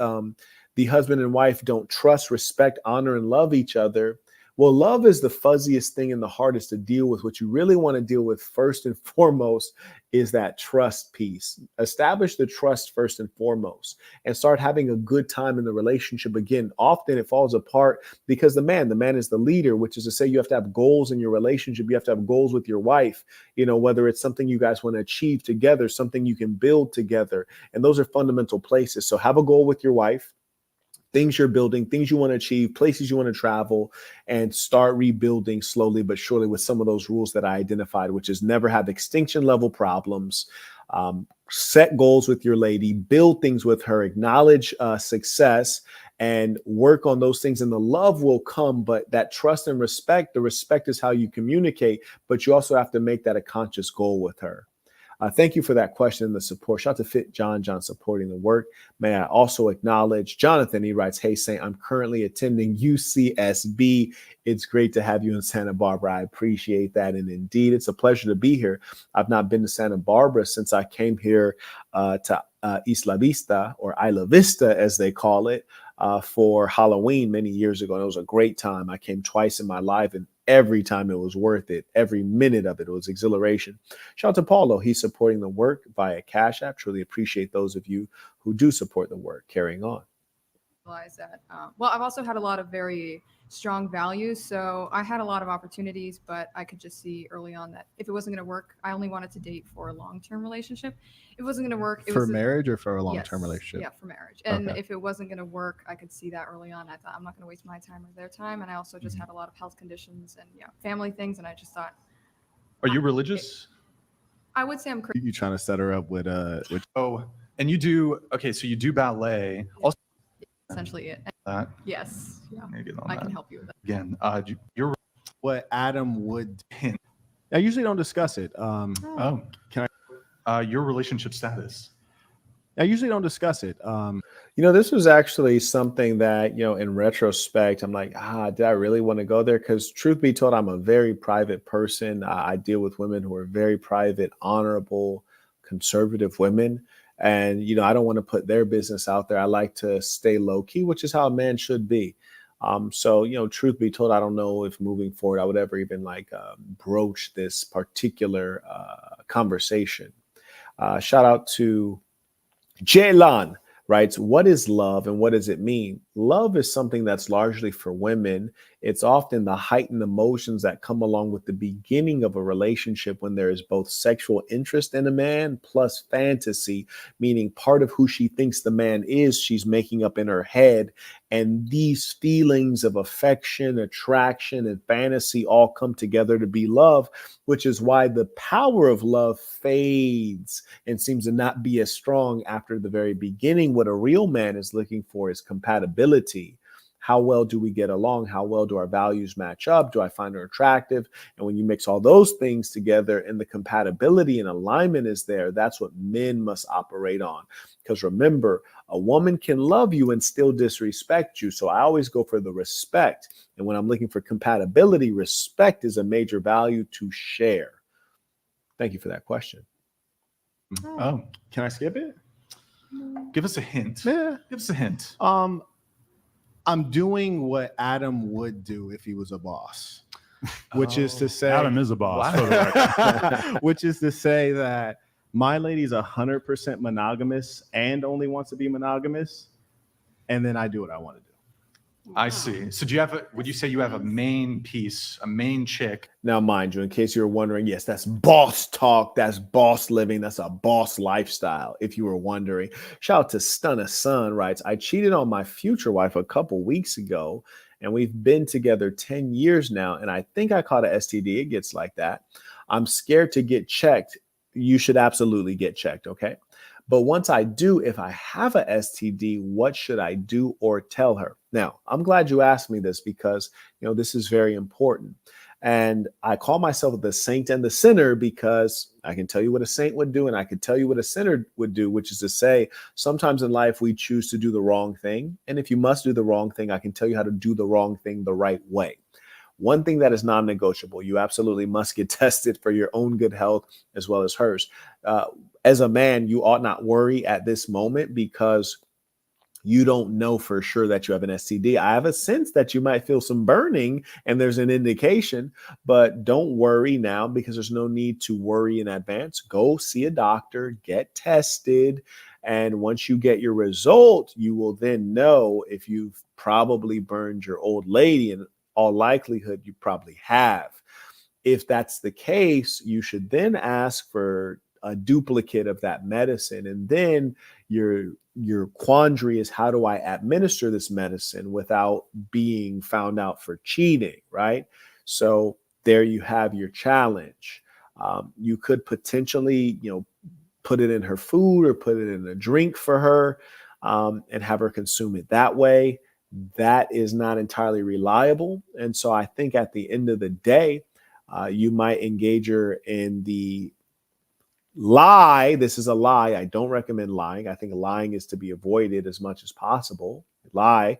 Speaker 2: the husband and wife don't trust, respect, honor, and love each other, well, love is the fuzziest thing and the hardest to deal with. What you really want to deal with first and foremost is that trust piece. Establish the trust first and foremost and start having a good time in the relationship. Again, often it falls apart because the man is the leader, which is to say you have to have goals in your relationship. You have to have goals with your wife, whether it's something you guys want to achieve together, something you can build together. And those are fundamental places. So have a goal with your wife. Things you're building, things you want to achieve, places you want to travel, and start rebuilding slowly but surely with some of those rules that I identified, which is never have extinction level problems, set goals with your lady, build things with her, acknowledge success, and work on those things. And the love will come, but that trust and respect, the respect is how you communicate, but you also have to make that a conscious goal with her. Thank you for that question and the support. Shout out to Fit John supporting the work. May I also acknowledge Jonathan. He writes, hey, Saint, I'm currently attending UCSB. It's great to have you in Santa Barbara. I appreciate that. And indeed, it's a pleasure to be here. I've not been to Santa Barbara since I came here to Isla Vista, or Isla Vista, as they call it, for Halloween many years ago. And it was a great time. I came twice in my life, and every time it was worth it. Every minute of it was exhilaration. Shout out to Paulo. He's supporting the work via Cash App. Truly appreciate those of you who do support the work. Carrying on.
Speaker 11: That well, I've also had a lot of very strong values, so I had a lot of opportunities, but I could just see early on that if it wasn't going to work, I only wanted to date for a long-term relationship. If it wasn't going to work, it
Speaker 13: for
Speaker 11: was
Speaker 13: marriage or for a long-term relationship?
Speaker 11: Yeah, for marriage. And
Speaker 13: okay.
Speaker 11: If it wasn't going to work, I could see that early on. I thought I'm not going to waste my time or their time, and I also just had a lot of health conditions and family things, and I just thought.
Speaker 3: Are you religious?
Speaker 11: I would say I'm Christian.
Speaker 13: You trying to set her up with
Speaker 3: Oh, and you do so you do ballet also.
Speaker 11: Essentially it. Yes. Yeah. I can help you with that.
Speaker 3: Again, you're
Speaker 13: what Adam would hint. I usually don't discuss it. Can
Speaker 3: I? Your relationship status.
Speaker 13: I usually don't discuss it.
Speaker 2: This was actually something that, in retrospect, I'm like, did I really want to go there? Because truth be told, I'm a very private person. I deal with women who are very private, honorable, conservative women. And, I don't want to put their business out there. I like to stay low key, which is how a man should be. So, truth be told, I don't know if moving forward, I would ever even broach this particular conversation. Shout out to Jaylan. Writes, what is love and what does it mean? Love is something that's largely for women. It's often the heightened emotions that come along with the beginning of a relationship when there is both sexual interest in a man plus fantasy, meaning part of who she thinks the man is, she's making up in her head. And these feelings of affection, attraction, and fantasy all come together to be love, which is why the power of love fades and seems to not be as strong after the very beginning. What a real man is looking for is compatibility. How well do we get along? How well do our values match up? Do I find her attractive? And when you mix all those things together and the compatibility and alignment is there, that's what men must operate on. Because remember, a woman can love you and still disrespect you. So I always go for the respect. And when I'm looking for compatibility, respect is a major value to share. Thank you for that question.
Speaker 3: Oh,
Speaker 13: can I skip it?
Speaker 3: Give us a hint.
Speaker 13: Yeah.
Speaker 3: Give us a hint.
Speaker 13: I'm doing what Adam would do if he was a boss, which is to say
Speaker 5: Adam is a boss.
Speaker 13: Wow. Which is to say that my lady's 100% monogamous and only wants to be monogamous, and then I do what I want to do.
Speaker 3: I see. So would you say you have a main piece, a main chick?
Speaker 2: Now, mind you, in case you're wondering, yes, that's boss talk. That's boss living. That's a boss lifestyle. If you were wondering, shout out to Stunna Sun writes, I cheated on my future wife a couple weeks ago, and we've been together 10 years now. And I think I caught a STD. It gets like that. I'm scared to get checked. You should absolutely get checked. Okay. But once I do, if I have a STD, what should I do or tell her? Now, I'm glad you asked me this because, this is very important. And I call myself the saint and the sinner because I can tell you what a saint would do and I can tell you what a sinner would do, which is to say, sometimes in life we choose to do the wrong thing. And if you must do the wrong thing, I can tell you how to do the wrong thing the right way. One thing that is non-negotiable, you absolutely must get tested for your own good health as well as hers. As a man, you ought not worry at this moment because you don't know for sure that you have an STD. I have a sense that you might feel some burning and there's an indication, but don't worry now because there's no need to worry in advance. Go see a doctor, get tested. And once you get your result, you will then know if you've probably burned your old lady. In all likelihood, you probably have. If that's the case, you should then ask for a duplicate of that medicine. And then your quandary is, how do I administer this medicine without being found out for cheating, right? So there you have your challenge. You could potentially, put it in her food or put it in a drink for her and have her consume it that way. That is not entirely reliable. And so I think at the end of the day, you might engage her in the lie. This is a lie. I don't recommend lying. I think lying is to be avoided as much as possible. Lie.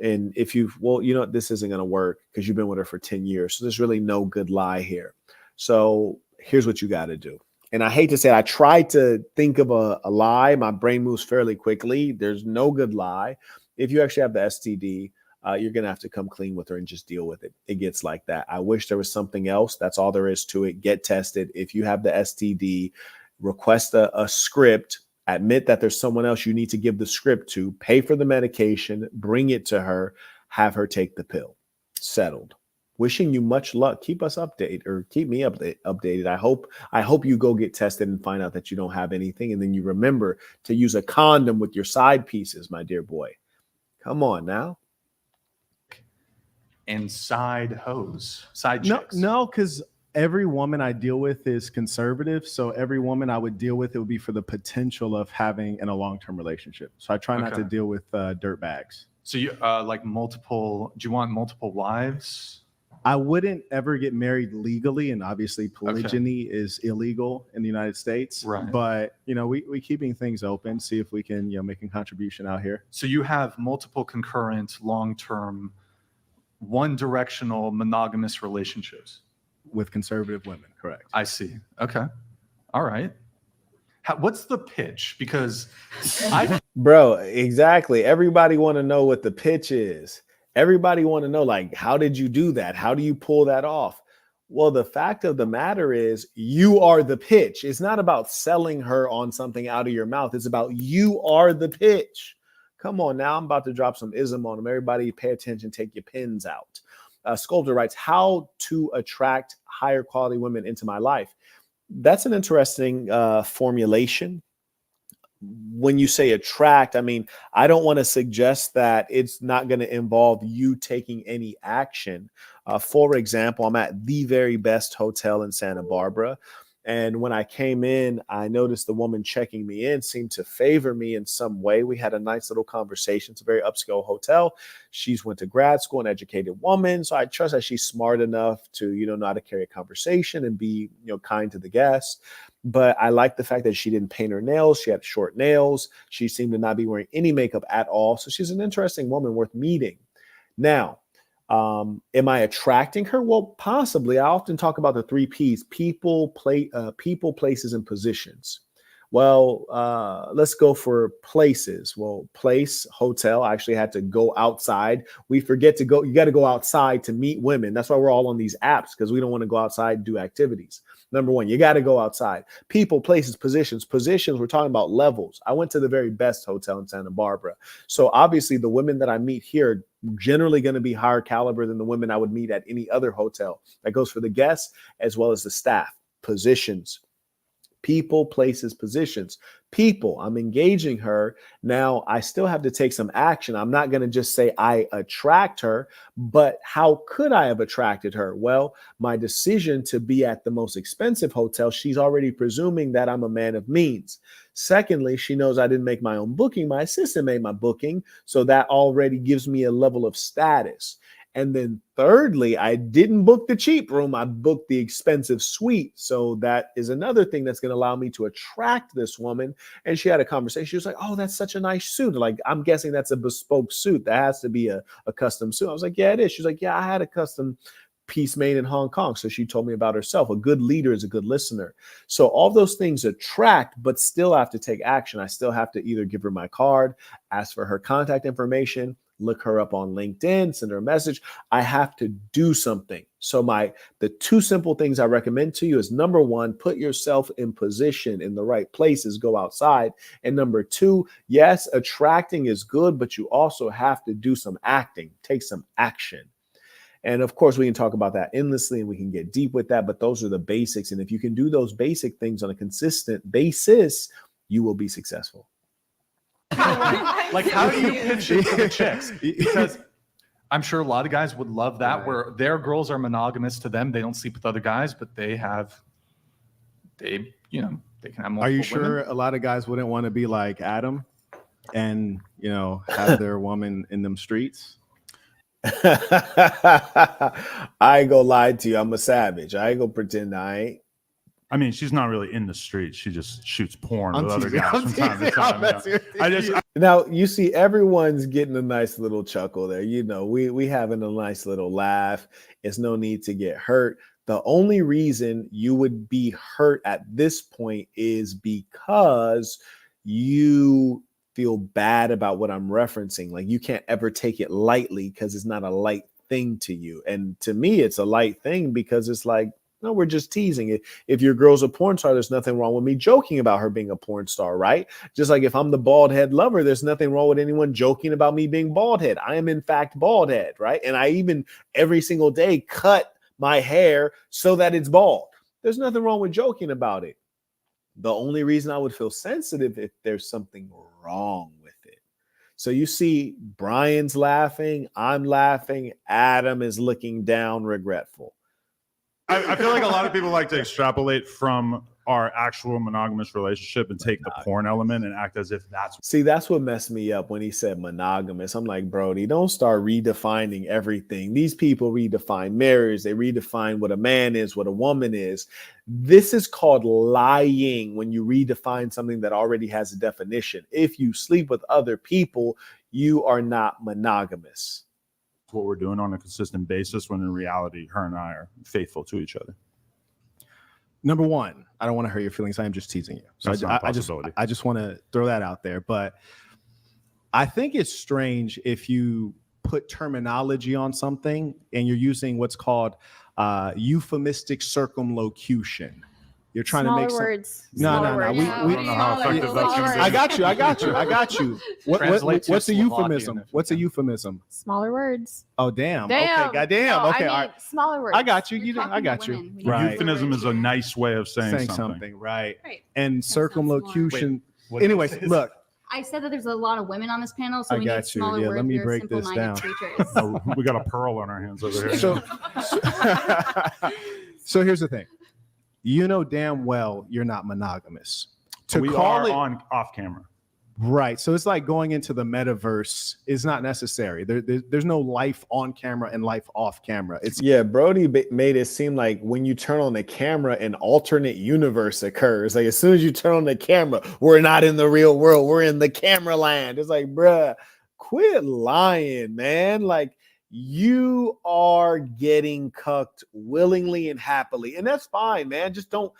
Speaker 2: And if this isn't going to work because you've been with her for 10 years. So there's really no good lie here. So here's what you got to do. And I hate to say it, I tried to think of a lie. My brain moves fairly quickly. There's no good lie. If you actually have the STD, you're going to have to come clean with her and just deal with it. It gets like that. I wish there was something else. That's all there is to it. Get tested. If you have the STD, request a script, admit that there's someone else you need to give the script to, pay for the medication, bring it to her, have her take the pill. Settled. Wishing you much luck. Keep us updated or keep me updated. I hope you go get tested and find out that you don't have anything. And then you remember to use a condom with your side pieces, my dear boy. Come on now.
Speaker 3: And side hoes, side chicks.
Speaker 13: No, because every woman I deal with is conservative. So every woman I would deal with, it would be for the potential of having in a long-term relationship. So I try not to deal with dirt bags.
Speaker 3: So you do you want multiple wives?
Speaker 13: I wouldn't ever get married legally, and obviously polygyny is illegal in the United States.
Speaker 3: Right.
Speaker 13: But we keeping things open, see if we can make a contribution out here.
Speaker 3: So you have multiple concurrent, long-term, one-directional monogamous relationships
Speaker 13: with conservative women, correct?
Speaker 3: I see. Okay. All right. What's the pitch? Because
Speaker 2: bro, exactly. Everybody want to know what the pitch is. Everybody want to know, like, how did you do that? How do you pull that off? Well, the fact of the matter is you are the pitch. It's not about selling her on something out of your mouth. It's about you are the pitch. Come on now. I'm about to drop some ism on them. Everybody pay attention. Take your pens out. Sculptor writes, how to attract higher quality women into my life. That's an interesting formulation. When you say attract, I mean, I don't want to suggest that it's not going to involve you taking any action. For example, I'm at the very best hotel in Santa Barbara. And when I came in, I noticed the woman checking me in seemed to favor me in some way. We had a nice little conversation. It's a very upscale hotel. She's went to grad school, an educated woman. So I trust that she's smart enough to, know how to carry a conversation and be, kind to the guests. But I like the fact that she didn't paint her nails. She had short nails. She seemed to not be wearing any makeup at all. So she's an interesting woman worth meeting. Now, am I attracting her? Well, possibly. I often talk about the 3 Ps: people, places, and positions. Well, let's go for places. Well, place, hotel. I actually had to go outside. We forget to go. You got to go outside to meet women. That's why we're all on these apps, because we don't want to go outside and do activities. Number 1, you got to go outside. People, places, positions. Positions, we're talking about levels. I went to the very best hotel in Santa Barbara. So obviously the women that I meet here are generally going to be higher caliber than the women I would meet at any other hotel. That goes for the guests as well as the staff. Positions. People, places, positions. People, I'm engaging her. Now, I still have to take some action. I'm not going to just say I attract her, but how could I have attracted her? Well, my decision to be at the most expensive hotel, she's already presuming that I'm a man of means. Secondly, she knows I didn't make my own booking. My assistant made my booking. So that already gives me a level of status. And then thirdly, I didn't book the cheap room. I booked the expensive suite. So that is another thing that's going to allow me to attract this woman. And she had a conversation. She was like, oh, that's such a nice suit. Like, I'm guessing that's a bespoke suit. That has to be a custom suit. I was like, yeah, it is. She's like, yeah, I had a custom piece made in Hong Kong. So she told me about herself. A good leader is a good listener. So all those things attract, but still have to take action. I still have to either give her my card, ask for her contact information, look her up on LinkedIn, send her a message. I have to do something. So the two simple things I recommend to you is, number one, put yourself in position in the right places, go outside. And number two, yes, attracting is good, but you also have to do some acting, take some action. And of course, we can talk about that endlessly and we can get deep with that, but those are the basics. And if you can do those basic things on a consistent basis, you will be successful.
Speaker 3: Like, how do you pitch it to the chicks? Because I'm sure a lot of guys would love that, where their girls are monogamous to them. They don't sleep with other guys, but they can have multiple
Speaker 13: Are you sure
Speaker 3: women.
Speaker 13: a lot of guys wouldn't want to be like Adam and, have their woman in them streets?
Speaker 2: I ain't gonna lie to you. I'm a savage. I ain't gonna pretend I ain't.
Speaker 5: I mean, she's not really in the street. She just shoots porn with other
Speaker 2: teasing,
Speaker 5: guys from time to time.
Speaker 2: Now you see everyone's getting a nice little chuckle there. We having a nice little laugh. It's no need to get hurt. The only reason you would be hurt at this point is because you feel bad about what I'm referencing. Like, you can't ever take it lightly because it's not a light thing to you. And to me, it's a light thing because it's like, no, we're just teasing it. If your girl's a porn star, there's nothing wrong with me joking about her being a porn star, right? Just like if I'm the bald head lover, there's nothing wrong with anyone joking about me being bald head. I am in fact bald head, right? And I even every single day cut my hair so that it's bald. There's nothing wrong with joking about it. The only reason I would feel sensitive if there's something wrong with it. So you see, Brian's laughing, I'm laughing, Adam is looking down, regretful.
Speaker 5: I feel like a lot of people like to extrapolate from our actual monogamous relationship and take the porn element and act as if that's.
Speaker 2: See, that's what messed me up when he said monogamous. I'm like, Brody, don't start redefining everything. These people redefine marriage. They redefine what a man is, what a woman is. This is called lying when you redefine something that already has a definition. If you sleep with other people, you are not monogamous.
Speaker 5: What we're doing on a consistent basis, when in reality, her and I are faithful to each other.
Speaker 13: Number one, I don't want to hurt your feelings. I am just teasing you. So I just want to throw that out there. But I think it's strange if you put terminology on something and you're using what's called euphemistic circumlocution. You're trying
Speaker 9: Smaller
Speaker 13: to make
Speaker 9: words.
Speaker 13: No.
Speaker 5: I don't know how effective that's going to be.
Speaker 13: I got you. What's a euphemism? What's a euphemism?
Speaker 9: Smaller words.
Speaker 13: Oh, damn.
Speaker 9: Damn.
Speaker 13: Okay, goddamn.
Speaker 9: No,
Speaker 13: Okay,
Speaker 9: I
Speaker 13: all
Speaker 9: mean,
Speaker 13: right.
Speaker 9: smaller words.
Speaker 13: I got you. I got you.
Speaker 5: Right. Euphemism is a nice way of saying something.
Speaker 13: Right.
Speaker 12: Right.
Speaker 13: And circumlocution.
Speaker 5: Wait, what did you
Speaker 13: Anyways,
Speaker 5: say?
Speaker 13: look.
Speaker 12: I said that there's a lot of women on this panel, so
Speaker 13: I
Speaker 12: we
Speaker 13: got
Speaker 12: need
Speaker 13: you.
Speaker 12: smaller
Speaker 13: Yeah,
Speaker 12: words.
Speaker 13: let me
Speaker 12: We're
Speaker 13: break this
Speaker 12: simple-minded
Speaker 13: down.
Speaker 12: creatures.
Speaker 5: Oh, we got a pearl on our hands over here.
Speaker 13: So here's the thing. You know damn well you're not monogamous.
Speaker 5: We are on off camera.
Speaker 13: Right. So it's like going into the metaverse is not necessary. There's no life on camera and life off camera.
Speaker 2: Yeah, Brody made it seem like when you turn on the camera, an alternate universe occurs. Like as soon as you turn on the camera, we're not in the real world. We're in the camera land. It's like, bruh, quit lying, man. Like you are getting cucked willingly and happily. And that's fine, man. Just don't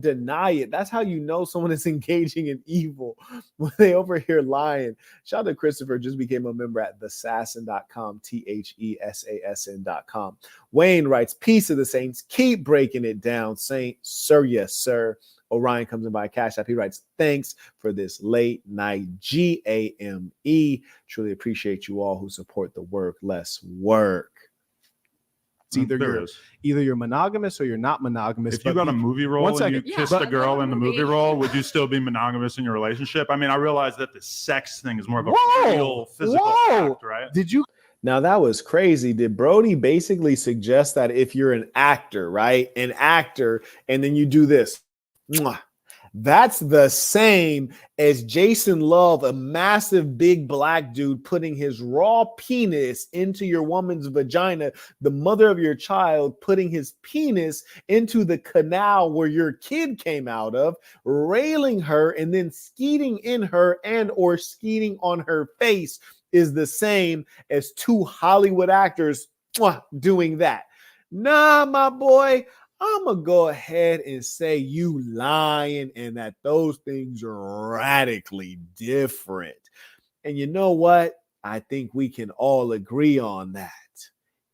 Speaker 2: deny it. That's how you know someone is engaging in evil when they over here lying. Shout out to Christopher, just became a member at thesassin.com, THESASN.com. Wayne writes, peace of the saints. Keep breaking it down, Saint. Sir, yes, sir. Orion comes in by Cash App. He writes, thanks for this late night GAME. Truly appreciate you all who support the work. Less work.
Speaker 13: Either you're monogamous or you're not monogamous.
Speaker 5: If you got a movie role and you kissed a girl in the movie role, would you still be monogamous in your relationship? I mean, I realize that the sex thing is more of a real physical act, right?
Speaker 2: Did you? Now that was crazy. Did Brody basically suggest that if you're an actor, right? An actor, and then you do this, mwah, that's the same as Jason Love, a massive big black dude, putting his raw penis into your woman's vagina, the mother of your child putting his penis into the canal where your kid came out of, railing her and then skeeting in her and or skeeting on her face is the same as two Hollywood actors doing that. Nah, my boy, I'm going to go ahead and say you lying and that those things are radically different. And you know what? I think we can all agree on that.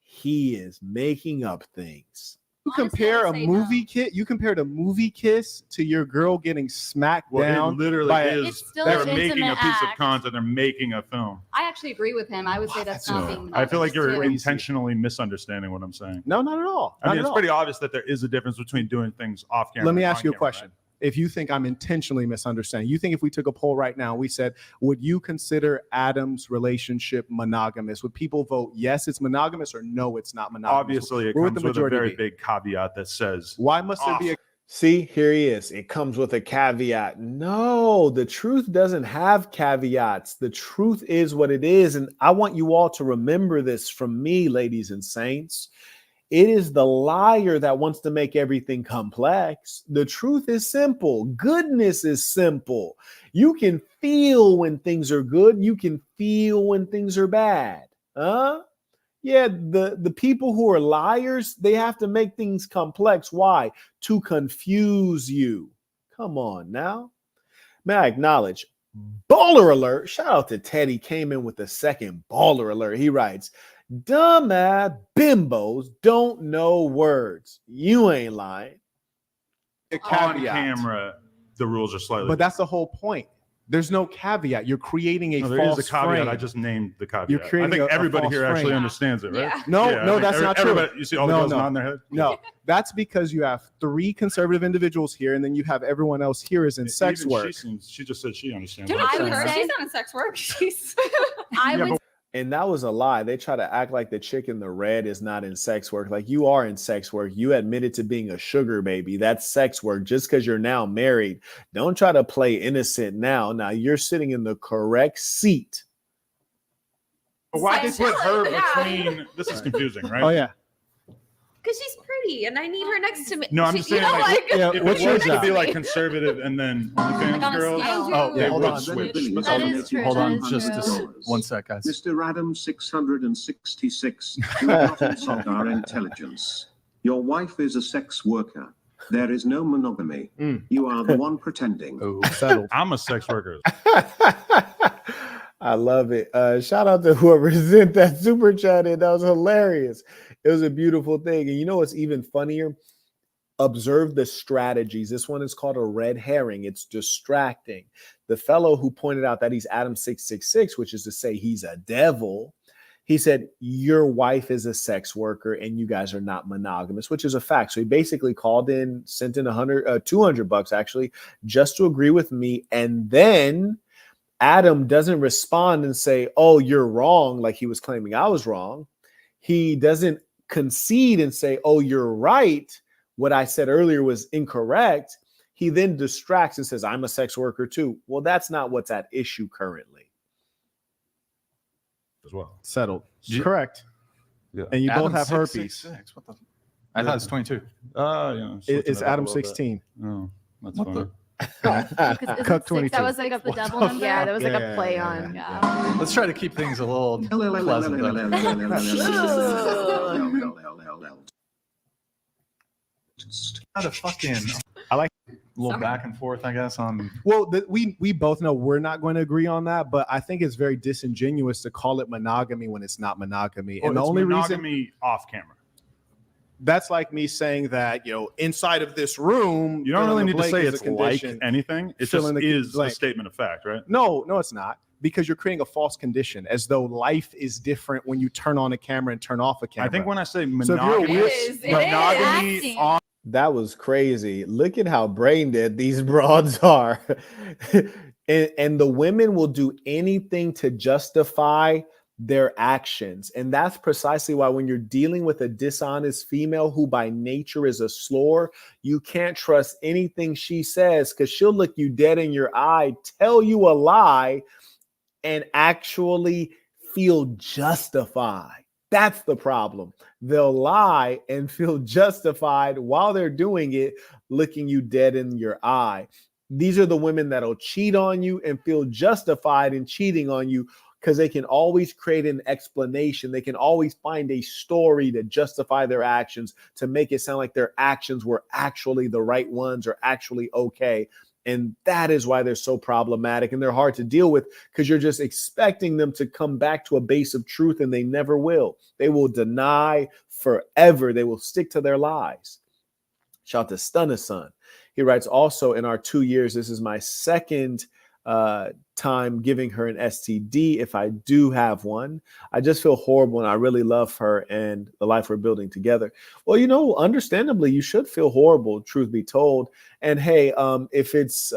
Speaker 2: He is making up things.
Speaker 13: You compare a movie kiss. You compared a movie kiss to your girl getting smacked down.
Speaker 5: It literally is. They're making a piece of content. They're making a film.
Speaker 12: I actually agree with him. I would say that's not being.
Speaker 5: I feel like you're intentionally misunderstanding what I'm saying.
Speaker 13: No, not at all.
Speaker 5: I mean, it's pretty obvious that there is a difference between doing things off camera.
Speaker 13: Let me ask you a question. Right? If you think I'm intentionally misunderstanding, you think if we took a poll right now, we said, would you consider Adam's relationship monogamous? Would people vote yes, it's monogamous, or no, it's not monogamous?
Speaker 5: Obviously, it comes with a very big caveat that says,
Speaker 13: why must there be a...
Speaker 2: See, here he is. It comes with a caveat. No, the truth doesn't have caveats. The truth is what it is. And I want you all to remember this from me, ladies and saints. It is the liar that wants to make everything complex. The truth is simple. Goodness is simple. You can feel when things are good. You can feel when things are bad. Huh? Yeah, the people who are liars, they have to make things complex. Why? To confuse you. Come on now. May I acknowledge, baller alert. Shout out to Teddy, came in with the second baller alert. He writes, dumbass bimbos don't know words. You ain't lying.
Speaker 5: On camera, the rules are slightly.
Speaker 13: But that's the whole point. There's no caveat. You're creating a false
Speaker 5: there is a caveat.
Speaker 13: frame.
Speaker 5: I just named the caveat.
Speaker 13: You're creating
Speaker 5: I think everybody here actually
Speaker 13: frame.
Speaker 5: understands it, right?
Speaker 12: Yeah.
Speaker 13: No, that's not true.
Speaker 5: You see all the girls nodding their head?
Speaker 13: No, that's because you have three conservative individuals here, and then you have everyone else here is in sex work.
Speaker 5: She just said she understands.
Speaker 8: Dude, I would say she's not in sex work. She's.
Speaker 9: I would.
Speaker 2: And that was a lie. They try to act like the chick in the red is not in sex work. Like, you are in sex work. You admitted to being a sugar baby. That's sex work. Just because you're now married, don't try to play innocent now. Now you're sitting in the correct seat.
Speaker 5: But why they put her between? This is confusing, right?
Speaker 13: Oh yeah.
Speaker 9: Because she's pretty and I need her next to me.
Speaker 5: No, I'm just saying, if it was to be like conservative and then OnlyFans girls, they would switch.
Speaker 3: Hold on, just 1 sec, guys.
Speaker 14: Mr. Adam 666, do not insult our intelligence. Your wife is a sex worker. There is no monogamy. You are the one pretending.
Speaker 2: Settled.
Speaker 5: I'm a sex worker.
Speaker 2: I love it. Shout out to whoever sent that super chat in. That was hilarious. It was a beautiful thing. And you know what's even funnier? Observe the strategies. This one is called a red herring. It's distracting. The fellow who pointed out that he's Adam 666, which is to say he's a devil, he said, your wife is a sex worker and you guys are not monogamous, which is a fact. So he basically called in, sent in $200 actually, just to agree with me. And then Adam doesn't respond and say, oh, you're wrong, like he was claiming I was wrong. He doesn't concede and say, oh, you're right. What I said earlier was incorrect. He then distracts and says, I'm a sex worker too. Well, that's not what's at issue currently.
Speaker 5: As well.
Speaker 13: Settled. Correct.
Speaker 5: Yeah.
Speaker 13: And you
Speaker 3: Adam
Speaker 13: both have
Speaker 3: 666.
Speaker 13: herpes.
Speaker 3: What the? I thought it's 22.
Speaker 5: Yeah.
Speaker 13: It's Adam 16.
Speaker 5: Oh, that's
Speaker 3: What
Speaker 5: funny.
Speaker 13: Cuck 22.
Speaker 9: That was like the double number.
Speaker 10: Yeah, that was like a play on.
Speaker 9: Yeah.
Speaker 3: Let's try to keep things a little pleasant. How to fucking
Speaker 13: I like
Speaker 3: a little back and forth, I guess. On
Speaker 13: Well, we both know we're not going to agree on that, but I think it's very disingenuous to call it monogamy when it's not monogamy.
Speaker 5: Well,
Speaker 13: And the
Speaker 5: it's
Speaker 13: only reason
Speaker 5: monogamy off camera.
Speaker 13: that's like me saying that, inside of this room,
Speaker 5: You don't really need to
Speaker 13: blank
Speaker 5: say
Speaker 13: is a
Speaker 5: it's
Speaker 13: condition.
Speaker 5: like anything. It
Speaker 13: Fill
Speaker 5: just
Speaker 13: in the
Speaker 5: is a
Speaker 13: blank.
Speaker 5: statement of fact, right?
Speaker 13: No, it's not. Because you're creating a false condition, as though life is different when you turn on a camera and turn off a camera.
Speaker 5: I think when I say
Speaker 13: So if you're a
Speaker 5: monogamy,
Speaker 13: weird-
Speaker 5: monogamy on
Speaker 2: That was crazy. Look at how brain dead these broads are. and the women will do anything to justify their actions. And that's precisely why when you're dealing with a dishonest female who by nature is a slore, you can't trust anything she says, because she'll look you dead in your eye, tell you a lie, and actually feel justified. That's the problem. They'll lie and feel justified while they're doing it, looking you dead in your eye. These are the women that'll cheat on you and feel justified in cheating on you, because they can always create an explanation. They can always find a story to justify their actions, to make it sound like their actions were actually the right ones or actually okay. And that is why they're so problematic, and they're hard to deal with, because you're just expecting them to come back to a base of truth, and they never will. They will deny forever. They will stick to their lies. Shout out to Stunner Son. He writes, also in our 2 years, this is my second time giving her an STD. If I do have one, I just feel horrible, and I really love her and the life we're building together. Well, understandably, you should feel horrible, truth be told. And hey, if it's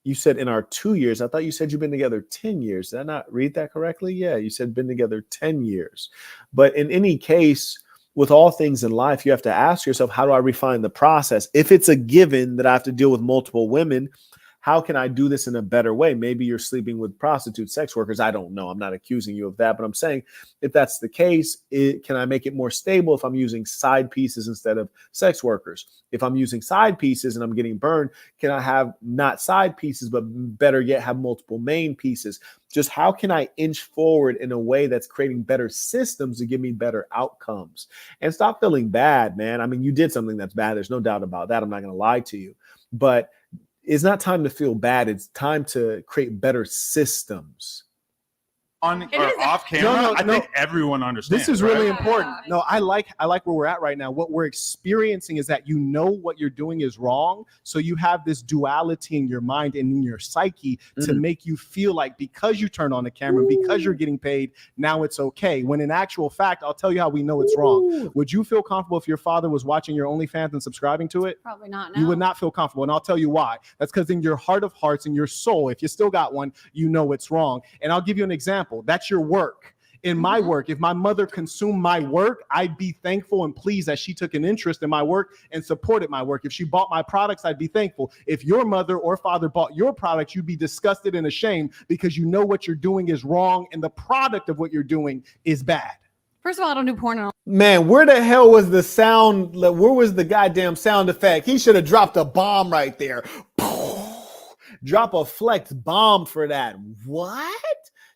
Speaker 2: you said in our 2 years, I thought you said you've been together 10 years. Did I not read that correctly? Yeah, you said been together 10 years. But in any case, with all things in life, you have to ask yourself, how do I refine the process? If it's a given that I have to deal with multiple women, how can I do this in a better way? Maybe you're sleeping with prostitutes, sex workers. I don't know. I'm not accusing you of that, but I'm saying if that's the case, can I make it more stable if I'm using side pieces instead of sex workers? If I'm using side pieces and I'm getting burned, can I have not side pieces, but better yet, have multiple main pieces? Just how can I inch forward in a way that's creating better systems to give me better outcomes? And stop feeling bad, man. I mean, you did something that's bad. There's no doubt about that. I'm not going to lie to you. But it's not time to feel bad. It's time to create better systems.
Speaker 5: On or off camera, I think everyone understands.
Speaker 13: This is
Speaker 5: right?
Speaker 13: really important. No, I like where we're at right now. What we're experiencing is that what you're doing is wrong. So you have this duality in your mind and in your psyche to make you feel like because you turned on the camera, because you're getting paid, now it's okay. When in actual fact, I'll tell you how we know it's wrong. Would you feel comfortable if your father was watching your OnlyFans and subscribing to it?
Speaker 8: Probably not. No.
Speaker 13: You would not feel comfortable. And I'll tell you why. That's because in your heart of hearts and your soul, if you still got one, you know it's wrong. And I'll give you an example. That's your work. In my work, if my mother consumed my work, I'd be thankful and pleased that she took an interest in my work and supported my work. If she bought my products, I'd be thankful. If your mother or father bought your products, you'd be disgusted and ashamed because you know what you're doing is wrong and the product of what you're doing is bad.
Speaker 8: First of all, I don't do porn.
Speaker 2: Man, where the hell was the sound? Where was the goddamn sound effect? He should have dropped a bomb right there. Drop a flex bomb for that. What?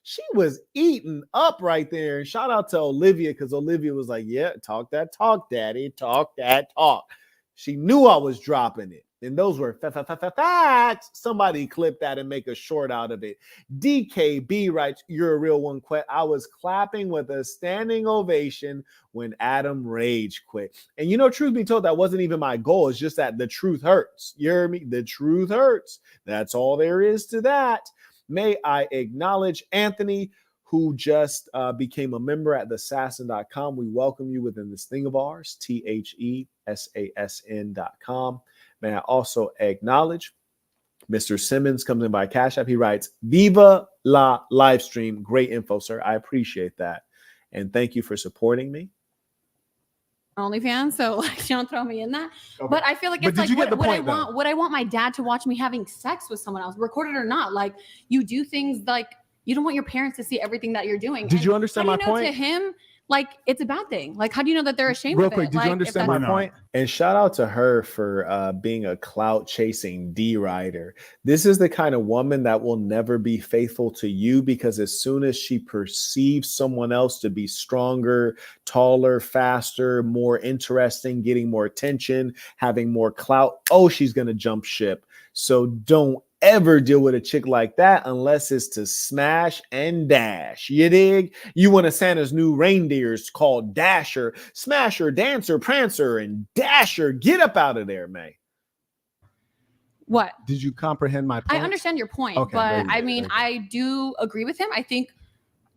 Speaker 2: She was eating up right there. And shout out to Olivia, because Olivia was like, yeah, talk that talk, daddy. Talk that talk. She knew I was dropping it. And those were facts. Somebody clip that and make a short out of it. DKB writes, you're a real one, Quet. I was clapping with a standing ovation when Adam Rage quit. And truth be told, that wasn't even my goal. It's just that the truth hurts. You hear me? The truth hurts. That's all there is to that. May I acknowledge Anthony, who just became a member at thesassin.com. We welcome you within this thing of ours, THESASN.com. May I also acknowledge Mr. Simmons comes in by Cash App. He writes, Viva la live stream. Great info, sir. I appreciate that. And thank you for supporting me.
Speaker 8: OnlyFans, so don't throw me in that.
Speaker 13: Okay.
Speaker 8: But I feel like it's like
Speaker 13: would
Speaker 8: I want my dad to watch me having sex with someone else, recorded or not. Like you do things like you don't want your parents to see everything that you're doing.
Speaker 13: Did you understand my point?
Speaker 8: To him, like it's a bad thing. Like how do you know that they're ashamed
Speaker 13: Real
Speaker 8: of
Speaker 13: quick,
Speaker 8: it?
Speaker 13: did you understand my point?
Speaker 2: And shout out to her for being a clout chasing D-rider. This is the kind of woman that will never be faithful to you, because as soon as she perceives someone else to be stronger, taller, faster, more interesting, getting more attention, having more clout, she's going to jump ship. So don't ever deal with a chick like that unless it's to smash and dash. You dig? You one of Santa's new reindeers called Dasher, Smasher, Dancer, Prancer, and Dasher. Get up out of there, May.
Speaker 8: What?
Speaker 13: Did you comprehend my point?
Speaker 8: I understand your point,
Speaker 13: Okay,
Speaker 8: but
Speaker 13: very good,
Speaker 8: I mean, I do agree with him. I think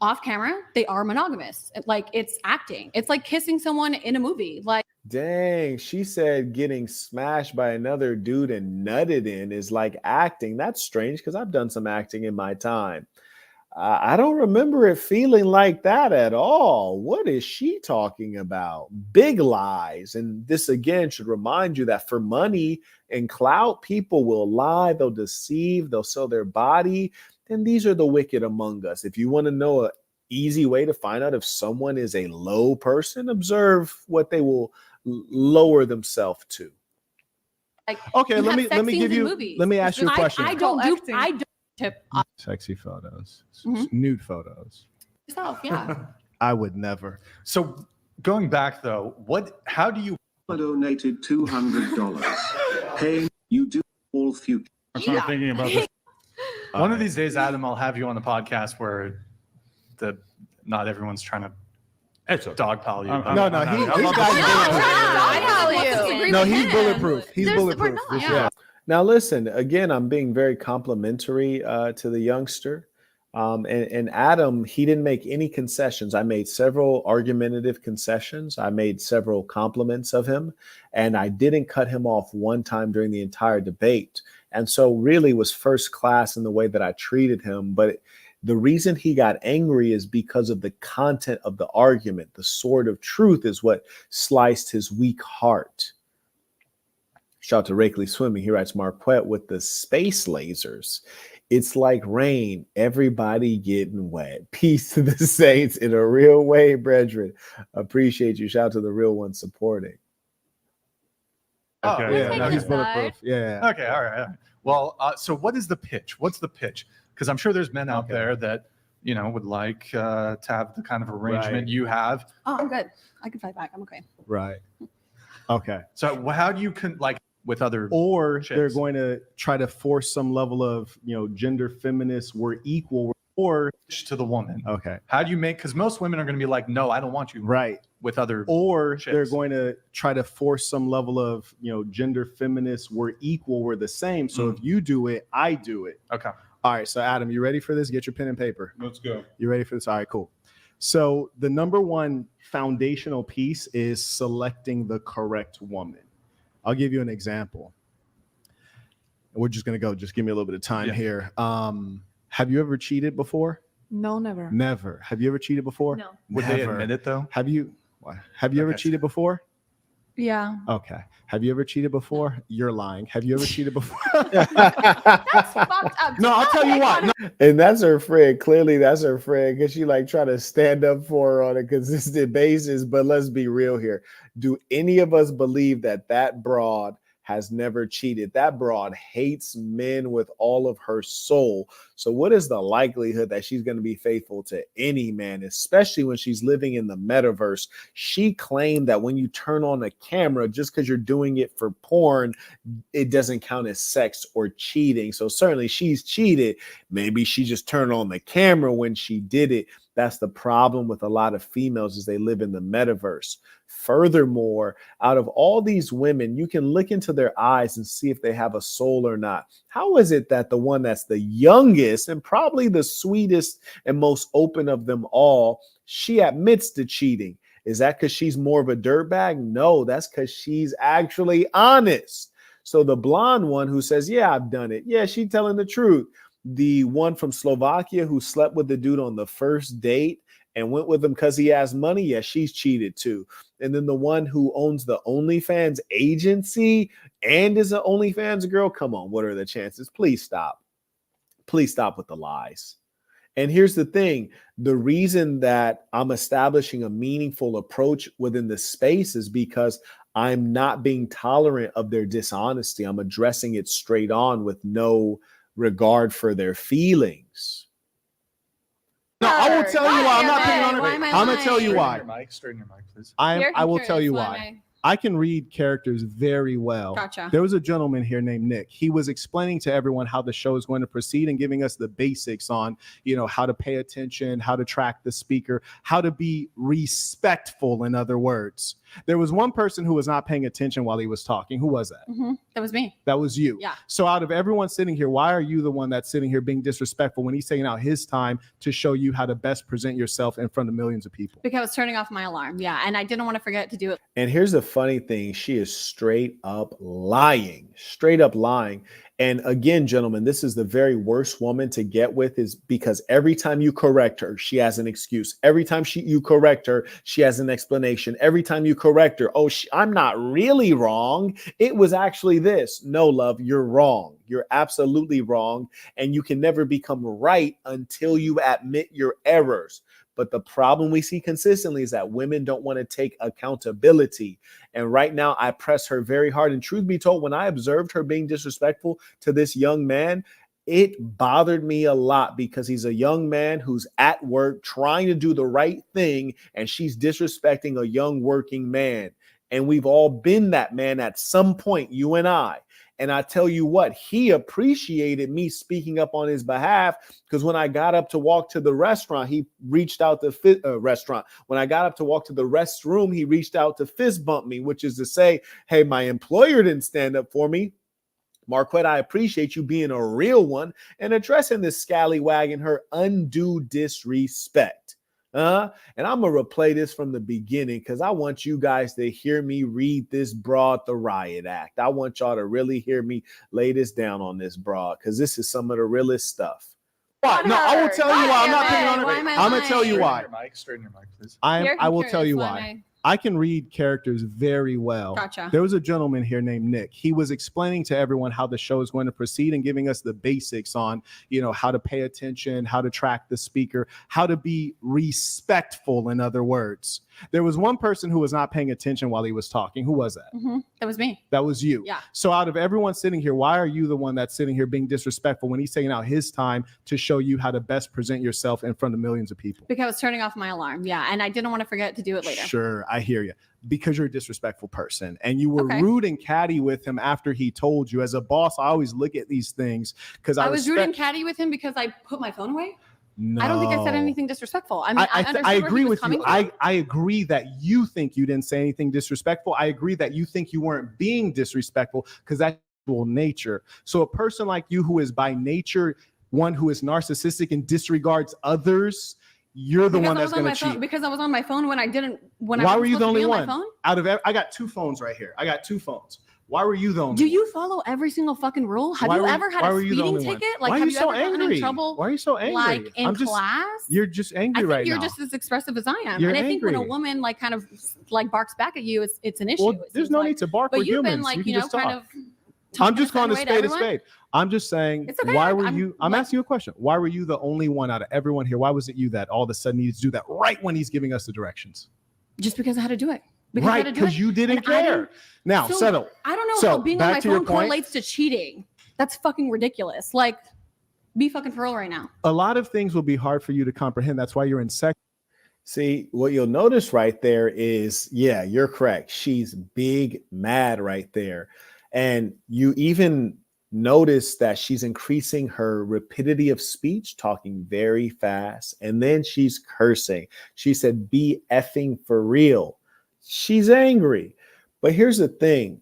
Speaker 8: off camera, they are monogamous. Like, it's acting. It's like kissing someone in a movie. Like,
Speaker 2: Dang, she said getting smashed by another dude and nutted in is like acting. That's strange because I've done some acting in my time. I don't remember it feeling like that at all. What is she talking about? Big lies. And this again should remind you that for money and clout, people will lie, they'll deceive, they'll sell their body. And these are the wicked among us. If you want to know an easy way to find out if someone is a low person, observe what they will lower themselves to.
Speaker 8: like
Speaker 13: Okay,
Speaker 8: you
Speaker 13: let
Speaker 8: have
Speaker 13: me
Speaker 8: sex
Speaker 13: give
Speaker 8: scenes in
Speaker 13: you.
Speaker 8: movies.
Speaker 13: Let me ask you a question.
Speaker 8: I don't tip
Speaker 13: Sexy photos,
Speaker 8: Mhm.
Speaker 13: nude photos.
Speaker 8: yourself. Yeah.
Speaker 13: I would never.
Speaker 3: So going back though, how do you
Speaker 14: Donated $200. Hey, you do all future.
Speaker 5: I'm kind of thinking about this.
Speaker 3: One of these days, Adam, I'll have you on the podcast where not everyone's trying to dogpile you.
Speaker 13: No, he's bulletproof. He's bulletproof. for sure.
Speaker 2: Now, listen, again, I'm being very complimentary to the youngster. And Adam, he didn't make any concessions. I made several argumentative concessions. I made several compliments of him, and I didn't cut him off one time during the entire debate. And so really was first class in the way that I treated him. But the reason he got angry is because of the content of the argument. The sword of truth is what sliced his weak heart. Shout out to Rakeley Swimming. He writes, Marquett with the space lasers. It's like rain, everybody getting wet. Peace to the saints in a real way, brethren. Appreciate you. Shout out to the real one supporting.
Speaker 3: Okay.
Speaker 13: Yeah, no, he's bulletproof. Yeah.
Speaker 3: Okay, all right. Well, so what is the pitch? What's the pitch? Because I'm sure there's men out there that would like to have the kind of arrangement you have.
Speaker 8: Oh, I'm good. I can fight back. I'm okay.
Speaker 13: Right. Okay.
Speaker 3: So how do you with other
Speaker 13: or
Speaker 3: chicks?
Speaker 13: They're going to try to force some level of gender feminist, we're equal, or
Speaker 3: to the woman.
Speaker 13: Okay.
Speaker 3: How do you make, because most women are going to be like, no, I don't want you
Speaker 13: right
Speaker 3: with other
Speaker 13: or
Speaker 3: chicks.
Speaker 13: They're going to try to force some level of gender feminist, we're equal, we're the same, so if you do it, I do it.
Speaker 3: Okay.
Speaker 13: All right, so Adam, you ready for this? Get your pen and paper.
Speaker 5: Let's go.
Speaker 13: You ready for this? All right, cool. So the number one foundational piece is selecting the correct woman. I'll give you an example. We're just going to go. Just give me a little bit of time here. Have you ever cheated before?
Speaker 6: No, never.
Speaker 13: Never. Have you ever cheated before?
Speaker 6: No.
Speaker 3: Would they admit it though?
Speaker 13: Have you ever cheated before?
Speaker 7: Yeah.
Speaker 13: Okay. Have you ever cheated before? You're lying. Have you ever cheated before?
Speaker 8: That's fucked up.
Speaker 13: No, I'll tell you what. No.
Speaker 2: And that's her friend. Clearly, that's her friend because she try to stand up for her on a consistent basis. But let's be real here. Do any of us believe that broad has never cheated? That broad hates men with all of her soul. So what is the likelihood that she's going to be faithful to any man, especially when she's living in the metaverse? She claimed that when you turn on a camera, just because you're doing it for porn, it doesn't count as sex or cheating. So certainly she's cheated. Maybe she just turned on the camera when she did it. That's the problem with a lot of females is they live in the metaverse. Furthermore, out of all these women, you can look into their eyes and see if they have a soul or not. How is it that the one that's the youngest and probably the sweetest and most open of them all, she admits to cheating? Is that because she's more of a dirtbag? No, that's because she's actually honest. So the blonde one who says, yeah, I've done it. Yeah, she's telling the truth. The one from Slovakia who slept with the dude on the first date and went with him because he has money, yeah, she's cheated too. And then the one who owns the OnlyFans agency and is an OnlyFans girl, come on, what are the chances? Please stop. Please stop with the lies. And here's the thing. The reason that I'm establishing a meaningful approach within the space is because I'm not being tolerant of their dishonesty. I'm addressing it straight on with no regard for their feelings.
Speaker 13: No, I will tell you why. I'm not picking on her.
Speaker 8: Why am I
Speaker 13: I'm going to tell you why.
Speaker 3: Straighten your mic, please.
Speaker 13: I will tell you why. I can read characters very well.
Speaker 8: Gotcha.
Speaker 13: There was a gentleman here named Nick. He was explaining to everyone how the show is going to proceed and giving us the basics on, how to pay attention, how to track the speaker, how to be respectful, in other words. There was one person who was not paying attention while he was talking. Who was that?
Speaker 8: That was me.
Speaker 13: That was you.
Speaker 8: Yeah.
Speaker 13: So out of everyone sitting here, why are you the one that's sitting here being disrespectful when he's taking out his time to show you how to best present yourself in front of millions of people?
Speaker 8: Because I was turning off my alarm. Yeah. And I didn't want to forget to do it.
Speaker 2: And here's the funny thing. She is straight up lying. Straight up lying. And again, gentlemen, this is the very worst woman to get with, is because every time you correct her, she has an excuse. Every time you correct her, she has an explanation. Every time you correct her, I'm not really wrong. It was actually this. No, love, you're wrong. You're absolutely wrong. And you can never become right until you admit your errors. But the problem we see consistently is that women don't want to take accountability. And right now I press her very hard. And truth be told, when I observed her being disrespectful to this young man, it bothered me a lot, because he's a young man who's at work trying to do the right thing, and she's disrespecting a young working man. And we've all been that man at some point, you and I. And I tell you what, he appreciated me speaking up on his behalf, because when I got up to walk to the restaurant, he reached out to restaurant. When I got up to walk to the restroom, he reached out to fist bump me, which is to say, hey, my employer didn't stand up for me. Marquett, I appreciate you being a real one and addressing this scallywag and her undue disrespect. And I'm going to replay this from the beginning, because I want you guys to hear me read this broad, the Riot Act. I want y'all to really hear me lay this down on this broad, because this is some of the realest stuff.
Speaker 13: Why? No, I will tell you why. I'm not picking on it. I'm going to tell you why.
Speaker 3: Straighten your mic, please.
Speaker 13: I will tell you why. I can read characters very well.
Speaker 8: Gotcha.
Speaker 13: There was a gentleman here named Nick. He was explaining to everyone how the show is going to proceed and giving us the basics on, how to pay attention, how to track the speaker, how to be respectful, in other words. There was one person who was not paying attention while he was talking. Who was that?
Speaker 8: That was me.
Speaker 13: That was you.
Speaker 8: Yeah.
Speaker 13: So out of everyone sitting here, why are you the one that's sitting here being disrespectful when he's taking out his time to show you how to best present yourself in front of millions of people?
Speaker 8: Because I was turning off my alarm. Yeah. And I didn't want to forget to do it later.
Speaker 13: Sure. I hear you. Because you're a disrespectful person, and you were rude and catty with him after he told you. As a boss, I always look at these things because I was
Speaker 8: rude and catty with him because I put my phone away.
Speaker 13: No.
Speaker 8: I don't think I said anything disrespectful. I mean, I
Speaker 13: agree with you.
Speaker 8: From.
Speaker 13: I agree that you think you didn't say anything disrespectful. I agree that you think you weren't being disrespectful, because that's your nature. So a person like you, who is by nature one who is narcissistic and disregards others, you're the one that's going to cheat.
Speaker 8: Because I was on my phone when I didn't.
Speaker 13: Why were you the only one? Out of I got two phones right here. I got two phones. Why were you the only?
Speaker 8: Do you follow every single fucking rule? Have you ever had a speeding ticket? Like, have you ever gotten in trouble?
Speaker 13: Why are you so angry?
Speaker 8: Like in class?
Speaker 13: You're just angry right now.
Speaker 8: You're just as expressive as I am.
Speaker 13: You're
Speaker 8: and I think
Speaker 13: angry.
Speaker 8: when a woman like kind of like barks back at you, it's an issue.
Speaker 13: Well, there's no need to bark with humans.
Speaker 8: But you've been like, you know, kind of.
Speaker 13: I'm just calling a spade a spade. I'm just saying,
Speaker 8: okay.
Speaker 13: Why were you? I'm asking you a question. Why were you the only one out of everyone here? Why was it you that all of a sudden needed to do that right when he's giving us the directions?
Speaker 8: Just because I had to do it.
Speaker 13: Right, because you didn't care. Now, settle.
Speaker 8: I don't know how being on my phone correlates to cheating. That's fucking ridiculous. Like, be fucking for real right now.
Speaker 13: A lot of things will be hard for you to comprehend. That's why you're in sex.
Speaker 2: See, what you'll notice right there is, yeah, you're correct. She's big mad right there. And you even notice that she's increasing her rapidity of speech, talking very fast. And then she's cursing. She said, be effing for real. She's angry. But here's the thing.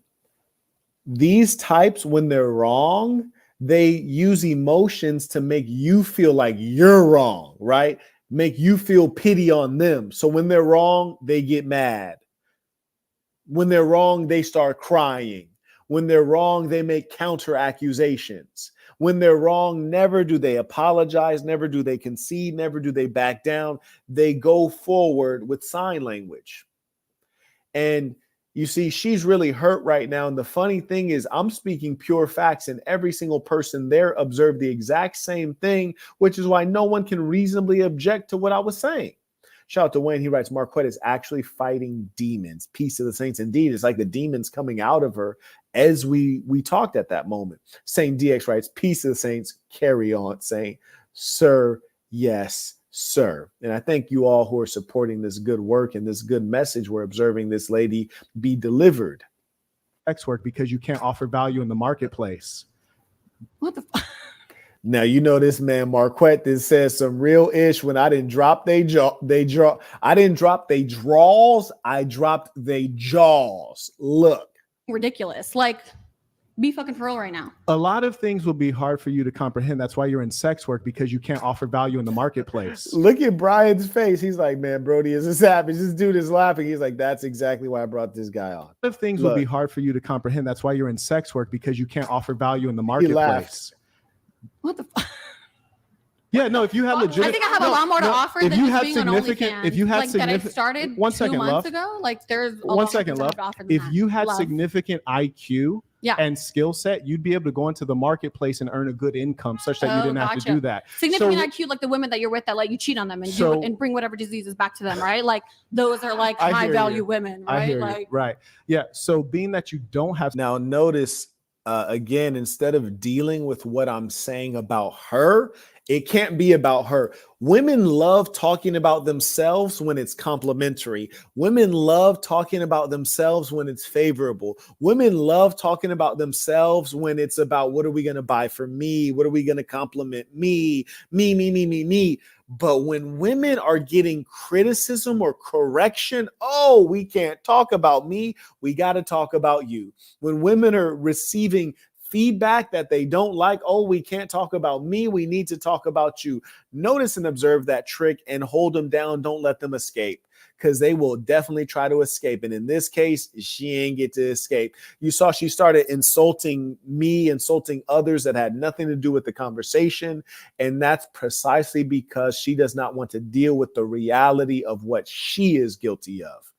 Speaker 2: These types, when they're wrong, they use emotions to make you feel like you're wrong, right? Make you feel pity on them. So when they're wrong, they get mad. When they're wrong, they start crying. When they're wrong, they make counter accusations. When they're wrong, never do they apologize, never do they concede, never do they back down. They go forward with sign language. And you see, she's really hurt right now. And the funny thing is, I'm speaking pure facts, and every single person there observed the exact same thing, which is why no one can reasonably object to what I was saying. Shout out to Wayne. He writes, Marquett is actually fighting demons. Peace to the saints. Indeed, it's like the demons coming out of her as we talked at that moment. Saint DX writes, peace to the saints. Carry on, Saint. Sir, yes. sir. And I thank you all who are supporting this good work and this good message we're observing this lady be delivered.
Speaker 13: Sex work because you can't offer value in the marketplace.
Speaker 8: What the fuck?
Speaker 2: Now, you know, this man Marquett that says some real ish when I didn't drop I didn't drop they draws, I dropped they jaws. Look.
Speaker 8: Ridiculous. Like, be fucking for real right now.
Speaker 13: A lot of things will be hard for you to comprehend. That's why you're in sex work, because you can't offer value in the marketplace.
Speaker 2: Look at Brian's face. He's like, man, Brody is a savage. This dude is laughing. He's like, that's exactly why I brought this guy on.
Speaker 13: A lot of things will be hard for you to comprehend. That's why you're in sex work, because you can't offer value in the marketplace.
Speaker 8: What the fuck?
Speaker 13: Yeah, no, if you had legit,
Speaker 8: I think I have a lot more to offer than just being an OnlyFans.
Speaker 13: If you had
Speaker 8: like
Speaker 13: significant,
Speaker 8: that I started
Speaker 13: 1 second,
Speaker 8: 2 months
Speaker 13: love.
Speaker 8: ago, like there's a
Speaker 13: 1
Speaker 8: lot
Speaker 13: second,
Speaker 8: more
Speaker 13: love.
Speaker 8: to offer than
Speaker 13: If
Speaker 8: that.
Speaker 13: you had
Speaker 8: Love.
Speaker 13: significant IQ and skill set, you'd be able to go into the marketplace and earn a good income such that you didn't have to do that.
Speaker 8: Significant IQ, like the women that you're with that let you cheat on them and and bring whatever diseases back to them, right? Like those are like high value women, right?
Speaker 13: I hear you. Right. Yeah. So being that you don't have
Speaker 2: now, notice again, instead of dealing with what I'm saying about her, it can't be about her. Women love talking about themselves when it's complimentary. Women love talking about themselves when it's favorable. Women love talking about themselves when it's about what are we going to buy for me? What are we going to compliment me? Me. But when women are getting criticism or correction, oh, we can't talk about me. We got to talk about you. When women are receiving feedback that they don't like, oh, we can't talk about me. We need to talk about you. Notice and observe that trick and hold them down. Don't let them escape, because they will definitely try to escape. And in this case, she ain't get to escape. You saw she started insulting me, insulting others that had nothing to do with the conversation. And that's precisely because she does not want to deal with the reality of what she is guilty of.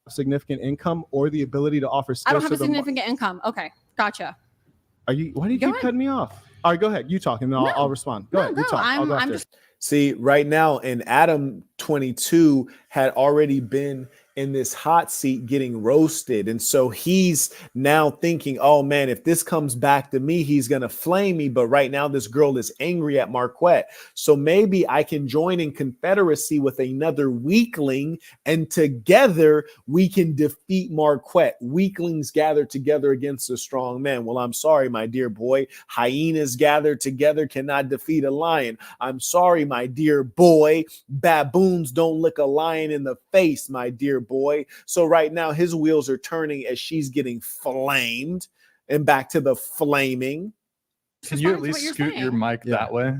Speaker 13: Significant income or the ability to offer skills.
Speaker 8: I don't have a significant income. Okay, gotcha.
Speaker 13: Why do you keep cutting me off? All right, go ahead. You talk, and then I'll respond. Go ahead. You talk. I'll go after.
Speaker 2: See, right now, and Adam22 had already been in this hot seat getting roasted. And so he's now thinking, oh man, if this comes back to me, he's going to flame me. But right now, this girl is angry at Marquett. So maybe I can join in confederacy with another weakling, and together we can defeat Marquett. Weaklings gather together against a strong man. Well, I'm sorry, my dear boy. Hyenas gathered together cannot defeat a lion. I'm sorry, my dear boy. Baboons don't look a lion in the face, my dear boy. So right now his wheels are turning as she's getting flamed, and back to the flaming.
Speaker 3: Can you at least scoot your mic that way?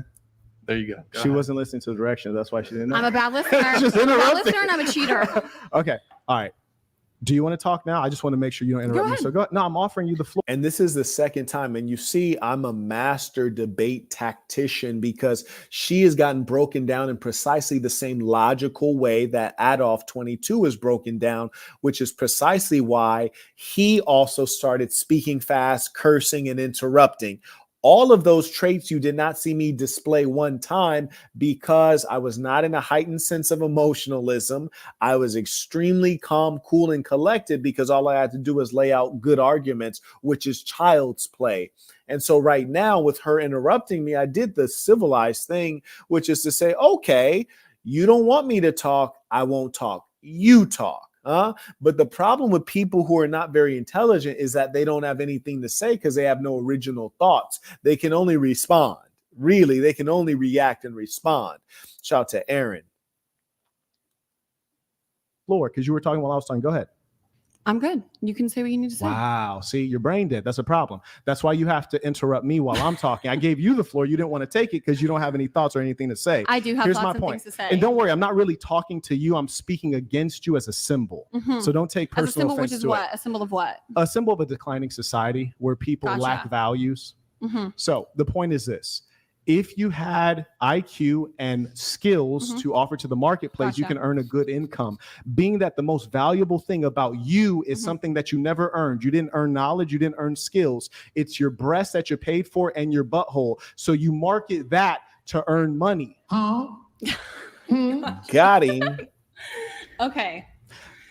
Speaker 3: There you go.
Speaker 13: She wasn't listening to the directions. That's why she didn't know.
Speaker 8: I'm a bad listener.
Speaker 13: Just
Speaker 8: I'm a bad
Speaker 13: interrupting.
Speaker 8: listener and I'm a cheater.
Speaker 13: Okay. All right. Do you want to talk now? I just want to make sure you don't interrupt me. So go ahead. No, I'm offering you the floor.
Speaker 2: And this is the second time. And you see, I'm a master debate tactician, because she has gotten broken down in precisely the same logical way that Adam22 is broken down, which is precisely why he also started speaking fast, cursing, and interrupting. All of those traits you did not see me display one time, because I was not in a heightened sense of emotionalism. I was extremely calm, cool, and collected, because all I had to do was lay out good arguments, which is child's play. And so right now, with her interrupting me, I did the civilized thing, which is to say, okay, you don't want me to talk, I won't talk. You talk. But the problem with people who are not very intelligent is that they don't have anything to say, because they have no original thoughts. They can only respond. Really, they can only react and respond. Shout out to Aaron.
Speaker 13: Floor, because you were talking while I was talking. Go ahead.
Speaker 8: I'm good. You can say what you need to say.
Speaker 13: Wow. See, your brain dead. That's a problem. That's why you have to interrupt me while I'm talking. I gave you the floor. You didn't want to take it because you don't have any thoughts or anything to say.
Speaker 8: I do have
Speaker 13: Here's
Speaker 8: lots
Speaker 13: my
Speaker 8: of
Speaker 13: point.
Speaker 8: things to say.
Speaker 13: And don't worry, I'm not really talking to you. I'm speaking against you as a symbol.
Speaker 8: Mhm.
Speaker 13: So don't take
Speaker 8: As a
Speaker 13: personal
Speaker 8: symbol,
Speaker 13: offense
Speaker 8: which is
Speaker 13: to
Speaker 8: what?
Speaker 13: it.
Speaker 8: A symbol of what?
Speaker 13: A symbol of a declining society where people
Speaker 8: Gotcha.
Speaker 13: lack values.
Speaker 8: Mhm.
Speaker 13: So the point is this. If you had IQ and skills to offer to the marketplace, you
Speaker 8: Gotcha.
Speaker 13: can earn a good income. Being that the most valuable thing about you is something that you never earned. You didn't earn knowledge. You didn't earn skills. It's your breast that you paid for and your butthole. So you market that to earn money.
Speaker 2: Got him.
Speaker 8: Okay.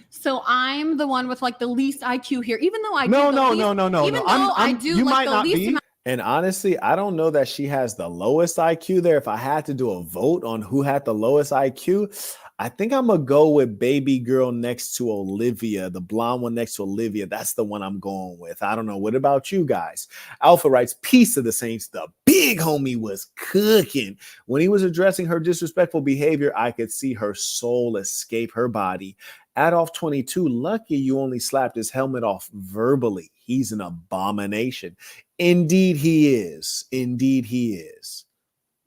Speaker 8: So I'm the one with like the least IQ here, even though I
Speaker 13: No,
Speaker 8: do the
Speaker 13: no,
Speaker 8: least,
Speaker 13: no, no, no,
Speaker 8: even
Speaker 13: no.
Speaker 8: though I do
Speaker 13: you
Speaker 8: like
Speaker 13: might
Speaker 8: the
Speaker 13: not
Speaker 8: least
Speaker 13: be.
Speaker 8: amount.
Speaker 2: And honestly, I don't know that she has the lowest IQ there. If I had to do a vote on who had the lowest IQ, I think I'm going to go with baby girl next to Olivia, the blonde one next to Olivia. That's the one I'm going with. I don't know. What about you guys? Alpha writes, peace to the saints. The big homie was cooking. When he was addressing her disrespectful behavior, I could see her soul escape her body. Adolf22, lucky you only slapped his helmet off verbally. He's an abomination. Indeed he is. Indeed he is.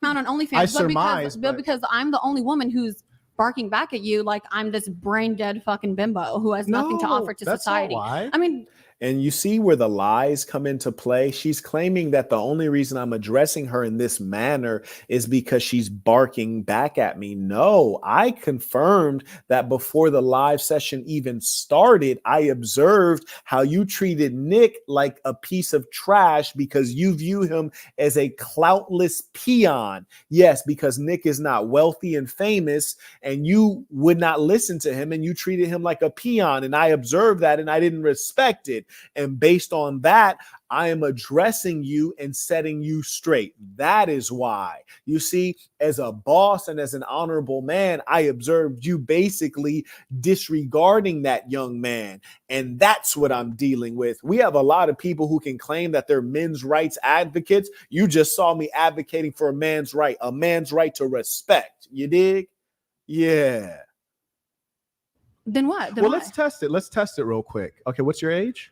Speaker 8: Found on OnlyFans,
Speaker 13: I surmise,
Speaker 8: because I'm the only woman who's barking back at you like I'm this brain dead fucking bimbo who has nothing to offer to society. I mean,
Speaker 2: and you see where the lies come into play. She's claiming that the only reason I'm addressing her in this manner is because she's barking back at me. No, I confirmed that before the live session even started. I observed how you treated Nick like a piece of trash because you view him as a cloutless peon. Yes, because Nick is not wealthy and famous, and you would not listen to him, and you treated him like a peon. And I observed that, and I didn't respect it. And based on that, I am addressing you and setting you straight. That is why. You see, as a boss and as an honorable man, I observed you basically disregarding that young man. And that's what I'm dealing with. We have a lot of people who can claim that they're men's rights advocates. You just saw me advocating for a man's right to respect. You dig? Yeah.
Speaker 8: Then what?
Speaker 13: Well, let's test it. Let's test it real quick. Okay, what's your age?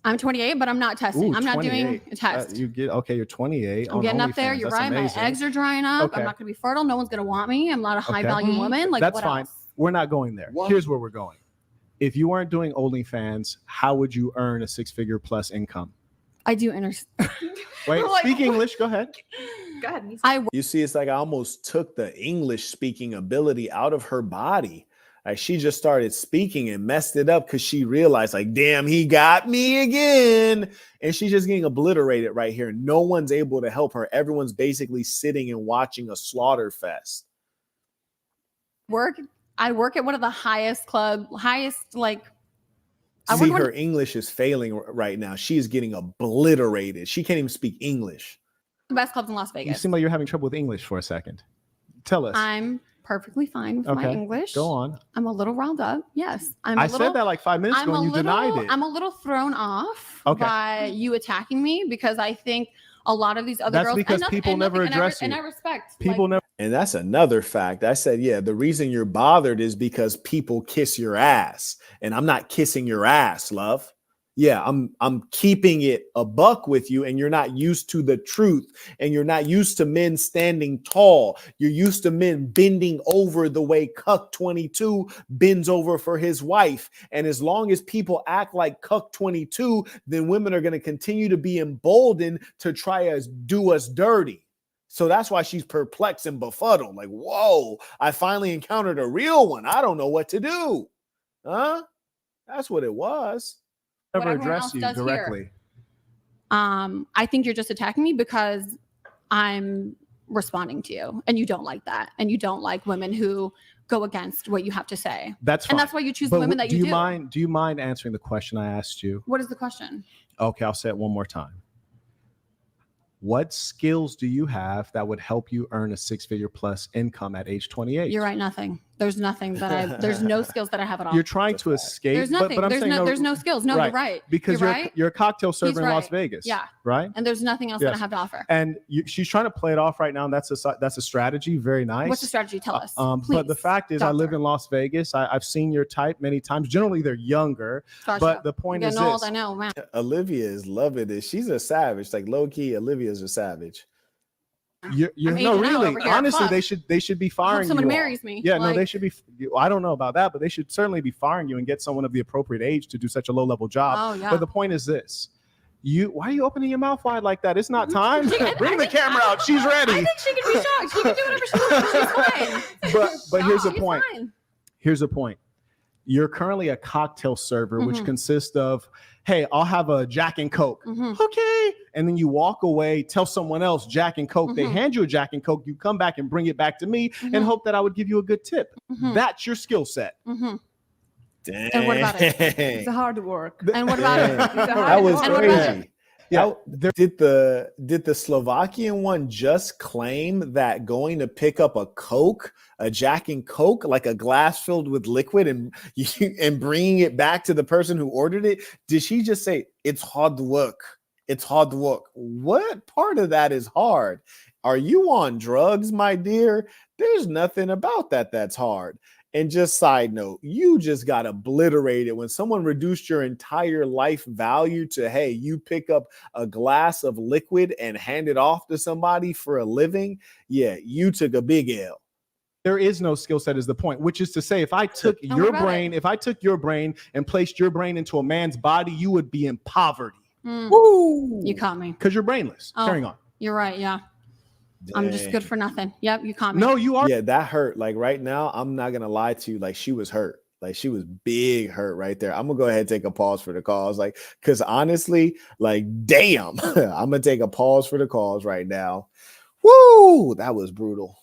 Speaker 8: I'm 28, but I'm not testing.
Speaker 13: Ooh,
Speaker 8: I'm not
Speaker 13: 28.
Speaker 8: doing a test.
Speaker 13: You're 28.
Speaker 8: I'm getting up there. You're right.
Speaker 13: Amazing.
Speaker 8: My eggs are drying up.
Speaker 13: Okay.
Speaker 8: I'm not going to be fertile. No one's going to want me. I'm not a high value woman. Like,
Speaker 13: that's
Speaker 8: what
Speaker 13: fine.
Speaker 8: else?
Speaker 13: We're not going there. Here's where we're going. If you weren't doing OnlyFans, how would you earn a 6-figure plus income?
Speaker 8: I do
Speaker 13: Wait, speak English. Go ahead.
Speaker 8: Go ahead.
Speaker 2: You see, it's like I almost took the English speaking ability out of her body. Like she just started speaking and messed it up because she realized, like, damn, he got me again. And she's just getting obliterated right here. No one's able to help her. Everyone's basically sitting and watching a slaughter fest.
Speaker 8: I work at one of the highest
Speaker 2: See, her English is failing right now. She is getting obliterated. She can't even speak English.
Speaker 8: the best clubs in Las
Speaker 13: You
Speaker 8: Vegas.
Speaker 13: seem like you're having trouble with English for a second. Tell us.
Speaker 8: I'm perfectly fine with my English.
Speaker 13: Go on.
Speaker 8: I'm a little riled up. Yes.
Speaker 13: I said that like 5 minutes ago and you denied it.
Speaker 8: I'm a little thrown off by you attacking me because I think a lot of these other girls.
Speaker 2: Because people never address you.
Speaker 8: And I respect.
Speaker 2: People never. And that's another fact. I said, yeah, the reason you're bothered is because people kiss your ass. And I'm not kissing your ass, love. Yeah, I'm keeping it a buck with you, and you're not used to the truth, and you're not used to men standing tall. You're used to men bending over the way Cuck22 bends over for his wife. And as long as people act like Cuck22, then women are going to continue to be emboldened to try to do us dirty. So that's why she's perplexed and befuddled. Like, whoa, I finally encountered a real one. I don't know what to do. Huh? That's what it was.
Speaker 13: Never address you directly.
Speaker 8: I think you're just attacking me because I'm responding to you, and you don't like that, and you don't like women who go against what you have to say.
Speaker 13: That's fine.
Speaker 8: And that's why you choose the women that you do.
Speaker 13: Do you mind answering the question I asked you?
Speaker 8: What is the question?
Speaker 13: Okay, I'll say it one more time. What skills do you have that would help you earn a 6-figure plus income at age 28?
Speaker 8: You're right. Nothing. There's nothing that there's no skills that I have at all.
Speaker 13: You're trying to escape.
Speaker 8: There's nothing.
Speaker 13: But I'm saying
Speaker 8: there's no skills. No, you're right.
Speaker 13: Because you're a cocktail server in Las Vegas.
Speaker 8: Yeah.
Speaker 13: Right.
Speaker 8: And there's nothing else that I have to offer.
Speaker 13: And she's trying to play it off right now. And that's a strategy. Very nice.
Speaker 8: What's the strategy? Tell us.
Speaker 13: But the fact is, I live in Las Vegas. I've seen your type many times. Generally, they're younger. But the point is this.
Speaker 8: I know, man.
Speaker 2: Olivia is loving this. She's a savage. Like low key, Olivia's a savage.
Speaker 13: You're no, really. Honestly, they should be firing you.
Speaker 8: Someone marries me.
Speaker 13: Yeah, no, they should be. I don't know about that, but they should certainly be firing you and get someone of the appropriate age to do such a low level job.
Speaker 8: Oh, yeah.
Speaker 13: But the point is this: why are you opening your mouth wide like that? It's not time. Bring the camera out. She's ready.
Speaker 8: I think she can be shocked. She can do whatever she wants. She's fine.
Speaker 13: But here's the point. Here's the point. You're currently a cocktail server, which consists of, hey, I'll have a Jack and Coke. Okay. And then you walk away, tell someone else Jack and Coke. They hand you a Jack and Coke. You come back and bring it back to me and hope that I would give you a good tip. That's your skill set.
Speaker 2: Dang.
Speaker 8: And what about it?
Speaker 6: It's hard work.
Speaker 8: And what about it?
Speaker 2: That was crazy.
Speaker 13: Yeah,
Speaker 2: Did the Slovakian one just claim that going to pick up a Jack and Coke, like a glass filled with liquid, and bringing it back to the person who ordered it? Did she just say it's hard work? It's hard work. What part of that is hard? Are you on drugs, my dear? There's nothing about that that's hard. And just side note, you just got obliterated when someone reduced your entire life value to, hey, you pick up a glass of liquid and hand it off to somebody for a living. Yeah, you took a big L.
Speaker 13: There is no skill set is the point, which is to say, if I took your brain and placed your brain into a man's body, you would be in poverty.
Speaker 8: Woo! You caught me.
Speaker 13: Because you're brainless.
Speaker 8: Oh,
Speaker 13: Carrying on.
Speaker 8: You're right. Yeah.
Speaker 2: Dang.
Speaker 8: I'm just good for nothing. Yep. You caught me.
Speaker 13: No, you are.
Speaker 2: Yeah, that hurt. Like right now, I'm not going to lie to you. Like she was hurt. Like she was big hurt right there. I'm going to go ahead and take a pause for the calls. Like, because honestly, like, damn, I'm going to take a pause for the calls right now. Woo! That was brutal.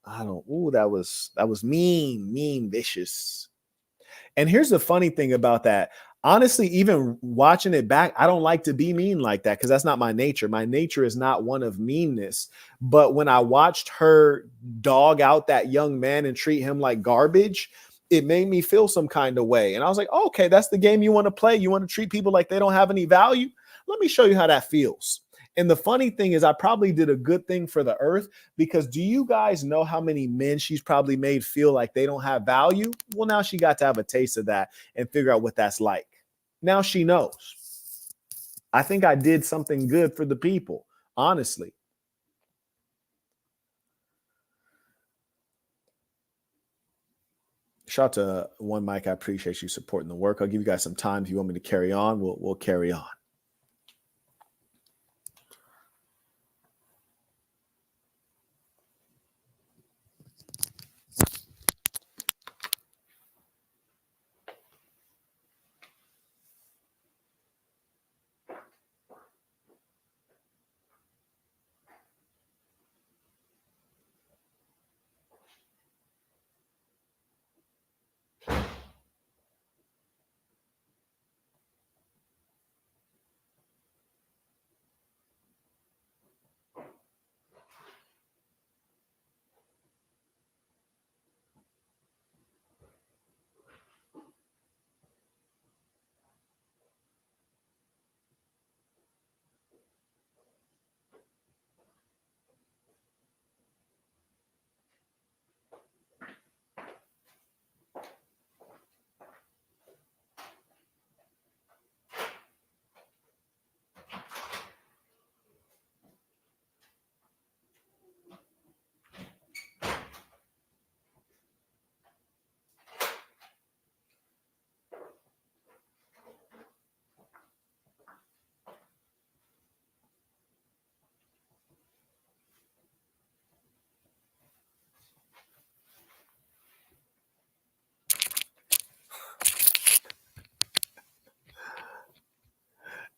Speaker 2: That was mean, vicious. And here's the funny thing about that. Honestly, even watching it back, I don't like to be mean like that because that's not my nature. My nature is not one of meanness. But when I watched her dog out that young man and treat him like garbage, it made me feel some kind of way. And I was like, oh, okay, that's the game you want to play. You want to treat people like they don't have any value? Let me show you how that feels. And the funny thing is I probably did a good thing for the earth because do you guys know how many men she's probably made feel like they don't have value? Well, now she got to have a taste of that and figure out what that's like. Now she knows. I think I did something good for the people, honestly. Shout out to One Mike. I appreciate you supporting the work. I'll give you guys some time. If you want me to carry on, we'll carry on.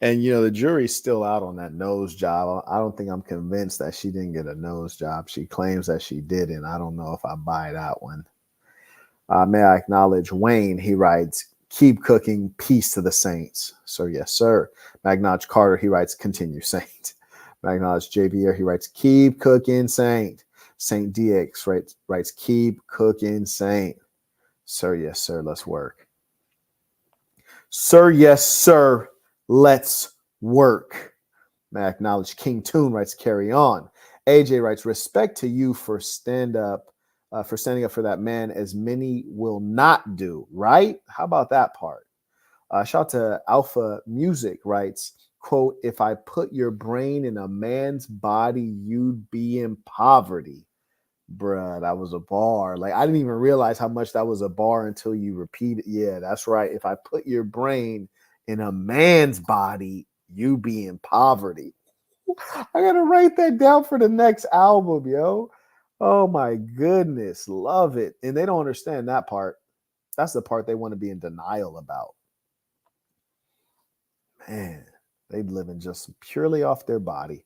Speaker 2: And, you know, the jury's still out on that nose job. I don't think I'm convinced that she didn't get a nose job. She claims that she didn't. I don't know if I buy that one. May I acknowledge Wayne? He writes, keep cooking, peace to the saints. Sir, yes, sir. May I acknowledge Carter? He writes, continue, saint. May I acknowledge JBR? He writes, keep cooking, saint. Saint DX writes, keep cooking, saint. Sir, yes, sir. Let's work. Sir, yes, sir. Let's work. May I acknowledge King Toon writes, carry on. AJ writes, respect to you for standing up for that man, as many will not do. Right? How about that part? Shout out to Alpha Music writes, quote, if I put your brain in a man's body, you'd be in poverty. Bruh, that was a bar. Like, I didn't even realize how much that was a bar until you repeat it. Yeah, that's right. If I put your brain in a man's body, you be in poverty. I gotta write that down for the next album, yo. Oh my goodness, love it. And they don't understand that part. That's the part they want to be in denial about. Man, they living just purely off their body.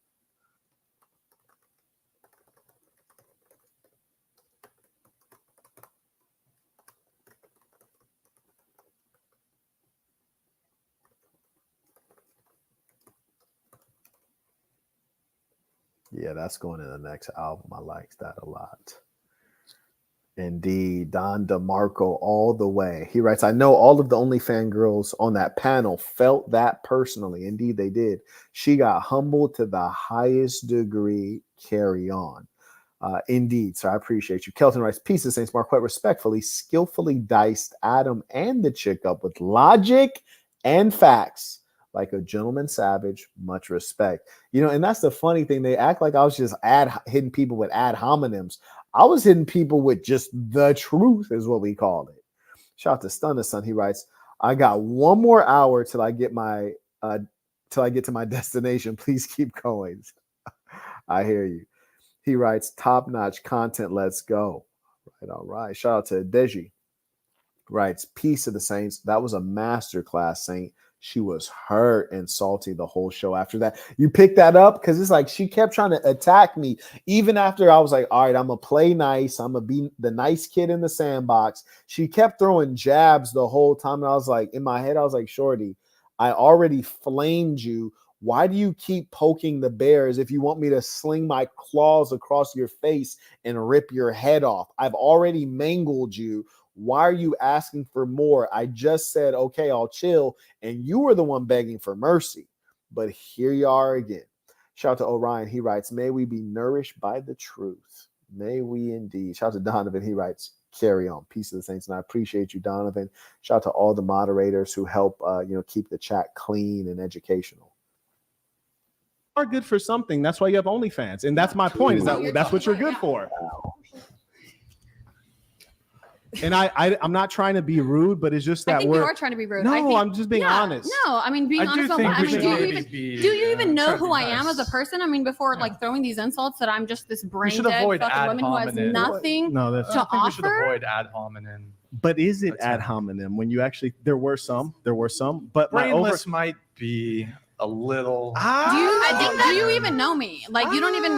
Speaker 2: Yeah, that's going in the next album. I like that a lot. Indeed, Don DeMarco all the way. He writes, I know all of the OnlyFans girls on that panel felt that personally. Indeed, they did. She got humbled to the highest degree. Carry on. Indeed. So I appreciate you. Kelton writes, peace of Saints. Marquette respectfully, skillfully diced Adam and the chick up with logic and facts. Like a gentleman savage, much respect. You know, and that's the funny thing. They act like I was just hitting people with ad hominems. I was hitting people with just the truth, is what we call it. Shout out to Stunner Son. He writes, I got one more hour till I get to my destination. Please keep going. I hear you. He writes, top-notch content. Let's go. All right. Shout out to Deji. Writes, peace of the Saints. That was a masterclass, Saint. She was hurt and salty the whole show after that. You picked that up? Because it's like she kept trying to attack me. Even after I was like, all right, I'm going to play nice. I'm going to be the nice kid in the sandbox. She kept throwing jabs the whole time. And I was like, in my head, I was like, shorty, I already flamed you. Why do you keep poking the bears if you want me to sling my claws across your face and rip your head off? I've already mangled you. Why are you asking for more? I just said, okay, I'll chill. And you were the one begging for mercy. But here you are again. Shout out to Orion. He writes, may we be nourished by the truth. May we indeed. Shout out to Donovan. He writes, carry on. Peace of the Saints. And I appreciate you, Donovan. Shout out to all the moderators who help keep the chat clean and educational.
Speaker 13: Are good for something. That's why you have OnlyFans. And that's my point, is that's what you're good for. And I'm not trying to be rude, but it's just that
Speaker 8: I think you are trying to be rude.
Speaker 13: No, I'm just being honest.
Speaker 8: No, I mean, being honest. Do you even know who I am as a person? I mean, before like throwing these insults that I'm just this brain dead fucking woman who has nothing to offer.
Speaker 3: We should avoid ad hominem.
Speaker 13: But is it ad hominem when you actually? There were some, but
Speaker 3: brainless might be a little.
Speaker 8: Do you even know me? Like you don't even,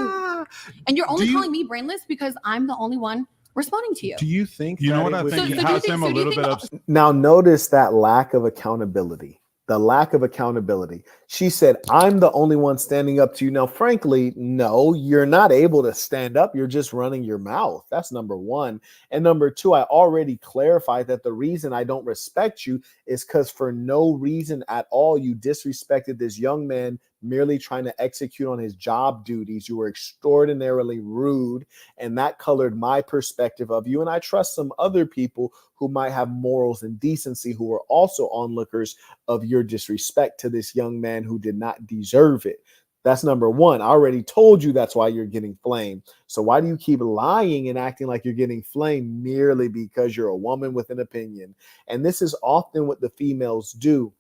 Speaker 8: and you're only calling me brainless because I'm the only one responding to you.
Speaker 13: Do you think
Speaker 5: what I think? He has him a little bit upset.
Speaker 2: Now notice that lack of accountability. The lack of accountability. She said, I'm the only one standing up to you. Now, frankly, no, you're not able to stand up. You're just running your mouth. That's number one. And number two, I already clarified that the reason I don't respect you is because for no reason at all, you disrespected this young man merely trying to execute on his job duties. You were extraordinarily rude, and that colored my perspective of you. And I trust some other people who might have morals and decency who are also onlookers of your disrespect to this young man who did not deserve it. That's number one. I already told you that's why you're getting flamed. So why do you keep lying and acting like you're getting flamed merely because you're a woman with an opinion? And this is often what the females do.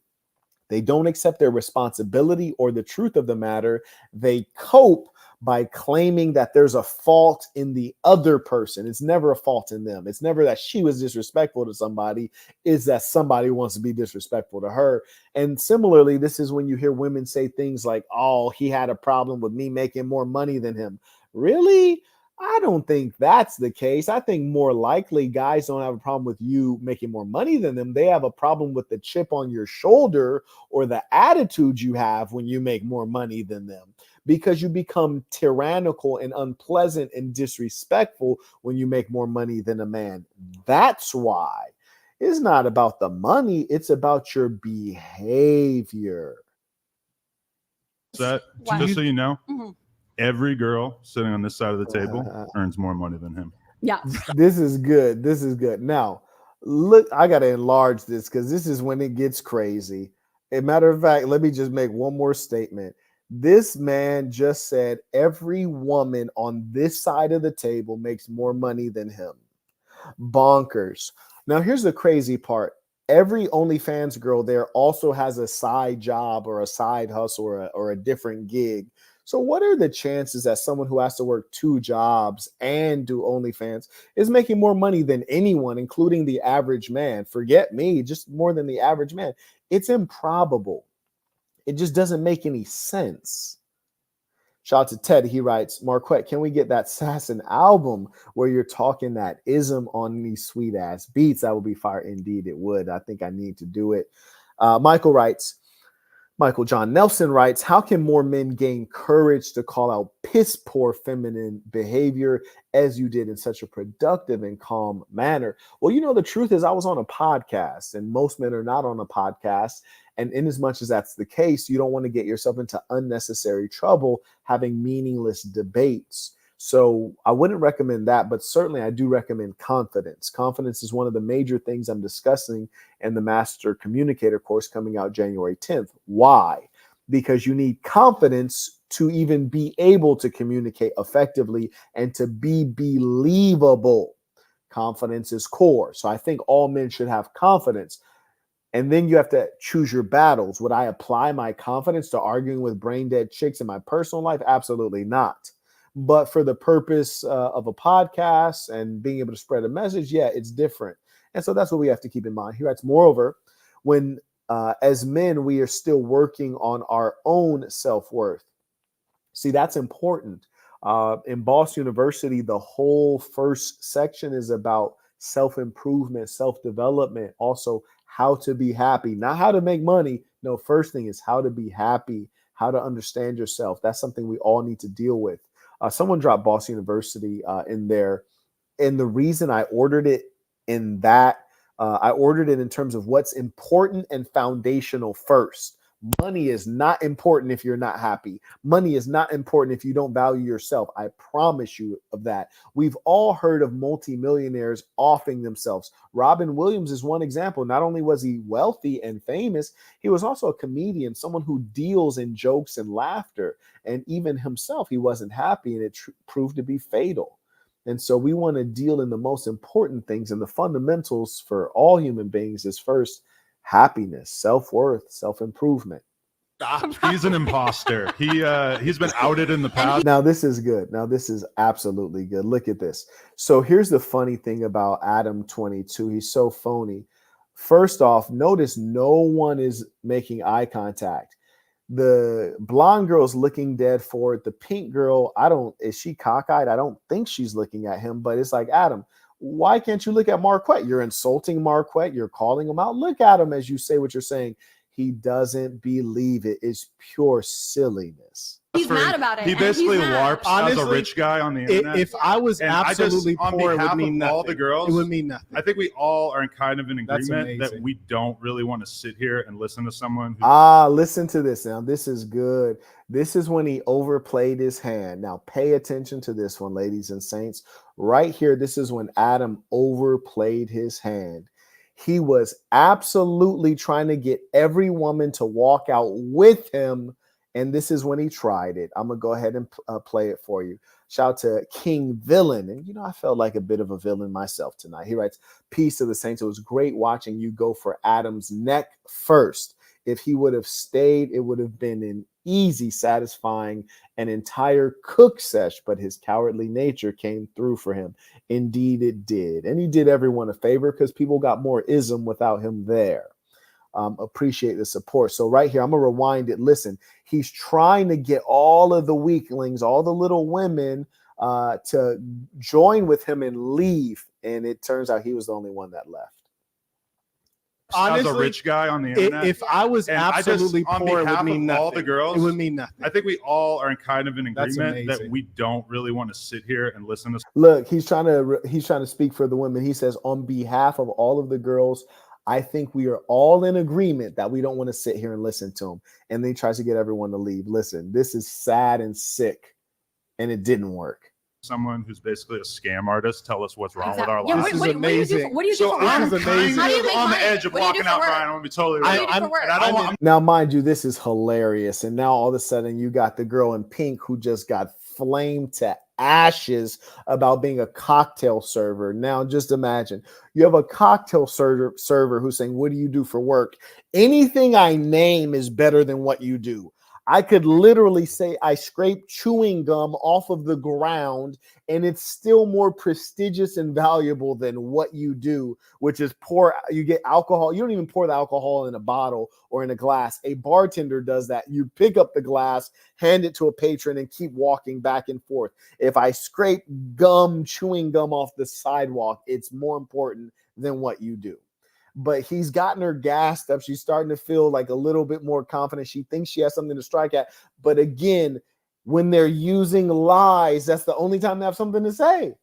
Speaker 2: They don't accept their responsibility or the truth of the matter. They cope by claiming that there's a fault in the other person. It's never a fault in them. It's never that she was disrespectful to somebody. It's that somebody wants to be disrespectful to her. And similarly, this is when you hear women say things like, oh, he had a problem with me making more money than him. Really? I don't think that's the case. I think more likely guys don't have a problem with you making more money than them. They have a problem with the chip on your shoulder or the attitude you have when you make more money than them, because you become tyrannical and unpleasant and disrespectful when you make more money than a man. That's why. It's not about the money. It's about your behavior.
Speaker 5: Just so you know, every girl sitting on this side of the table earns more money than him.
Speaker 8: Yeah.
Speaker 2: This is good. This is good. Now, look, I got to enlarge this because this is when it gets crazy. As a matter of fact, let me just make one more statement. This man just said every woman on this side of the table makes more money than him. Bonkers. Now, here's the crazy part. Every OnlyFans girl there also has a side job or a side hustle or a different gig. So what are the chances that someone who has to work 2 jobs and do OnlyFans is making more money than anyone, including the average man? Forget me, just more than the average man. It's improbable. It just doesn't make any sense. Shout out to Ted. He writes, Marquette, can we get that Sassin album where you're talking that ism on these sweet ass beats? That would be fire. Indeed, it would. I think I need to do it. Michael writes, Michael John Nelson writes, how can more men gain courage to call out piss poor feminine behavior as you did in such a productive and calm manner? Well, the truth is I was on a podcast, and most men are not on a podcast. And in as much as that's the case, you don't want to get yourself into unnecessary trouble having meaningless debates. So I wouldn't recommend that, but certainly I do recommend confidence. Confidence is one of the major things I'm discussing in the Master Communicator course coming out January 10th. Why? Because you need confidence to even be able to communicate effectively and to be believable. Confidence is core. So I think all men should have confidence. And then you have to choose your battles. Would I apply my confidence to arguing with brain dead chicks in my personal life? Absolutely not. But for the purpose of a podcast and being able to spread a message, yeah, it's different. And so that's what we have to keep in mind. He writes, moreover, when as men, we are still working on our own self-worth. See, that's important. In Boss University, the whole first section is about self-improvement, self-development, also how to be happy, not how to make money. No, first thing is how to be happy, how to understand yourself. That's something we all need to deal with. Someone dropped Boss University in there. And the reason I ordered it in that, I ordered it in terms of what's important and foundational first. Money is not important if you're not happy. Money is not important if you don't value yourself. I promise you of that. We've all heard of multimillionaires offing themselves. Robin Williams is one example. Not only was he wealthy and famous, he was also a comedian, someone who deals in jokes and laughter. And even himself, he wasn't happy, and it proved to be fatal. And so we want to deal in the most important things, and the fundamentals for all human beings is first happiness, self-worth, self-improvement.
Speaker 5: He's an imposter. He's been outed in the past.
Speaker 2: Now this is good. Now this is absolutely good. Look at this. So here's the funny thing about Adam22. He's so phony. First off, notice no one is making eye contact. The blonde girl's looking dead forward. The pink girl, is she cockeyed? I don't think she's looking at him, but it's like, Adam, why can't you look at Marquett? You're insulting Marquett. You're calling him out. Look at him as you say what you're saying. He doesn't believe it. It's pure silliness.
Speaker 8: He's mad about it.
Speaker 5: He basically LARPs
Speaker 13: Honestly,
Speaker 5: as a rich guy on the internet.
Speaker 13: If I was absolutely poor, it would mean nothing.
Speaker 5: All the girls,
Speaker 13: it would mean nothing.
Speaker 5: I think we all are kind of in
Speaker 13: That's
Speaker 5: agreement that
Speaker 13: amazing.
Speaker 5: we don't really want to sit here and listen to someone who
Speaker 2: Listen to this now. This is good. This is when he overplayed his hand. Now pay attention to this one, ladies and saints. Right here, this is when Adam overplayed his hand. He was absolutely trying to get every woman to walk out with him. And this is when he tried it. I'm going to go ahead and play it for you. Shout out to King Villain. And, I felt like a bit of a villain myself tonight. He writes, peace to the saints. It was great watching you go for Adam's neck first. If he would have stayed, it would have been an easy, satisfying, an entire cook sesh, but his cowardly nature came through for him. Indeed, it did. And he did everyone a favor because people got more ism without him there. Appreciate the support. So right here, I'm going to rewind it. Listen, he's trying to get all of the weaklings, all the little women to join with him and leave. And it turns out he was the only one that left.
Speaker 5: Honestly, as a rich guy on the internet.
Speaker 13: If I was absolutely poor, it would mean nothing.
Speaker 5: All the girls,
Speaker 13: it would mean nothing.
Speaker 5: I think we all are kind of in agreement that we don't really want to sit here and listen to.
Speaker 2: Look, he's trying to speak for the women. He says, on behalf of all of the girls, I think we are all in agreement that we don't want to sit here and listen to him. And then he tries to get everyone to leave. Listen, this is sad and sick, and it didn't work.
Speaker 5: Someone who's basically a scam artist tell us what's wrong with our
Speaker 8: Yeah,
Speaker 5: lives.
Speaker 13: This is amazing.
Speaker 8: What do you do for work?
Speaker 5: I'm
Speaker 13: This is amazing.
Speaker 8: How do you make
Speaker 5: on the
Speaker 8: money?
Speaker 5: edge of
Speaker 8: What do you do
Speaker 5: walking
Speaker 8: for
Speaker 5: out,
Speaker 8: work?
Speaker 5: Brian. I'm gonna be totally
Speaker 8: What do
Speaker 5: real.
Speaker 8: you do for work?
Speaker 5: And I don't.
Speaker 2: Now, mind you, this is hilarious. And now all of a sudden you got the girl in pink who just got flamed to ashes about being a cocktail server. Now, just imagine you have a cocktail server who's saying, what do you do for work? Anything I name is better than what you do. I could literally say I scrape chewing gum off of the ground, and it's still more prestigious and valuable than what you do, which is pour. You get alcohol. You don't even pour the alcohol in a bottle or in a glass. A bartender does that. You pick up the glass, hand it to a patron, and keep walking back and forth. If I scrape chewing gum off the sidewalk, it's more important than what you do. but he's gotten her gassed up. She's starting to feel like a little bit more confident. She thinks she has something to strike at. But again, when they're using lies, that's the only time they have something to say.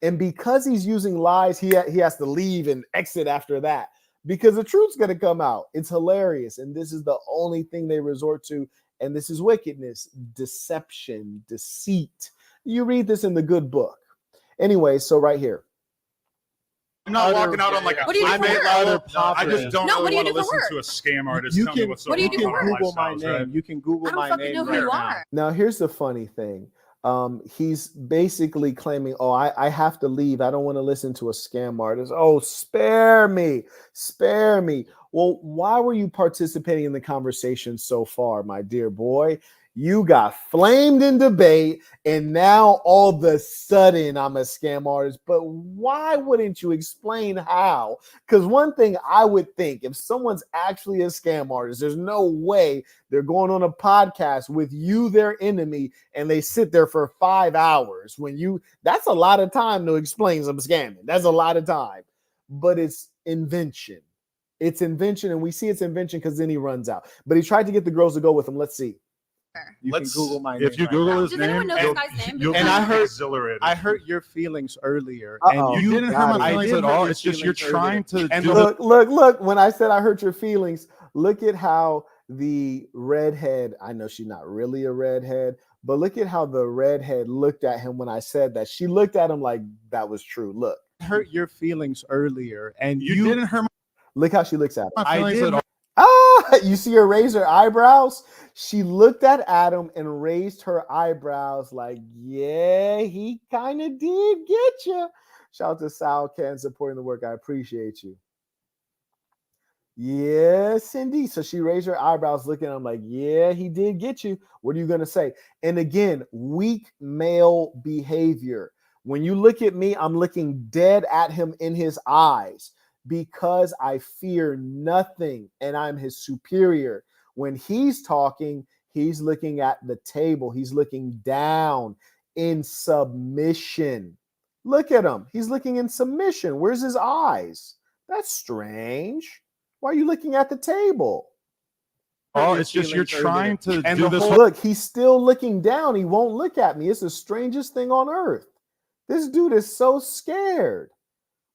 Speaker 2: And because he's using lies, he has to leave and exit after that because the truth's going to come out. It's hilarious. And this is the only thing they resort to. And this is wickedness, deception, deceit. You read this in the good book. Anyway, so right here.
Speaker 5: I'm not walking out on like a
Speaker 8: What do you do
Speaker 5: I
Speaker 8: for
Speaker 5: made
Speaker 8: work?
Speaker 5: I just don't
Speaker 8: No, what
Speaker 5: really
Speaker 8: do you
Speaker 5: want to
Speaker 8: do for
Speaker 5: listen to a
Speaker 8: work?
Speaker 5: scam artist
Speaker 13: You
Speaker 5: tell me
Speaker 13: can,
Speaker 5: what's so
Speaker 13: you
Speaker 5: wrong
Speaker 13: can
Speaker 5: with our
Speaker 13: Google my
Speaker 5: lifestyles,
Speaker 13: name.
Speaker 5: right?
Speaker 13: You can Google
Speaker 8: I don't
Speaker 13: my
Speaker 8: fucking
Speaker 13: name
Speaker 8: know who
Speaker 13: right
Speaker 8: you
Speaker 13: now.
Speaker 8: are.
Speaker 2: Now, here's the funny thing. He's basically claiming, oh, I have to leave. I don't want to listen to a scam artist. Oh, spare me. Spare me. Well, why were you participating in the conversation so far, my dear boy? You got flamed in debate, and now all of a sudden I'm a scam artist. But why wouldn't you explain how? Because one thing I would think, if someone's actually a scam artist, there's no way they're going on a podcast with you, their enemy, and they sit there for 5 hours. That's a lot of time to explain some scamming. That's a lot of time. But it's invention. It's invention, and we see it's invention because then he runs out. But he tried to get the girls to go with him. Let's see.
Speaker 13: You can Google my name.
Speaker 5: If you
Speaker 13: right
Speaker 5: Google
Speaker 13: now.
Speaker 5: his
Speaker 8: Does anyone
Speaker 5: name,
Speaker 8: know this guy's name?
Speaker 5: you'll
Speaker 8: And
Speaker 5: be
Speaker 8: I
Speaker 13: heard-
Speaker 5: exhilarated.
Speaker 13: I hurt your feelings earlier,
Speaker 2: Uh-oh.
Speaker 13: and
Speaker 5: you didn't hurt my
Speaker 2: I
Speaker 5: feelings
Speaker 13: did
Speaker 5: at
Speaker 13: hurt
Speaker 5: all.
Speaker 13: your
Speaker 5: It's just you're
Speaker 13: feelings
Speaker 5: trying
Speaker 13: earlier.
Speaker 5: to
Speaker 13: And
Speaker 5: do
Speaker 2: Look. When I said I hurt your feelings, look at how the redhead, I know she's not really a redhead, but look at how the redhead looked at him when I said that. She looked at him like that was true. Look.
Speaker 13: hurt your feelings earlier, and
Speaker 5: You didn't hurt
Speaker 2: Look how she looks at him.
Speaker 5: my feelings at all.
Speaker 2: You see her raise her eyebrows? She looked at Adam and raised her eyebrows like, yeah, he kind of did get you. Shout out to Sal Ken supporting the work. I appreciate you. Yes, indeed. So she raised her eyebrows looking at him like, yeah, he did get you. What are you going to say? And again, weak male behavior. When you look at me, I'm looking dead at him in his eyes because I fear nothing and I'm his superior. When he's talking, he's looking at the table. He's looking down in submission. Look at him. He's looking in submission. Where's his eyes? That's strange. Why are you looking at the table?
Speaker 5: Oh, it's just you're trying to
Speaker 13: And
Speaker 5: do
Speaker 13: the
Speaker 5: this.
Speaker 13: whole-
Speaker 2: Look, he's still looking down. He won't look at me. It's the strangest thing on earth. This dude is so scared.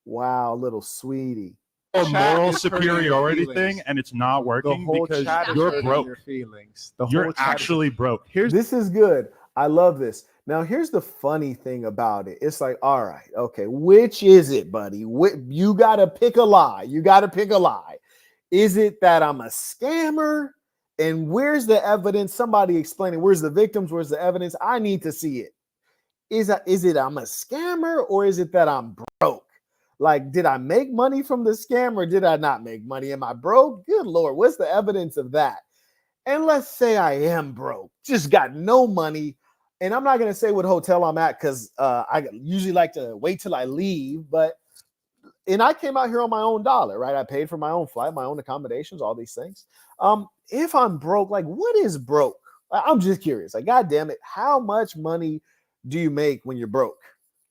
Speaker 2: Wow, little sweetie.
Speaker 5: A
Speaker 13: Chat
Speaker 5: moral
Speaker 13: is hurting your
Speaker 5: superiority
Speaker 13: feelings.
Speaker 5: thing, and it's not
Speaker 13: The
Speaker 5: working
Speaker 13: whole
Speaker 5: because
Speaker 13: chat is
Speaker 5: you're
Speaker 13: hurting
Speaker 5: broke.
Speaker 13: your feelings. The whole
Speaker 5: You're
Speaker 13: chat is-
Speaker 5: actually broke.
Speaker 2: This is good. I love this. Now, here's the funny thing about it. It's like, all right, okay, which is it, buddy? You got to pick a lie. You got to pick a lie. Is it that I'm a scammer? And where's the evidence? Somebody explain it. Where's the victims? Where's the evidence? I need to see it. Is it I'm a scammer or is it that I'm broke? Like, did I make money from the scam or did I not make money? Am I broke? Good Lord, what's the evidence of that? And let's say I am broke, just got no money. And I'm not going to say what hotel I'm at because I usually like to wait till I leave. And I came out here on my own dollar, right? I paid for my own flight, my own accommodations, all these things. If I'm broke, like what is broke? I'm just curious. Like, God damn it, how much money do you make when you're broke?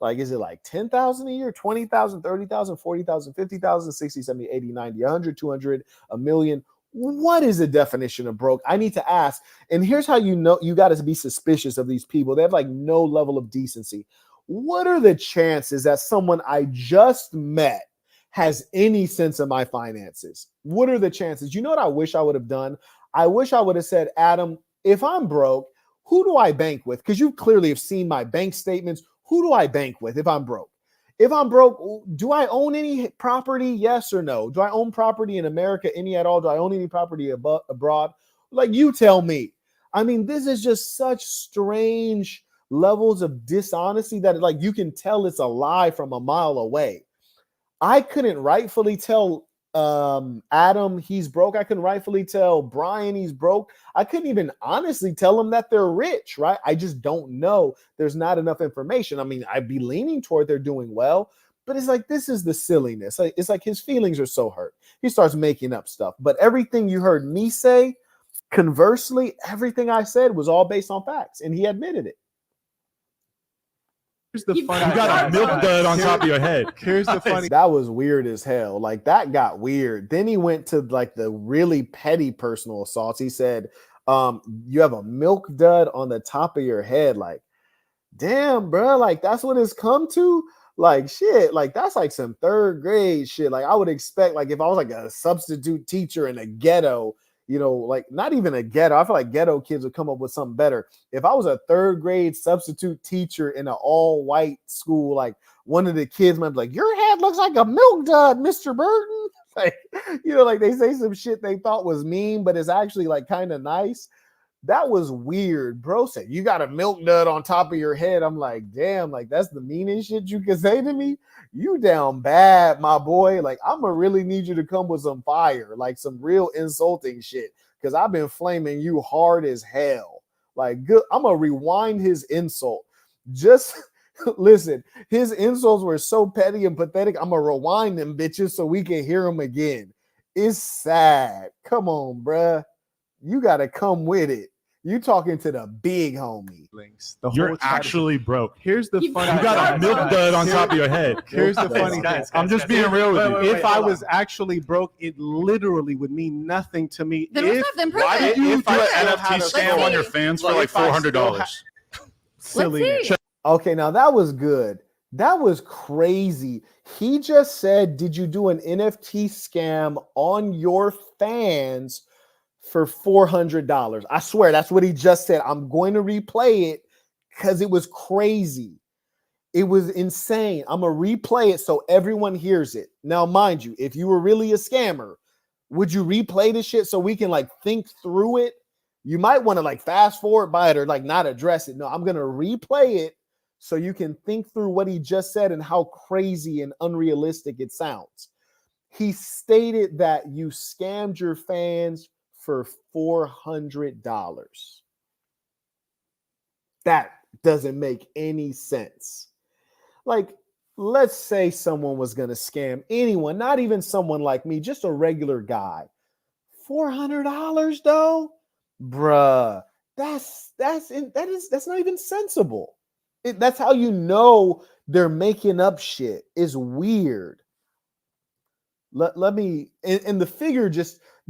Speaker 2: Like, is it like 10,000 a year, 20,000, 30,000, 40,000, 50,000, 60, 70, 80, 90, 100, 200, a million? What is the definition of broke? I need to ask. And here's how you know you got to be suspicious of these people. They have like no level of decency. What are the chances that someone I just met has any sense of my finances? What are the chances? You know what I wish I would have done? I wish I would have said, Adam, if I'm broke, who do I bank with? Because you clearly have seen my bank statements. Who do I bank with if I'm broke? If I'm broke, do I own any property? Yes or no? Do I own property in America, any at all? Do I own any property abroad? Like, you tell me. I mean, this is just such strange levels of dishonesty that like you can tell it's a lie from a mile away. I couldn't rightfully tell Adam he's broke. I couldn't rightfully tell Brian he's broke. I couldn't even honestly tell them that they're rich, right? I just don't know. There's not enough information. I mean, I'd be leaning toward they're doing well, but it's like, this is the silliness. It's like his feelings are so hurt. He starts making up stuff. But everything you heard me say, conversely, everything I said was all based on facts, and he admitted it.
Speaker 13: Here's the
Speaker 12: You
Speaker 13: funny.
Speaker 5: You got a milk dud on top of your head.
Speaker 13: Here's the funny.
Speaker 2: That was weird as hell. Like that got weird. Then he went to like the really petty personal assaults. He said, you have a milk dud on the top of your head. Like, damn, bro, like that's what it's come to. Like shit, like that's like some third grade shit. Like I would expect, like if I was like a substitute teacher in a ghetto, you know, like not even a ghetto. I feel like ghetto kids would come up with something better. If I was a third grade substitute teacher in an all white school, like one of the kids might be like, your head looks like a milk dud, Mr. Burton. Like, you know, like they say some shit they thought was mean, but it's actually like kind of nice. That was weird. Bro said, you got a milk dud on top of your head. I'm like, damn, like that's the meanest shit you can say to me. You down bad, my boy. Like, I'm gonna really need you to come with some fire, like some real insulting shit. Cause I've been flaming you hard as hell. Like, good. I'm gonna rewind his insult. Just listen, his insults were so petty and pathetic. I'm gonna rewind them bitches so we can hear them again. It's sad. Come on, bruh. You gotta come with it. You talking to the big homie.
Speaker 5: You're actually broke.
Speaker 13: Here's the funny.
Speaker 5: You got a milk dud on top of your head.
Speaker 13: Here's the funny thing.
Speaker 5: I'm just being real with you.
Speaker 13: If I was actually broke, it literally would mean nothing to me.
Speaker 8: Then let's have them prove
Speaker 5: Why
Speaker 8: it.
Speaker 5: did you
Speaker 13: If
Speaker 5: do
Speaker 13: I
Speaker 5: an
Speaker 13: still had
Speaker 5: NFT
Speaker 13: a
Speaker 5: scam
Speaker 13: soul-
Speaker 5: on your fans for like
Speaker 13: if I still
Speaker 5: $400?
Speaker 13: Silly.
Speaker 8: see.
Speaker 2: Okay, now that was good. That was crazy. He just said, did you do an NFT scam on your fans for $400? I swear that's what he just said. I'm going to replay it because it was crazy. It was insane. I'm going to replay it so everyone hears it. Now, mind you, if you were really a scammer, would you replay this shit so we can like think through it? You might want to like fast forward by it or like not address it. No, I'm going to replay it so you can think through what he just said and how crazy and unrealistic it sounds. He stated that you scammed your fans for $400. That doesn't make any sense. Like, let's say someone was going to scam anyone, not even someone like me, just a regular guy. $400 though? Bruh, that's not even sensible. That's how you know they're making up shit. It's weird. Let me, and the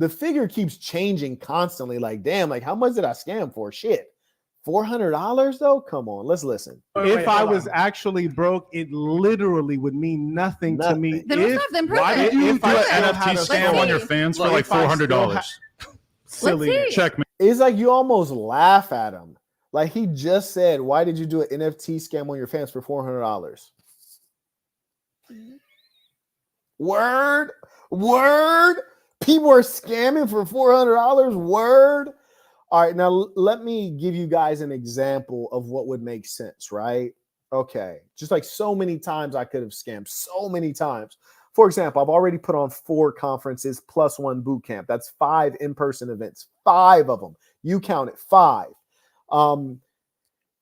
Speaker 2: figure keeps changing constantly. Like, damn, like how much did I scam for? Shit. $400 though? Come on, let's listen.
Speaker 13: If I was actually broke, it literally would mean nothing to me.
Speaker 8: Then let's have them prove
Speaker 5: Why
Speaker 8: it.
Speaker 5: did you
Speaker 13: If
Speaker 5: do
Speaker 13: I
Speaker 5: an
Speaker 13: still
Speaker 5: NFT
Speaker 13: had a
Speaker 5: scam
Speaker 13: soul-
Speaker 5: on your fans for
Speaker 13: Like,
Speaker 5: like
Speaker 13: if I still
Speaker 5: $400?
Speaker 13: Silly.
Speaker 8: see.
Speaker 5: Checkmate.
Speaker 2: It's like you almost laugh at him. Like he just said, why did you do an NFT scam on your fans for $400? Word. People are scamming for $400. Word. All right, now let me give you guys an example of what would make sense, right? Okay, just like so many times I could have scammed, so many times. For example, I've already put on 4 conferences plus 1 boot camp. That's 5 in-person events, 5 of them. You count it, 5.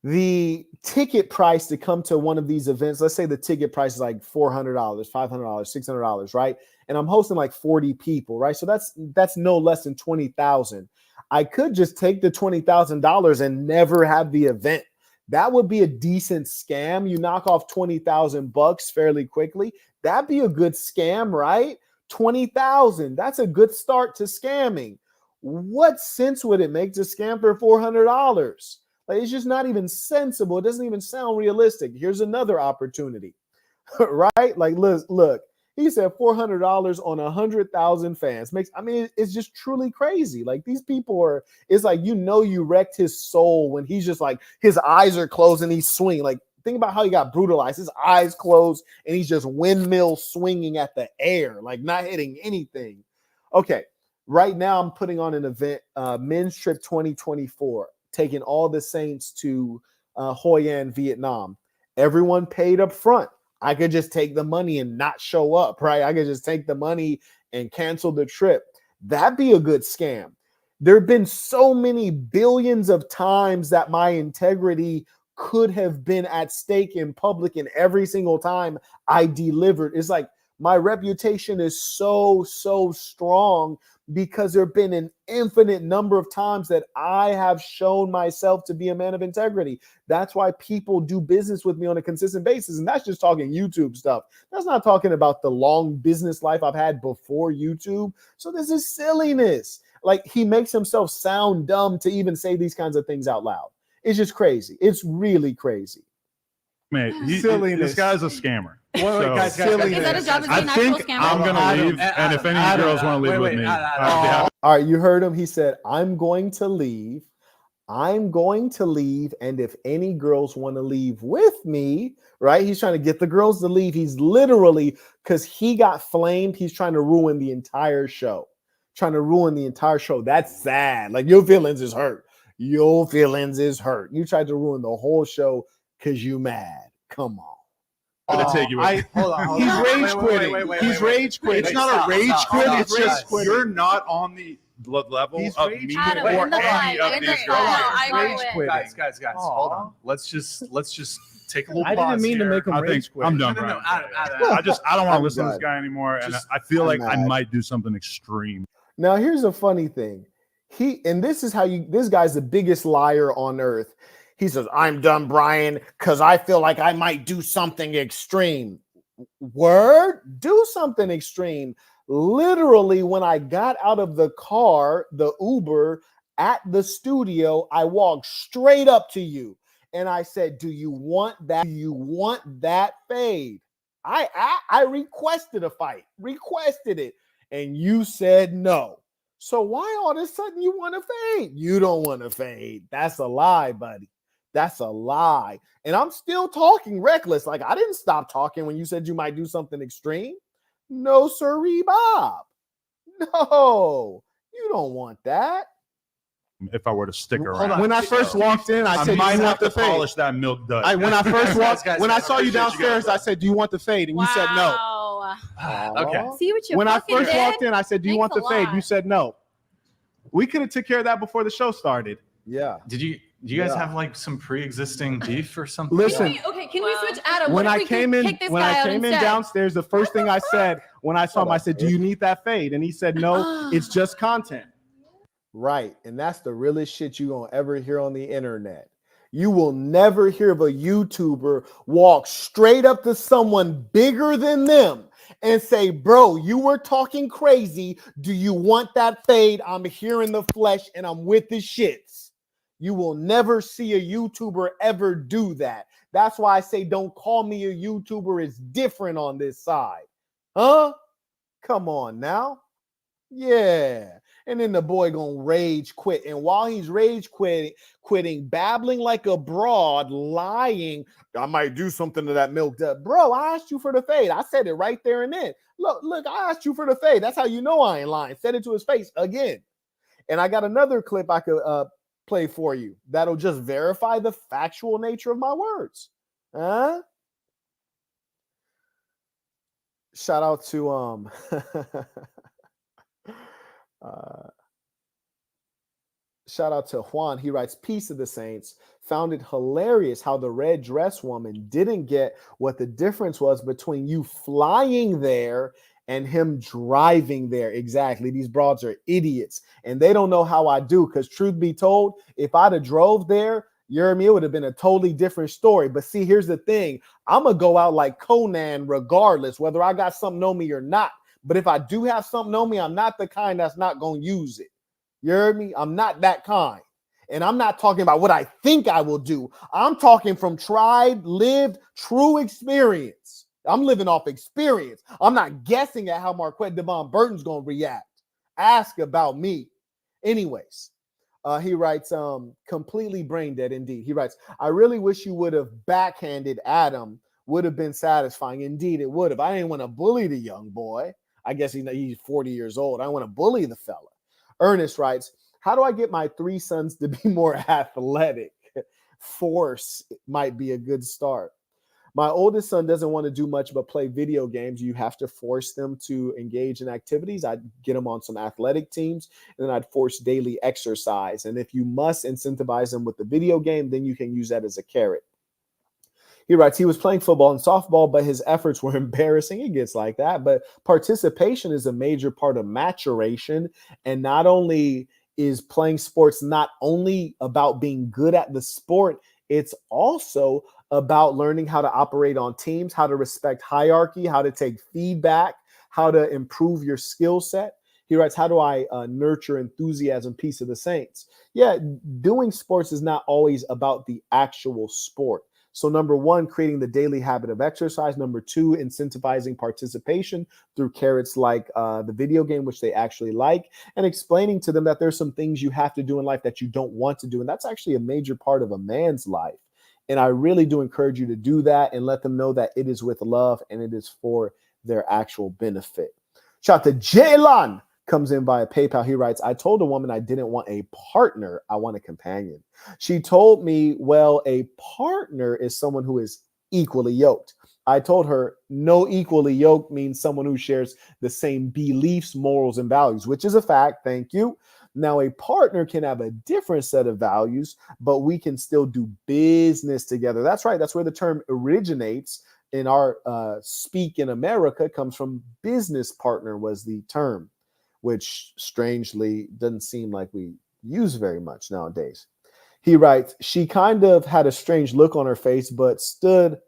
Speaker 2: The ticket price to come to one of these events, let's say the ticket price is like $400, $500, $600, right? And I'm hosting like 40 people, right? So that's no less than $20,000. I could just take the $20,000 and never have the event. That would be a decent scam. You knock off $20,000 fairly quickly. That'd be a good scam, right? $20,000. That's a good start to scamming. What sense would it make to scam for $400? Like, it's just not even sensible. It doesn't even sound realistic. Here's another opportunity, right? Like, look. He said $400 on 100,000 fans. It's just truly crazy. Like these people are, it's like, you wrecked his soul when he's just like, his eyes are closed and he's swinging. Like, think about how he got brutalized. His eyes closed and he's just windmill swinging at the air, like not hitting anything. Okay, right now I'm putting on an event, Men's Trip 2024, taking all the Saints to Hoi An, Vietnam. Everyone paid up front. I could just take the money and not show up, right? I could just take the money and cancel the trip. That'd be a good scam. There have been so many billions of times that my integrity could have been at stake in public, and every single time I delivered. It's like My reputation is so strong because there have been an infinite number of times that I have shown myself to be a man of integrity. That's why people do business with me on a consistent basis. And that's just talking YouTube stuff. That's not talking about the long business life I've had before YouTube. So this is silliness. Like, he makes himself sound dumb to even say these kinds of things out loud. It's just crazy. It's really crazy.
Speaker 5: Mate,
Speaker 2: Silliness.
Speaker 5: this guy's a scammer.
Speaker 2: Wait, guys,
Speaker 8: Is that a job as being an actual scammer?
Speaker 5: I'm gonna leave, and if any girls want to leave with me,
Speaker 2: All right, you heard him. He said, I'm going to leave. I'm going to leave. And if any girls want to leave with me, right? He's trying to get the girls to leave. He's literally, because he got flamed, he's trying to ruin the entire show. That's sad. Like, your feelings is hurt. Your feelings is hurt. You tried to ruin the whole show because you mad. Come on.
Speaker 5: Gonna take you away.
Speaker 13: Hold on. He's rage quitting. He's rage quitting.
Speaker 5: It's not a rage quit. It's just
Speaker 13: quitting.
Speaker 5: You're not on the level
Speaker 13: He's
Speaker 5: of
Speaker 13: rage
Speaker 5: me
Speaker 13: quitting.
Speaker 5: or
Speaker 13: Adam,
Speaker 5: any of these girls.
Speaker 3: Guys, hold on. Let's just take a little pause.
Speaker 13: I didn't mean to
Speaker 3: here.
Speaker 13: make him rage quit.
Speaker 5: I'm done.
Speaker 3: No,
Speaker 5: Brian.
Speaker 3: Adam.
Speaker 5: I don't want
Speaker 2: I'm
Speaker 5: to listen to this
Speaker 2: done.
Speaker 5: guy anymore, and
Speaker 2: Just-
Speaker 5: I feel like
Speaker 2: I'm
Speaker 5: I
Speaker 2: mad.
Speaker 5: might do something extreme.
Speaker 2: Now, here's a funny thing. This is how this guy's the biggest liar on earth. He says, I'm done, Brian, because I feel like I might do something extreme. Word? Do something extreme. Literally, when I got out of the car, the Uber at the studio, I walked straight up to you and I said, do you want that? Do you want that fade? I requested a fight, requested it, and you said no. So why all of a sudden you want to fade? You don't want to fade. That's a lie, buddy. That's a lie. And I'm still talking reckless. Like, I didn't stop talking when you said you might do something extreme. No, sirree, Bob. No, you don't want that.
Speaker 5: If I were to stick around,
Speaker 13: When I first walked in, I said,
Speaker 5: might
Speaker 13: "Do you
Speaker 5: have
Speaker 13: want
Speaker 5: to
Speaker 13: the fade?"
Speaker 5: polish that milk dud.
Speaker 13: When I first walked, when I
Speaker 3: guys,
Speaker 13: saw you
Speaker 3: appreciate you guys.
Speaker 13: downstairs, I said, "Do you want the fade?" And you said no.
Speaker 3: Okay.
Speaker 8: See what you
Speaker 13: When I
Speaker 8: fucking
Speaker 13: first
Speaker 8: did?
Speaker 13: walked in, I said, "Do you want
Speaker 8: Thanks
Speaker 13: the
Speaker 8: a
Speaker 13: fade?"
Speaker 8: lot.
Speaker 13: You said no. We could have took care of that before the show started.
Speaker 2: Yeah.
Speaker 3: Do you guys
Speaker 2: Yeah.
Speaker 3: have like some pre-existing beef or something?
Speaker 13: Listen,
Speaker 8: Can we switch Adam?
Speaker 13: when
Speaker 8: What if
Speaker 13: I
Speaker 8: we
Speaker 13: came in,
Speaker 8: kick this
Speaker 13: when
Speaker 8: guy
Speaker 13: I
Speaker 8: out
Speaker 13: came in
Speaker 8: instead?
Speaker 13: downstairs, the first thing I said when I saw him, I said, "Do you need that fade?" And he said, "No, it's just content."
Speaker 2: Right. And that's the realest shit you're going to ever hear on the internet. You will never hear of a YouTuber walk straight up to someone bigger than them and say, bro, you were talking crazy. Do you want that fade? I'm here in the flesh and I'm with the shits. You will never see a YouTuber ever do that. That's why I say don't call me a YouTuber. It's different on this side. Huh? Come on now. Yeah. And then the boy gonna rage quit. And while he's rage quitting, babbling like a broad, lying, I might do something to that milk dud. Bro, I asked you for the fade. I said it right there and then. Look, I asked you for the fade. That's how you know I ain't lying. Said it to his face again. And I got another clip I could play for you that'll just verify the factual nature of my words. Huh? Shout out to shout out to Juan. He writes, peace of the saints. Found it hilarious how the red dress woman didn't get what the difference was between you flying there and him driving there. Exactly. These broads are idiots and they don't know how I do, because truth be told, if I'd have drove there, you hear me, it would have been a totally different story. But see, here's the thing. I'm going to go out like Conan regardless, whether I got something on me or not. But if I do have something on me, I'm not the kind that's not going to use it. You heard me? I'm not that kind. And I'm not talking about what I think I will do. I'm talking from tried, lived, true experience. I'm living off experience. I'm not guessing at how Marquett Devon Burton's going to react. Ask about me. Anyways, he writes, completely brain dead indeed. He writes, I really wish you would have backhanded Adam. Would have been satisfying. Indeed, it would have. I didn't want to bully the young boy. I guess he's 40 years old. I want to bully the fella. Ernest writes, how do I get my 3 sons to be more athletic? Force might be a good start. My oldest son doesn't want to do much but play video games. You have to force them to engage in activities. I'd get them on some athletic teams, and then I'd force daily exercise. And if you must incentivize them with the video game, then you can use that as a carrot. He writes, he was playing football and softball, but his efforts were embarrassing. It gets like that. But participation is a major part of maturation. And not only is playing sports not only about being good at the sport, it's also about learning how to operate on teams, how to respect hierarchy, how to take feedback, how to improve your skill set. He writes, how do I nurture enthusiasm, peace of the saints? Yeah, doing sports is not always about the actual sport. So number one, creating the daily habit of exercise. Number two, incentivizing participation through carrots like the video game, which they actually like, and explaining to them that there's some things you have to do in life that you don't want to do. And that's actually a major part of a man's life. And I really do encourage you to do that and let them know that it is with love and it is for their actual benefit. Shout out to Jaylan. Comes in via PayPal. He writes, I told a woman I didn't want a partner. I want a companion. She told me, well, a partner is someone who is equally yoked. I told her, no, equally yoked means someone who shares the same beliefs, morals, and values, which is a fact. Thank you. Now, a partner can have a different set of values, but we can still do business together. That's right. That's where the term originates in our speak in America. Comes from business partner was the term, which strangely doesn't seem like we use very much nowadays. He writes, she kind of had a strange look on her face, but stood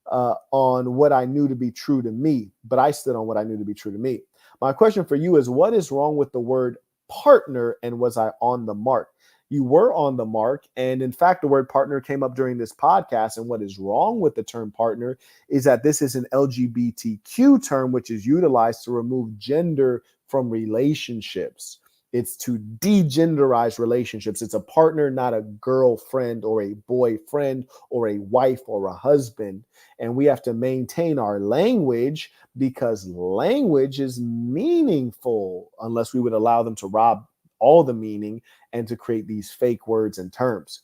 Speaker 2: on what I knew to be true to me. But I stood on what I knew to be true to me. My question for you is, what is wrong with the word partner, and was I on the mark? You were on the mark. And in fact, the word partner came up during this podcast. And what is wrong with the term partner is that this is an LGBTQ term, which is utilized to remove gender from relationships. It's to degenderize relationships. It's a partner, not a girlfriend or a boyfriend or a wife or a husband. And we have to maintain our language because language is meaningful unless we would allow them to rob all the meaning and to create these fake words and terms.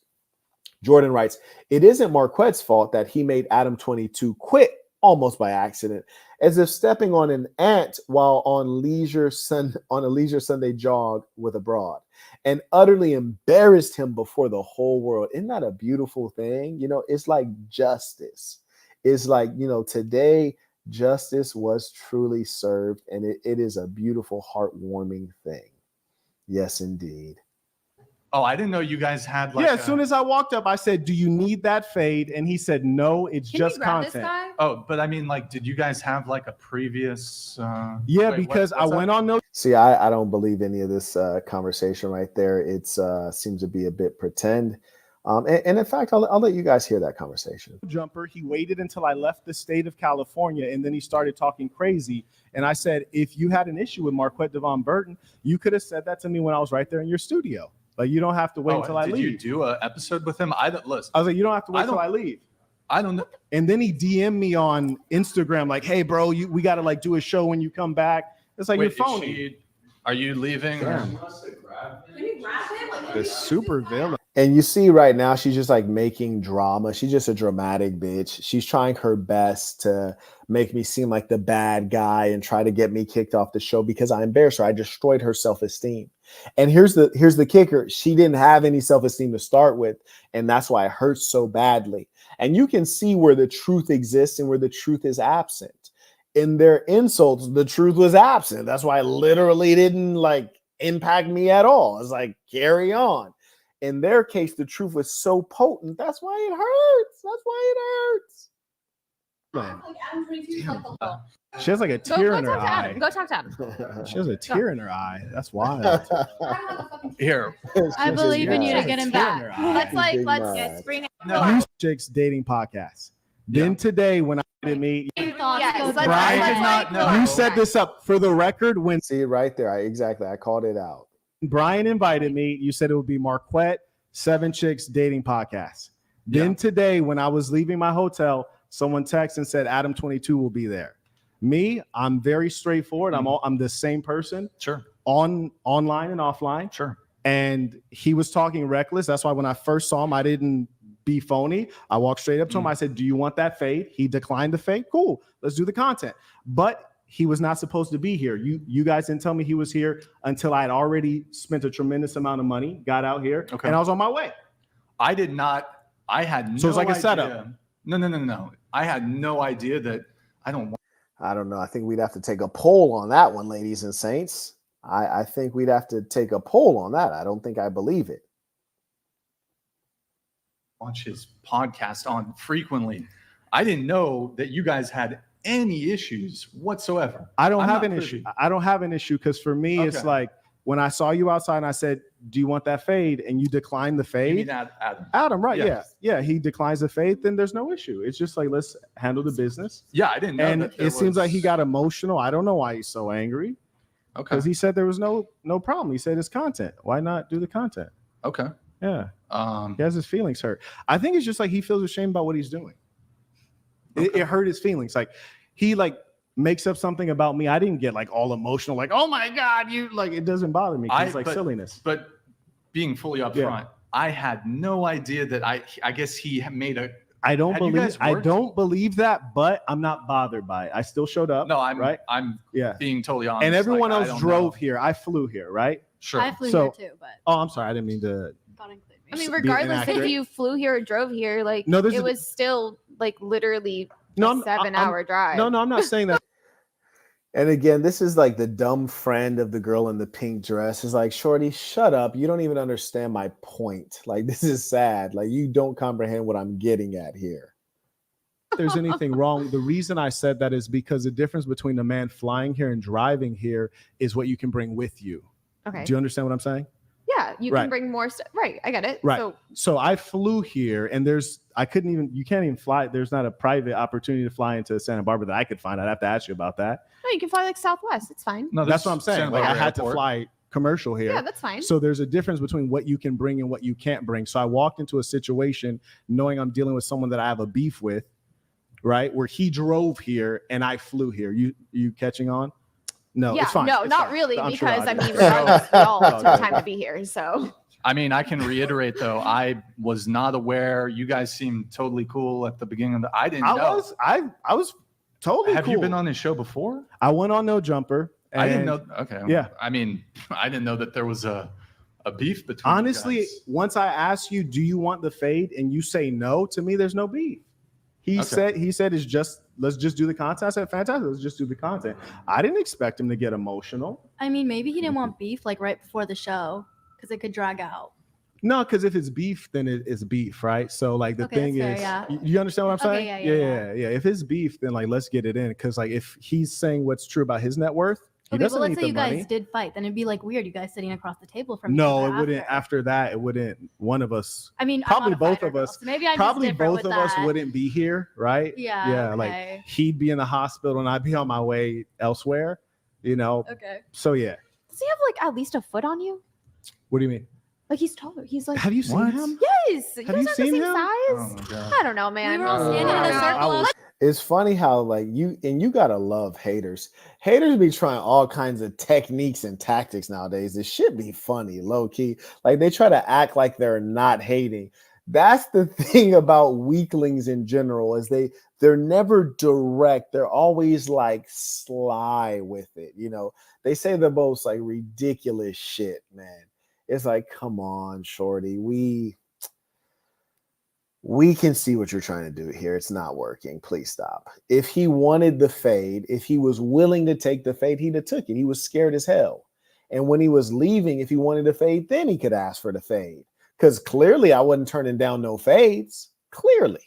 Speaker 2: Jordan writes, it isn't Marquett's fault that he made Adam22 quit almost by accident, as if stepping on an ant while on a leisure Sunday jog with a broad, and utterly embarrassed him before the whole world. Isn't that a beautiful thing? You know, it's like justice. It's like, you know, today justice was truly served, and it is a beautiful, heartwarming thing. Yes, indeed.
Speaker 3: Oh, I didn't know you guys had like.
Speaker 13: Yeah, as soon as I walked up, I said, do you need that fade? And he said, no, it's just content.
Speaker 3: Oh, but I mean, like, did you guys have like a previous?
Speaker 13: Yeah, because I went on no.
Speaker 2: See, I don't believe any of this conversation right there. It's seems to be a bit pretend. And in fact, I'll let you guys hear that conversation.
Speaker 13: Jumper. He waited until I left the state of California, and then he started talking crazy. And I said, if you had an issue with Marquett Devon Burton, you could have said that to me when I was right there in your studio. Like, you don't have to wait until I leave.
Speaker 3: Did you do an episode with him? I don't listen.
Speaker 13: I was like, you don't have to wait until I leave.
Speaker 3: I don't know.
Speaker 13: And then he DM'd me on Instagram like, hey, bro, we got to like do a show when you come back. It's like,
Speaker 3: wait,
Speaker 13: you're phony.
Speaker 3: Are you leaving?
Speaker 13: Yeah. The super villain.
Speaker 2: And you see right now, she's just like making drama. She's just a dramatic bitch. She's trying her best to make me seem like the bad guy and try to get me kicked off the show because I embarrassed her. I destroyed her self-esteem. And here's the kicker. She didn't have any self-esteem to start with. And that's why it hurts so badly. And you can see where the truth exists and where the truth is absent. In their insults, the truth was absent. That's why it literally didn't like impact me at all. It's like, carry on. In their case, the truth was so potent. That's why it hurts. That's why it hurts.
Speaker 13: She has like a tear in her eye.
Speaker 8: Go talk to Adam.
Speaker 13: She has a tear in her eye. That's wild.
Speaker 3: Here.
Speaker 10: I believe in you to get him back.
Speaker 8: Let's bring it.
Speaker 13: You Chicks Dating Podcast. Then today, when I did meet,
Speaker 8: Brian
Speaker 3: did not know.
Speaker 13: You set this up for the record when.
Speaker 2: See right there. I called it out.
Speaker 13: Brian invited me. You said it would be Marquett 7 Chicks Dating Podcast. Then today, when I was leaving my hotel, someone texted and said Adam22 will be there. Me, I'm very straightforward. I'm the same person.
Speaker 3: Sure.
Speaker 13: Online and offline.
Speaker 3: Sure.
Speaker 13: And he was talking reckless. That's why when I first saw him, I didn't be phony. I walked straight up to him. I said, do you want that fade? He declined the fade. Cool. Let's do the content. But he was not supposed to be here. You guys didn't tell me he was here until I had already spent a tremendous amount of money, got out here, and I was on my way.
Speaker 3: I did not. I had no idea.
Speaker 13: So it's like a setup.
Speaker 3: No. I had no idea that. I don't
Speaker 2: know. I think we'd have to take a poll on that one, ladies and saints. I think we'd have to take a poll on that. I don't think I believe it.
Speaker 3: watch his podcast on frequently. I didn't know that you guys had any issues whatsoever.
Speaker 13: I don't have an issue. I don't have an issue because for me, it's like when I saw you outside and I said, "Do you want that fade?" and you declined the fade.
Speaker 3: You mean Adam?
Speaker 13: Adam, right?
Speaker 3: Yes.
Speaker 13: Yeah. He declines the fade. Then there's no issue. It's just like let's handle the business.
Speaker 3: Yeah, I didn't know.
Speaker 13: And it seems like he got emotional. I don't know why he's so angry.
Speaker 3: Okay.
Speaker 13: Because he said there was no problem. He said it's content. Why not do the content?
Speaker 3: Okay.
Speaker 13: Yeah. He has his feelings hurt. I think it's just like he feels ashamed about what he's doing. It hurt his feelings. Like he makes up something about me. I didn't get like all emotional, like, oh my God, you like it doesn't bother me. It's like silliness.
Speaker 3: But being fully upfront, I had no idea that I guess he made a
Speaker 13: I don't believe that, but I'm not bothered by it. I still showed up.
Speaker 3: No, I'm
Speaker 13: right.
Speaker 3: I'm being totally honest.
Speaker 13: And everyone else drove here. I flew here, right?
Speaker 3: Sure.
Speaker 10: I flew here too, but
Speaker 13: I'm sorry. I didn't mean to.
Speaker 9: I mean, regardless if you flew here or drove here, like it was still like literally a 7-hour drive.
Speaker 13: No, I'm not saying that.
Speaker 2: And again, this is like the dumb friend of the girl in the pink dress. Is like, Shorty, shut up. You don't even understand my point. Like, this is sad. Like, you don't comprehend what I'm getting at here.
Speaker 13: If there's anything wrong, the reason I said that is because the difference between a man flying here and driving here is what you can bring with you.
Speaker 9: Okay.
Speaker 13: Do you understand what I'm saying?
Speaker 9: Yeah, you can bring more stuff. Right, I get it.
Speaker 13: Right. So I flew here, and you can't even fly. There's not a private opportunity to fly into Santa Barbara that I could find. I'd have to ask you about that.
Speaker 9: No, you can fly like Southwest. It's fine.
Speaker 13: No, that's what I'm saying. Like I had to fly commercial here.
Speaker 9: Yeah, that's fine.
Speaker 13: So there's a difference between what you can bring and what you can't bring. So I walked into a situation knowing I'm dealing with someone that I have a beef with, right? Where he drove here and I flew here. You catching on? No,
Speaker 9: yeah,
Speaker 13: it's fine.
Speaker 9: No,
Speaker 13: it's
Speaker 9: not
Speaker 13: fine.
Speaker 9: really,
Speaker 13: I'm
Speaker 9: because
Speaker 13: sure
Speaker 9: I mean, regardless, we all took time to be here. So
Speaker 3: I mean, I can reiterate though, I was not aware. You guys seemed totally cool at the beginning of the. I didn't know.
Speaker 13: I was totally.
Speaker 3: Have
Speaker 13: cool.
Speaker 3: you been on this show before?
Speaker 13: I went on No Jumper.
Speaker 3: I didn't know. Okay.
Speaker 13: Yeah.
Speaker 3: I mean, I didn't know that there was a beef between.
Speaker 13: Honestly,
Speaker 3: you guys.
Speaker 13: once I ask you, do you want the fade, and you say no, to me, there's no beef. He said it's just let's just do the content. I said fantastic. Let's just do the content. I didn't expect him to get emotional.
Speaker 10: I mean, maybe he didn't want beef like right before the show because it could drag out.
Speaker 13: No, because if it's beef, then it's beef, right? So like the thing is, you understand what I'm saying? Yeah. If it's beef, then like let's get it in. Because like if he's saying what's true about his net worth, he doesn't
Speaker 10: let's
Speaker 13: need
Speaker 10: say
Speaker 13: the
Speaker 10: you
Speaker 13: money.
Speaker 10: guys did fight, then it'd be like weird. You guys sitting across the table from
Speaker 13: No, it wouldn't. After that, it wouldn't. One of us.
Speaker 10: I mean,
Speaker 13: probably both of us.
Speaker 10: So maybe I'm
Speaker 13: probably
Speaker 10: just different
Speaker 13: both of
Speaker 10: with
Speaker 13: us
Speaker 10: that.
Speaker 13: wouldn't be here, right?
Speaker 10: Yeah.
Speaker 13: Yeah.
Speaker 10: Okay.
Speaker 13: Like he'd be in the hospital and I'd be on my way elsewhere. You know.
Speaker 10: Okay.
Speaker 13: So yeah.
Speaker 9: does he have like at least a foot on you?
Speaker 13: What do you mean?
Speaker 9: Like he's taller. He's like.
Speaker 13: Have you seen him?
Speaker 9: Yes.
Speaker 13: Have you
Speaker 9: guys
Speaker 13: seen
Speaker 9: the same
Speaker 13: him?
Speaker 9: size?
Speaker 3: Oh my God.
Speaker 9: I don't know, man.
Speaker 10: We were all standing in a circle.
Speaker 2: It's funny how like you gotta love haters. Haters be trying all kinds of techniques and tactics nowadays. It should be funny, low key. Like they try to act like they're not hating. That's the thing about weaklings in general, is they're never direct. They're always like sly with it. You know, they say the most like ridiculous shit, man. It's like, come on, Shorty. We can see what you're trying to do here. It's not working. Please stop. If he wanted the fade, if he was willing to take the fade, he'd have took it. He was scared as hell. And when he was leaving, if he wanted the fade, then he could ask for the fade. Because clearly I wasn't turning down no fades. Clearly.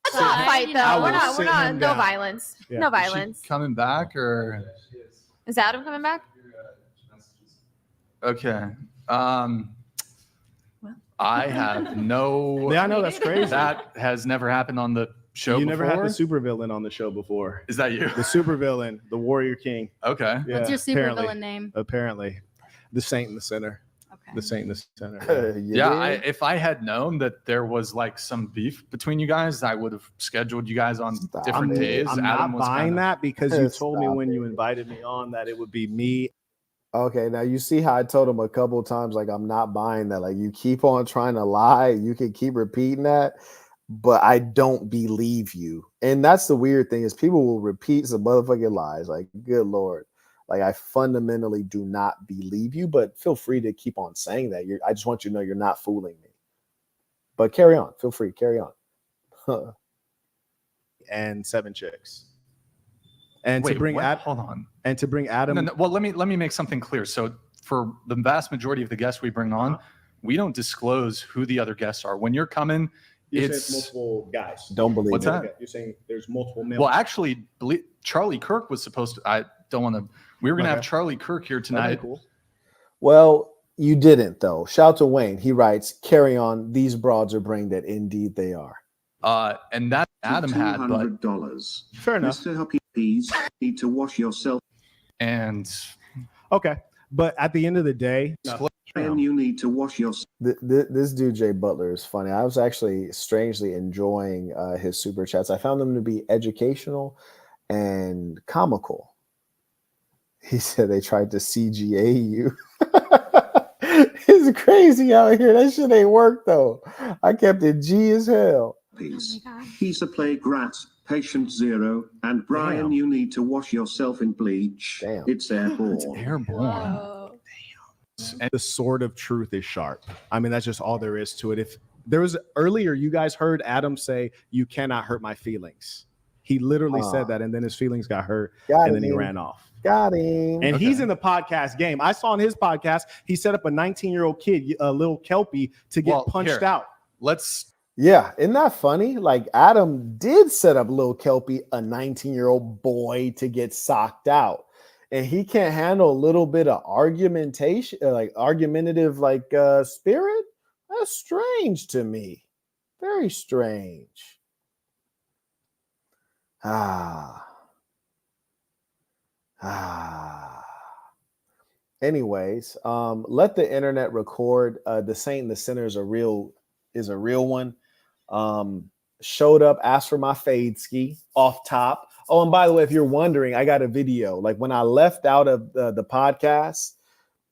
Speaker 9: Let's not fight though. We're not. No violence.
Speaker 13: Yeah.
Speaker 9: No
Speaker 3: Is she
Speaker 9: violence.
Speaker 3: coming back or?
Speaker 9: Is Adam coming back?
Speaker 3: Okay. I have no.
Speaker 13: Yeah, I know that's crazy.
Speaker 3: That has never happened on the show.
Speaker 13: You
Speaker 3: before?
Speaker 13: never had the supervillain on the show before.
Speaker 3: Is that you?
Speaker 13: The supervillain, the Warrior King.
Speaker 3: Okay.
Speaker 13: Yeah,
Speaker 10: What's your super
Speaker 13: apparently.
Speaker 10: villain name?
Speaker 13: Apparently, the Saint in the center.
Speaker 10: Okay.
Speaker 13: The Saint in the center.
Speaker 3: Yeah, if I had known that there was like some beef between you guys, I would have scheduled you guys on different days.
Speaker 13: I'm
Speaker 3: Adam
Speaker 13: not
Speaker 3: was
Speaker 13: buying
Speaker 3: kinda-
Speaker 13: that because you told me when you invited me on that it would be me.
Speaker 2: Okay, now you see how I told him a couple of times, like, I'm not buying that. Like, you keep on trying to lie. You can keep repeating that, but I don't believe you. And that's the weird thing, is people will repeat some motherfucking lies. Like, good Lord. Like, I fundamentally do not believe you, but feel free to keep on saying that. I just want you to know you're not fooling me. But carry on. Feel free. Carry on.
Speaker 13: and 7 chicks. And
Speaker 3: Wait,
Speaker 13: to bring
Speaker 3: what? Hold on.
Speaker 13: And to bring Adam.
Speaker 3: No, well, let me make something clear. So for the vast majority of the guests we bring on, we don't disclose who the other guests are. When you're coming, it's
Speaker 13: multiple guys.
Speaker 2: Don't believe
Speaker 3: what's
Speaker 2: it.
Speaker 3: that?
Speaker 13: You're saying there's multiple males.
Speaker 3: Well, actually, Charlie Kirk was supposed to. I don't want to. We were going to have Charlie Kirk here tonight.
Speaker 13: Cool.
Speaker 2: Well, you didn't though. Shout to Wayne. He writes, "Carry on. These broads are bring that indeed they are."
Speaker 3: And that Adam had, but
Speaker 14: $200.
Speaker 13: Fair enough.
Speaker 14: Mr. Happy, please need to wash yourself.
Speaker 3: And
Speaker 13: okay, but at the end of the day,
Speaker 14: and you need to wash yourself.
Speaker 2: This dude Jay Butler is funny. I was actually strangely enjoying his super chats. I found them to be educational and comical. He said they tried to CGA you. It's crazy out here. That shit ain't work though. I kept it G as hell.
Speaker 14: He's a plague rat, patient 0, and Brian,
Speaker 2: Damn.
Speaker 14: you need to wash yourself in bleach.
Speaker 2: Damn.
Speaker 14: It's airborne.
Speaker 3: it's airborne.
Speaker 13: and the sword of truth is sharp. I mean, that's just all there is to it. If there was earlier, you guys heard Adam say, "You cannot hurt my feelings." He literally said that, and then his feelings got hurt, and then he ran off.
Speaker 2: Got him.
Speaker 13: And he's in the podcast game. I saw on his podcast, he set up a 19-year-old kid, a little Kelpie, to get punched out.
Speaker 2: Yeah, isn't that funny? Like Adam did set up Lil Kelpie, a 19-year-old boy, to get socked out. And he can't handle a little bit of argumentation, like argumentative, spirit. That's strange to me. Very strange. Anyways, let the internet record. The Saint and the Sinner is a real one. Showed up, asked for my fade ski off top. Oh, and by the way, if you're wondering, I got a video. Like when I left out of the podcast,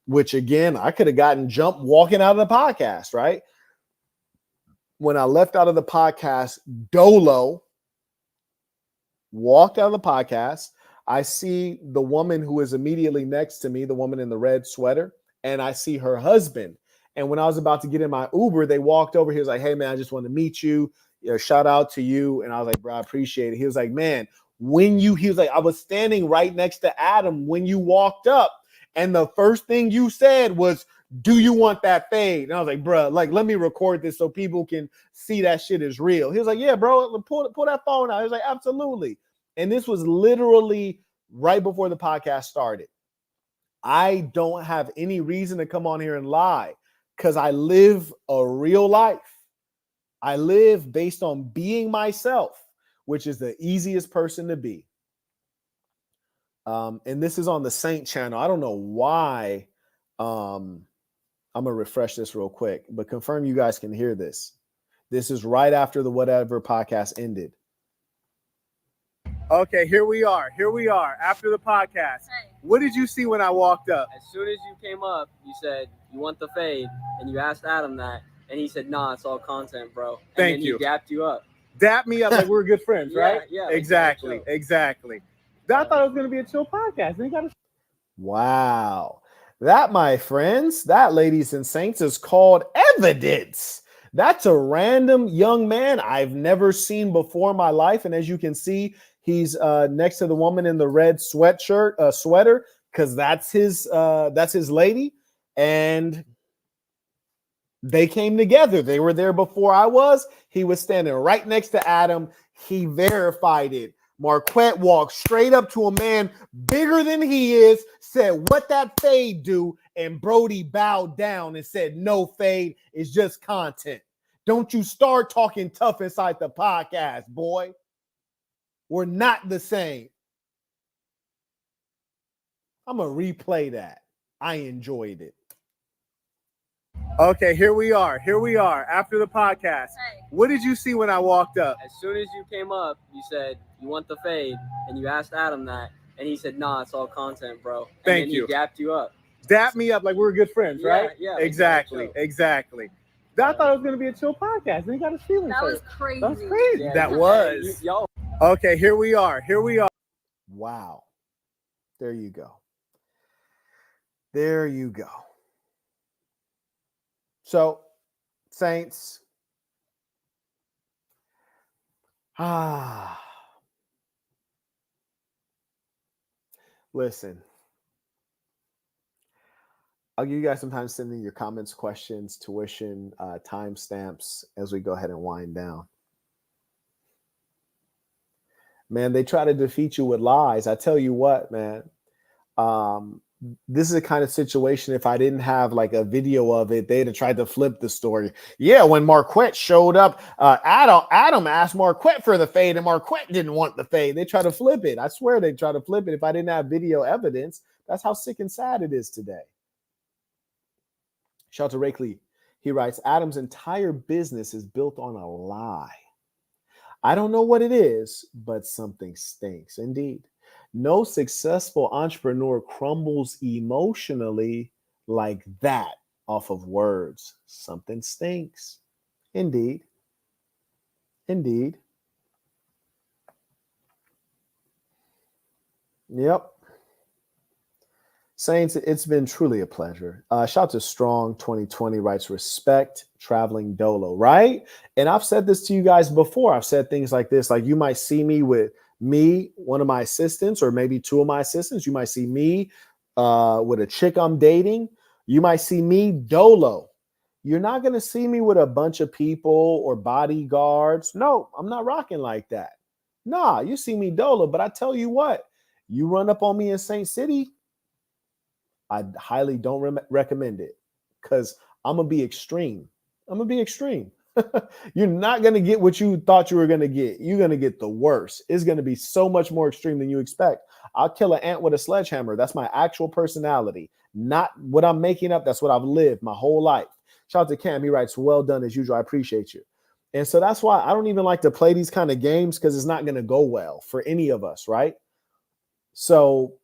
Speaker 2: which again, I could have gotten jumped walking out of the podcast, right? When I left out of the podcast, Dolo walked out of the podcast. I see the woman who is immediately next to me, the woman in the red sweater, and I see her husband. And when I was about to get in my Uber, they walked over. He was like, "Hey, man, I just want to meet you. Shout out to you." And I was like, "Bro, I appreciate it." He was like, "Man, he was like, I was standing right next to Adam when you walked up. And the first thing you said was, 'Do you want that fade?'" And I was like, "Bro, like, let me record this so people can see that shit is real." He was like, "Yeah, bro, pull that phone out." I was like, "Absolutely." And this was literally right before the podcast started. I don't have any reason to come on here and lie because I live a real life. I live based on being myself, which is the easiest person to be. And this is on the Saint channel. I don't know why. I'm going to refresh this real quick, but confirm you guys can hear this. This is right after the Whatever podcast ended.
Speaker 13: Okay, here we are. After the podcast. What did you see when I walked up?
Speaker 16: As soon as you came up, you said, "You want the fade?" And you asked Adam that, and he said, "Nah, it's all content, bro." And
Speaker 13: Thank
Speaker 16: then
Speaker 13: you.
Speaker 16: He dapped you up.
Speaker 13: Dap me up like we're good friends,
Speaker 16: Yeah,
Speaker 13: right?
Speaker 16: yeah,
Speaker 13: Exactly. I thought it was going to be a chill podcast. And you got
Speaker 2: Wow. That, my friends, that, ladies and saints, is called evidence. That's a random young man I've never seen before in my life. And as you can see, he's next to the woman in the red sweater, because that's his lady. And they came together. They were there before I was. He was standing right next to Adam. He verified it. Marquett walked straight up to a man bigger than he is, said, "What that fade do?" And Brody bowed down and said, "No fade, it's just content. Don't you start talking tough inside the podcast, boy. We're not the same." I'm going to replay that. I enjoyed it.
Speaker 13: Okay, here we are. After the podcast. What did you see when I walked up?
Speaker 16: As soon as you came up, you said, "You want the fade?" And you asked Adam that, and he said, "Nah, it's all content, bro." And
Speaker 13: Thank
Speaker 16: then
Speaker 13: you.
Speaker 16: He dapped you up.
Speaker 13: Dap me up like we're good friends,
Speaker 16: Yeah,
Speaker 13: right?
Speaker 16: yeah,
Speaker 13: Exactly. I thought it was going to be a chill podcast. And he got his feelings
Speaker 9: That was
Speaker 13: hurt.
Speaker 9: crazy.
Speaker 13: That was crazy.
Speaker 16: Yeah,
Speaker 13: That
Speaker 16: yeah.
Speaker 13: was.
Speaker 16: Y'all.
Speaker 13: Okay, here we are.
Speaker 2: Wow. There you go. So, Saints, Listen, I'll give you guys some time to send in your comments, questions, tuition, timestamps as we go ahead and wind down. Man, they try to defeat you with lies. I tell you what, man. This is a kind of situation, if I didn't have like a video of it, they'd have tried to flip the story. Yeah, when Marquett showed up, Adam asked Marquett for the fade, and Marquett didn't want the fade. They try to flip it. I swear they try to flip it. If I didn't have video evidence, that's how sick and sad it is today. Shout out to Rakely. He writes, Adam's entire business is built on a lie. I don't know what it is, but something stinks. Indeed. No successful entrepreneur crumbles emotionally like that off of words. Something stinks. Indeed. Indeed. Yep. Saints, it's been truly a pleasure. Shout out to Strong 2020 writes, respect traveling dolo, right? And I've said this to you guys before. I've said things like this, like you might see me with me, one of my assistants, or maybe two of my assistants. You might see me with a chick I'm dating. You might see me dolo. You're not going to see me with a bunch of people or bodyguards. No, I'm not rocking like that. Nah, you see me dolo. But I tell you what, you run up on me in Saint City, I highly don't recommend it, because I'm going to be extreme. I'm going to be extreme. You're not going to get what you thought you were going to get. You're going to get the worst. It's going to be so much more extreme than you expect. I'll kill an ant with a sledgehammer. That's my actual personality, not what I'm making up. That's what I've lived my whole life. Shout out to Cam. He writes, well done as usual. I appreciate you. And so that's why I don't even like to play these kind of games, because it's not going to go well for any of us, right? So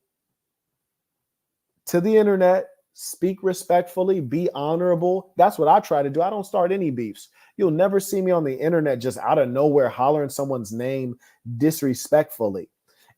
Speaker 2: to the internet, speak respectfully, be honorable. That's what I try to do. I don't start any beefs. You'll never see me on the internet just out of nowhere hollering someone's name disrespectfully.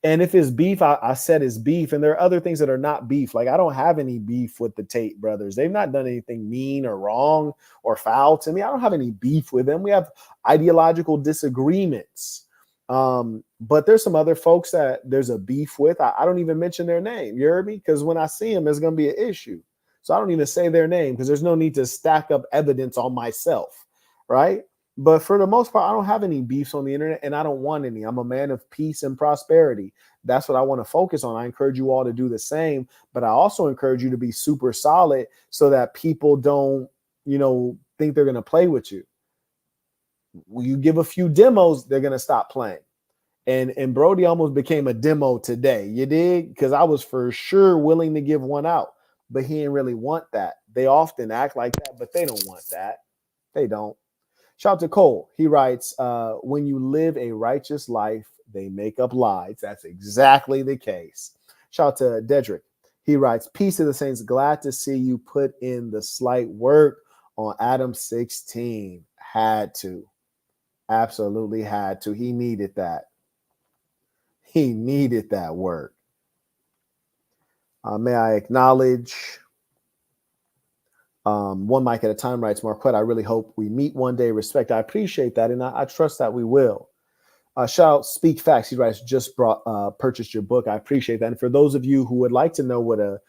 Speaker 2: And if it's beef, I said it's beef. And there are other things that are not beef. Like I don't have any beef with the Tate brothers. They've not done anything mean or wrong or foul to me. I don't have any beef with them. We have ideological disagreements. But there's some other folks that there's a beef with. I don't even mention their name. You heard me? Because when I see them, it's going to be an issue. So I don't even say their name, because there's no need to stack up evidence on myself, right? But for the most part, I don't have any beefs on the internet, and I don't want any. I'm a man of peace and prosperity. That's what I want to focus on. I encourage you all to do the same, but I also encourage you to be super solid so that people don't, think they're going to play with you. When you give a few demos, they're going to stop playing. And Brody almost became a demo today. You dig? Because I was for sure willing to give one out, but he didn't really want that. They often act like that, but they don't want that. They don't. Shout out to Cole. He writes, when you live a righteous life, they make up lies. That's exactly the case. Shout out to Dedrick. He writes, peace to the saints. Glad to see you put in the slight work on Adam 16. Had to. Absolutely had to. He needed that. He needed that work. May I acknowledge one mic at a time writes, Marquett, I really hope we meet one day. Respect. I appreciate that. And I trust that we will. Shout out Speak Facts. He writes, just purchased your book. I appreciate that. And for those of you who would like to know what a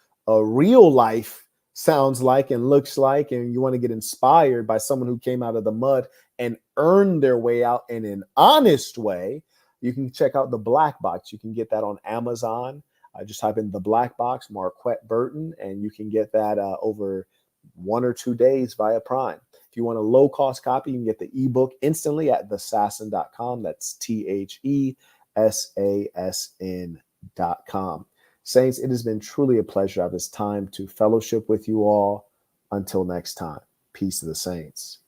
Speaker 2: real life sounds like and looks like, and you want to get inspired by someone who came out of the mud and earned their way out in an honest way, you can check out The Black Box. You can get that on Amazon. Just type in The Black Box, Marquett Burton, and you can get that over 1 or 2 days via Prime. If you want a low-cost copy, you can get the ebook instantly at thesassin.com. That's THESASN.com. Saints, it has been truly a pleasure at this time to fellowship with you all. Until next time, peace to the saints.